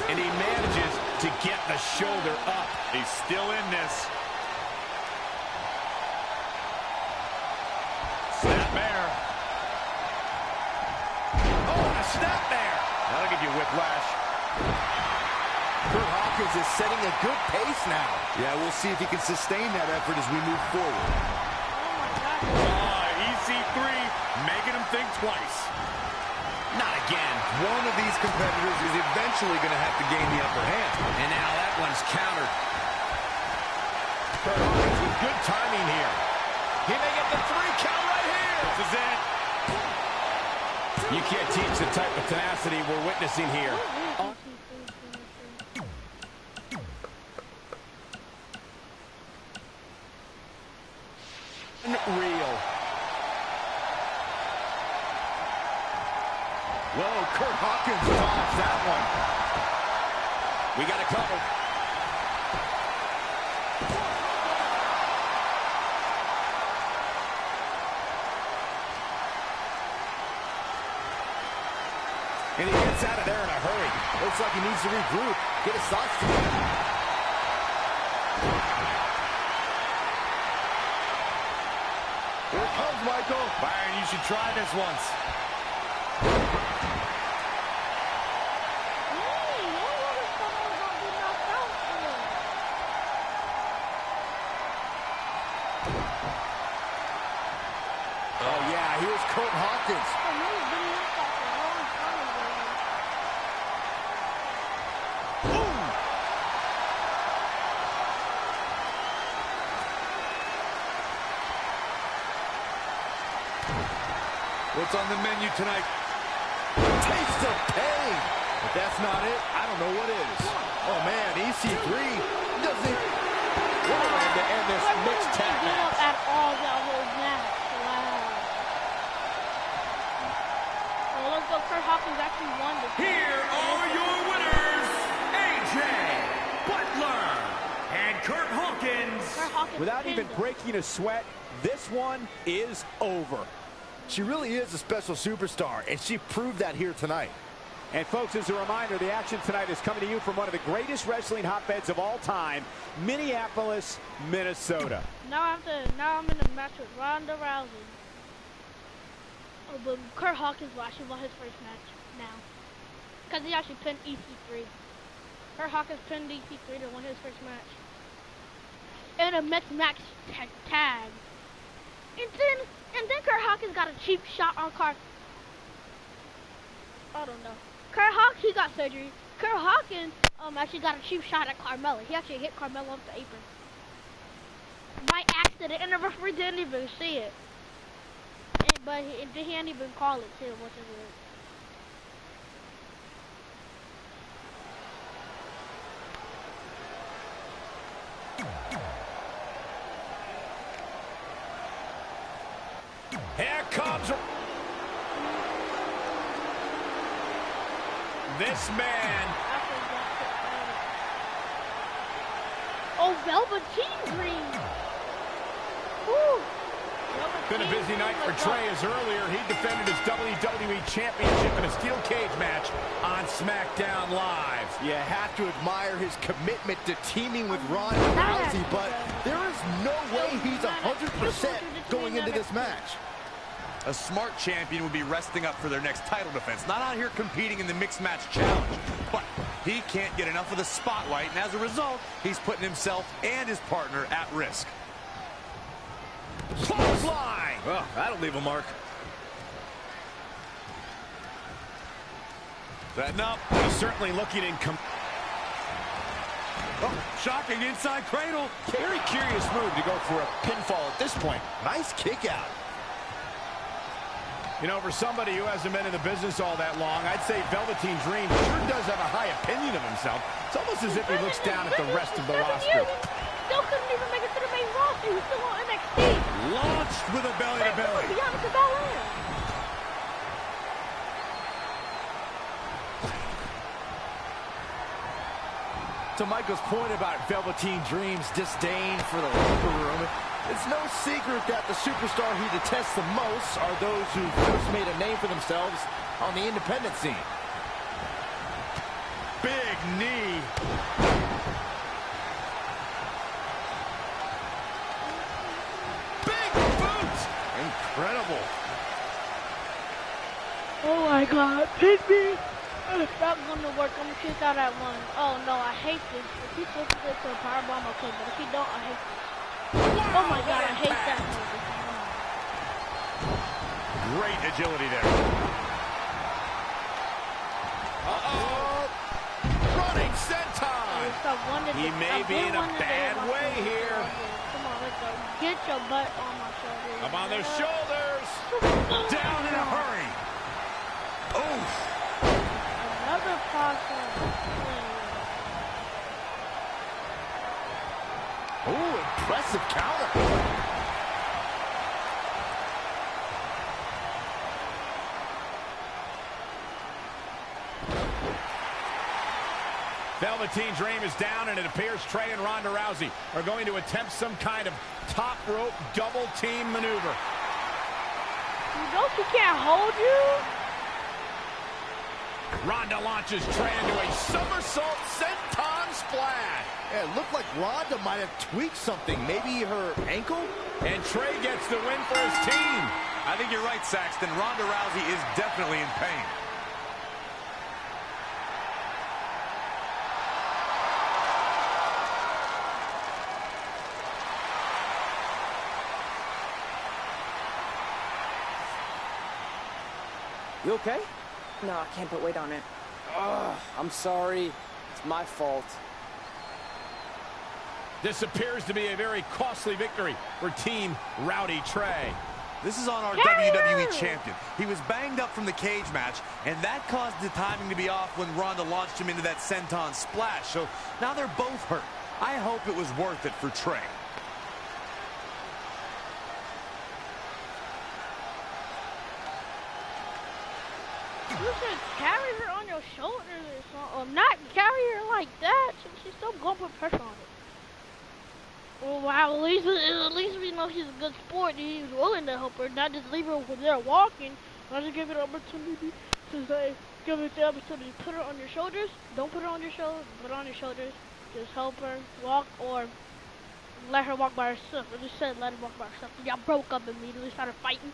And he manages to get the shoulder up. He's still in this. Snapmare. Oh, and a snapmare. That'll give you whiplash. Kurt Hawkins is setting a good pace now. Yeah, we'll see if he can sustain that effort as we move forward. EC3 making him think twice. Not again. One of these competitors is eventually going to have to gain the upper hand. And now that one's countered. Kurt Hawkins with good timing here. He may get the 3 count right here. This is it. You can't teach the type of tenacity we're witnessing here. Unreal. Whoa, Kurt Hawkins dodged that one. We got it covered. And he gets out of there in a hurry. Looks like he needs to regroup, get his thoughts together. Here it comes, Michael. Byron, you should try this once. Oh, yeah, here's Kurt Hawkins. What's on the menu tonight? Taste of pain. If that's not it, I don't know what is. Oh, man, EC3 doesn't... What a way to end this mixed tag match. At all that whole match. Wow. Well, let's go. Kurt Hawkins actually won this. Here are your winners, AJ Butler and Kurt Hawkins. Without even breaking a sweat, this one is over. She really is a special superstar, and she proved that here tonight. And folks, as a reminder, the action tonight is coming to you from one of the greatest wrestling hotbeds of all time, Minneapolis, Minnesota. Now I'm in a match with Ronda Rousey. Oh, but Kurt Hawkins will actually won his first match now. Because he actually pinned EC3. Kurt Hawkins pinned EC3 to win his first match. And a mixed match tag. And then Kurt Hawkins got a cheap shot on I don't know. Kurt Hawkins, he got surgery. Kurt Hawkins actually got a cheap shot at Carmella. He actually hit Carmella off the apron. By accident, and the referee didn't even see it. But he didn't even call it too, which is weird. Here comes this man. Oh, Velveteen Dream. Woo. Been a busy night for Trey, as earlier he defended his WWE Championship in a steel cage match on SmackDown Live. You have to admire his commitment to teaming with Ronda Rousey, but there is no way he's 100% going into this match. A smart champion would be resting up for their next title defense, not out here competing in the mixed match challenge. But he can't get enough of the spotlight, and as a result, he's putting himself and his partner at risk. Clothesline! Well, that'll leave a mark. Setting up. He's certainly looking in. Shocking inside cradle. Very curious move to go for a pinfall at this point. Nice kick out. You know, for somebody who hasn't been in the business all that long, I'd say Velveteen Dream sure does have a high opinion of himself. It's almost as if he looks down at the rest of the roster. Still couldn't even make it to the main roster. He's still on NXT. Launched with a belly-to-belly. Bianca Belair. To Michael's point about Velveteen Dream's disdain for the locker room, it's no secret that the superstar he detests the most are those who first made a name for themselves on the independent scene. Big knee. Big boot. Incredible. Oh my God, pick me. It's not gonna work. I'm gonna kick out at one. Oh no, I hate this. If he switches it to a powerbomb, okay, but if he don't, I hate this. Oh my God, I hate that move. Great agility there. Uh-oh. Running senton. He may be in a bad way here. Come on, let's go. Get your butt on my shoulders. I'm on their shoulders. Down in a hurry. Oh. Another possible. Ooh, impressive counter. Velveteen Dream is down, and it appears Trey and Ronda Rousey are going to attempt some kind of top rope double team maneuver. You know she can't hold you? Ronda launches Trey into a somersault senton splash. Yeah, it looked like Ronda might have tweaked something. Maybe her ankle? And Trey gets the win for his team. I think you're right, Saxton. Ronda Rousey is definitely in pain. You okay? No, I can't put weight on it. Ugh, I'm sorry. It's my fault. This appears to be a very costly victory for Team Rowdy Trey. This is on our WWE champion. He was banged up from the cage match, and that caused the timing to be off when Ronda launched him into that senton splash. So now they're both hurt. I hope it was worth it for Trey. You should carry her on your shoulders or something. Or not carry her like that. She's still going to put pressure on it. Well, wow, at least we know she's a good sport. He's willing to help her, not just leave her there walking. Not just give her an opportunity to say, give her the opportunity. Put her on your shoulders. Don't put her on your shoulders. Put her on your shoulders. Just help her walk, or let her walk by herself. I just said let her walk by herself. Y'all broke up immediately, started fighting.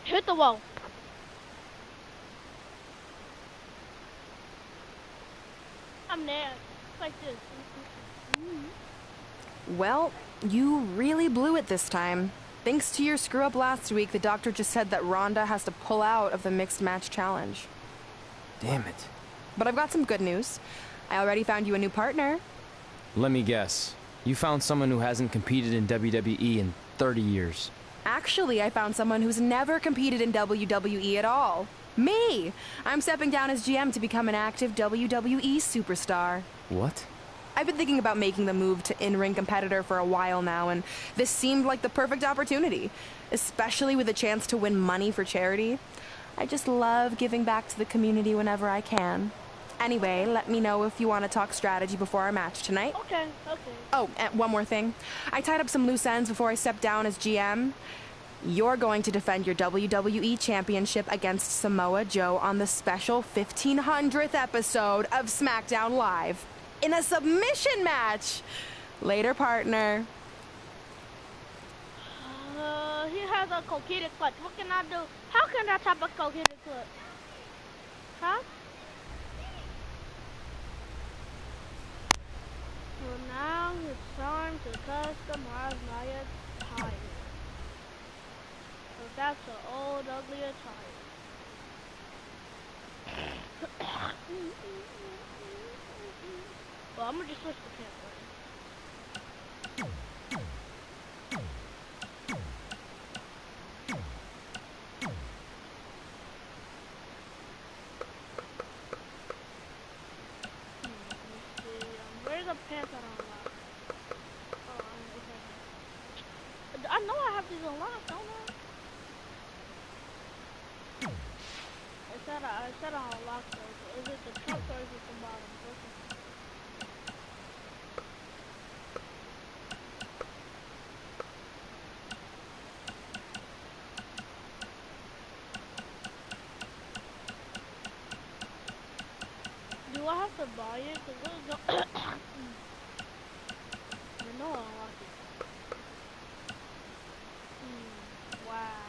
Hit the wall. I'm there. Like this. Well, you really blew it this time. Thanks to your screw up last week, the doctor just said that Ronda has to pull out of the mixed match challenge. Damn it. But I've got some good news. I already found you a new partner. Let me guess. You found someone who hasn't competed in WWE in 30 years. Actually, I found someone who's never competed in WWE at all. Me! I'm stepping down as GM to become an active WWE superstar. What? I've been thinking about making the move to in-ring competitor for a while now, and this seemed like the perfect opportunity, especially with a chance to win money for charity. I just love giving back to the community whenever I can. Anyway, let me know if you want to talk strategy before our match tonight. Okay. Oh, and one more thing. I tied up some loose ends before I stepped down as GM. You're going to defend your WWE Championship against Samoa Joe on the special 1500th episode of SmackDown Live in a submission match. Later, partner. He has a coquina clutch. What can I do? How can I tap a coquina clutch? Huh? So now it's time to customize my attire. So that's an old, ugly attire. Well, I'm gonna just switch the pants on. Where's the pants I don't unlock? Oh, I know I have these unlocked, don't I? I said I unlocked those. Is it the top or is it the bottom? Do I have to buy it? Cause I know I unlocked it. Wow.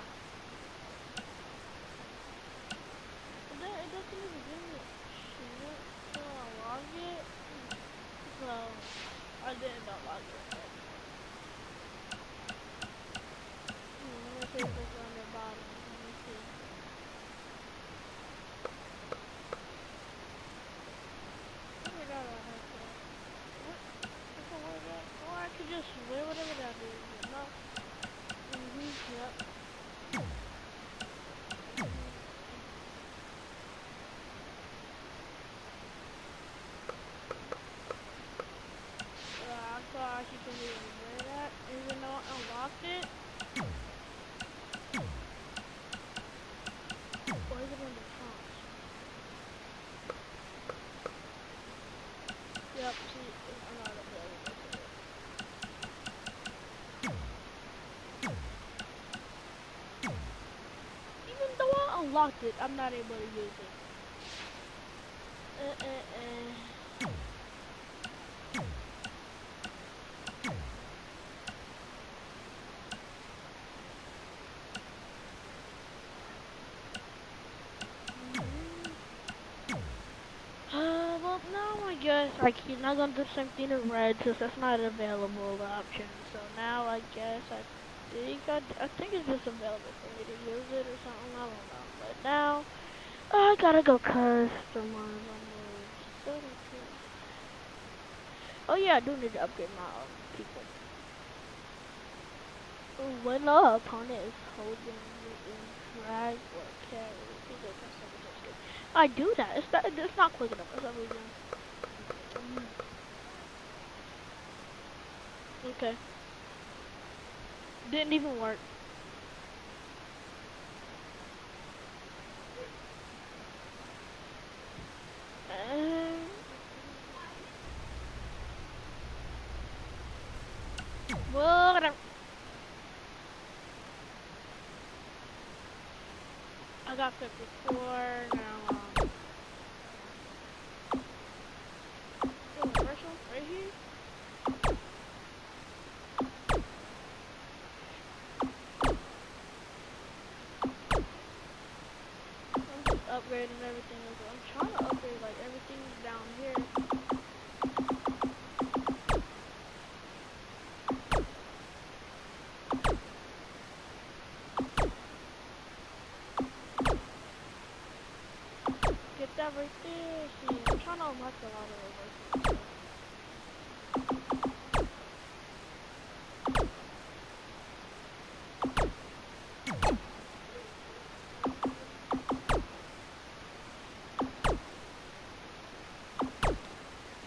It doesn't even give me shit to unlock it. So I didn't unlock it. Let me see if it's on the bottom. Let me see. Or I could just wear whatever that is. No. Yep. I thought she couldn't even wear that, even though I unlocked it. Or is it in the trunks? Yep, see, I'm not available for it. Even though I unlocked it, I'm not able to use it. Well, now I guess you're not gonna do the same thing in red since that's not an available option. So now I guess I think it's just available for me to use it or something. I don't know. But now I gotta go customize my moves. Oh yeah, I do need to upgrade my people. When the opponent is holding it in drag or carry, I do that. It's not quick enough for some reason. Okay. Didn't even work. Whatever. I got 54 now. Commercial right here. I'm just upgrading everything. I'm trying to upgrade like everything down here. Get that right there. See, I'm trying to unlock a lot of reversals.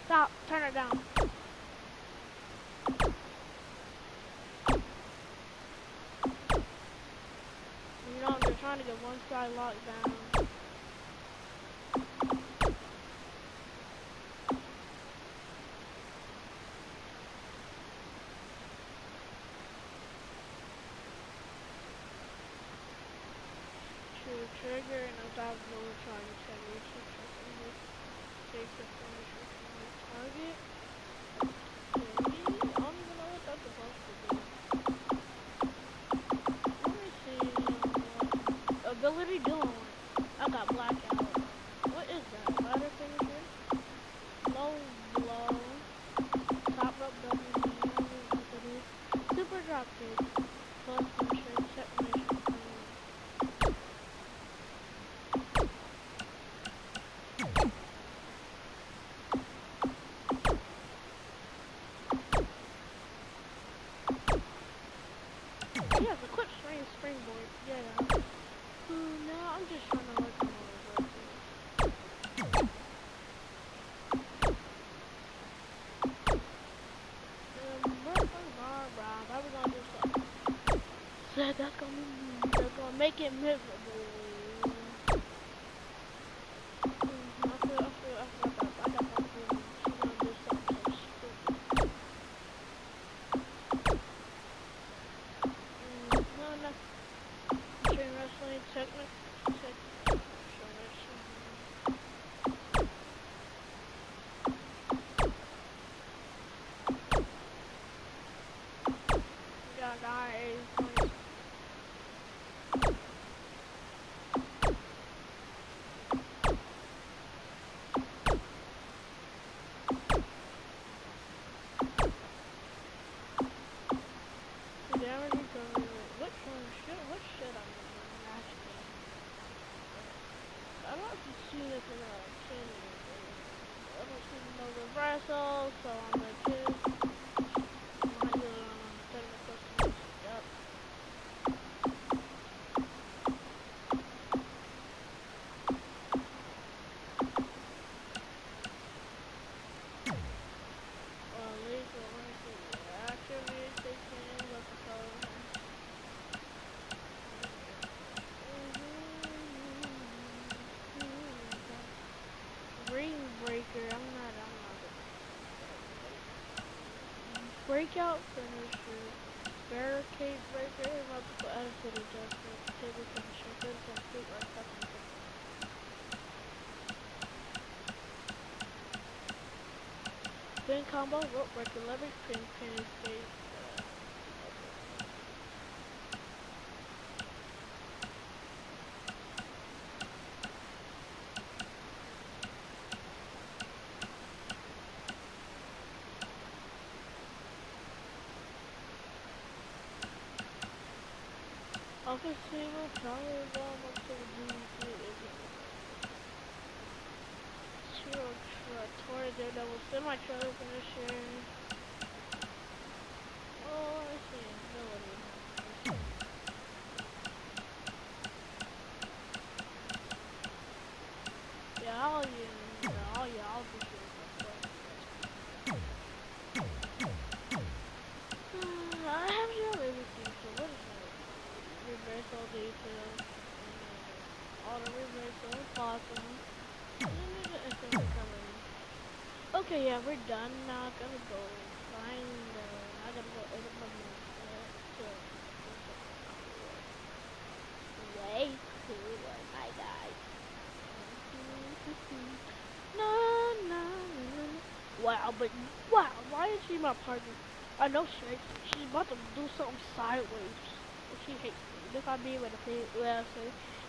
Stop. Turn it down. You know, I'm just trying to get one side locked down. Trigger and a top lower target trigger. Take the finisher from the target. Okay. I don't even know what that's supposed to do. Let me see. Ability doing. I got blackout. What is that? Ladder finisher? Low blow. Top rope W. Super drop kick. Plus finisher. Checkmate. Yeah, the quick springboard. Yeah. Now I'm just trying to work on all the How we gonna do something? That's gonna make it miserable. I got that feeling. She's gonna do something so stupid. No. Train wrestling, technique. Got 80 points. What should I do? Actually, I don't have to see this in a candy. I don't see no reversal, so I'm gonna choose. I'm gonna do it on technical submission. Yep. Lethal, let me see. Activate, take in, let the color. Ring breaker, I'm not breakout finisher, barricade breaker, multiple attitude adjustment, table finisher, good complete like custom. Pin combo, rope breaker, leverage pin, escape. Office table, power bomb up to the Tornado Daredevil, semi-trailer finisher. Oh, I see. Ability. Yeah, I'll do this. I have your everything, so what is that? Reversal detail. Auto reversal, awesome. Okay, yeah, we're done now. Gonna go find. I gotta go edit my move. Wait. to my guy. No, no, no. Wow, but wow, why is she my partner? I know she's about to do something sideways. She hates me. If I be able to play well,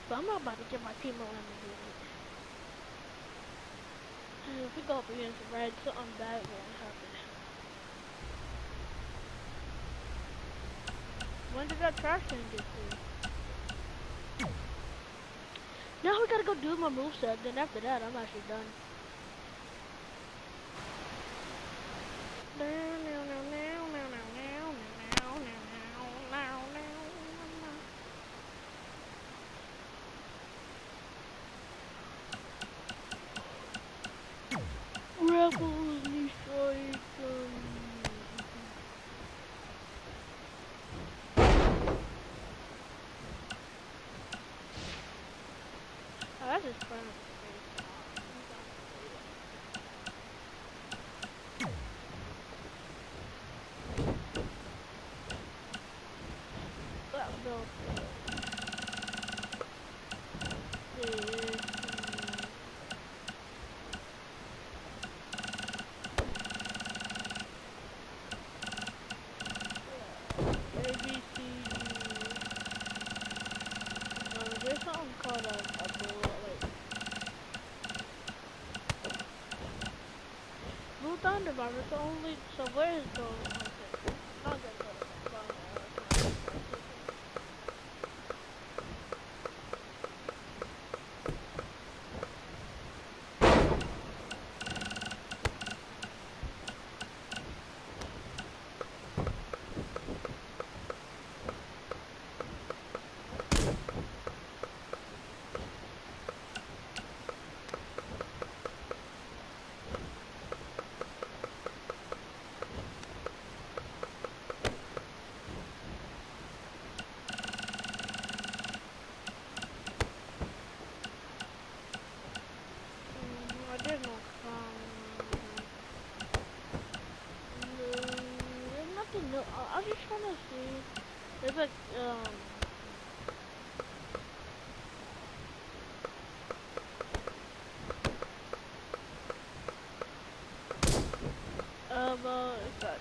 but I'm not about to give my team a lemon. If we go up against Red, something bad won't happen. When did that trash can get through? Now we gotta go do my moveset, then after that I'm actually done. Rebels destroyed them. Oh, that's just fun. It's only, so where is the, okay, not gonna go to that. I'm just trying to see. There's like, it's that.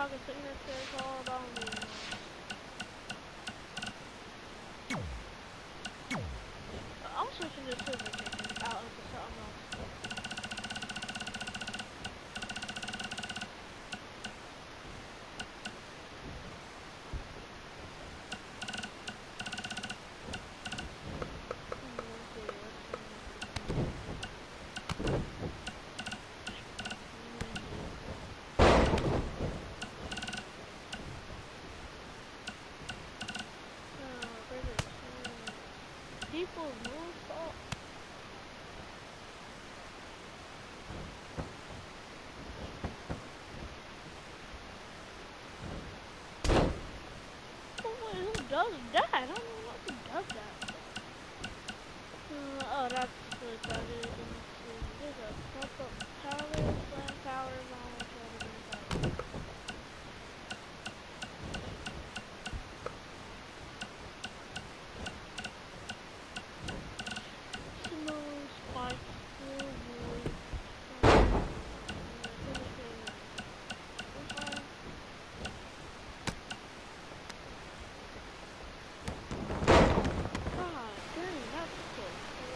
like a signature called I'm switching this to the out into something else. People's moonsault. Oh, wait, who does that?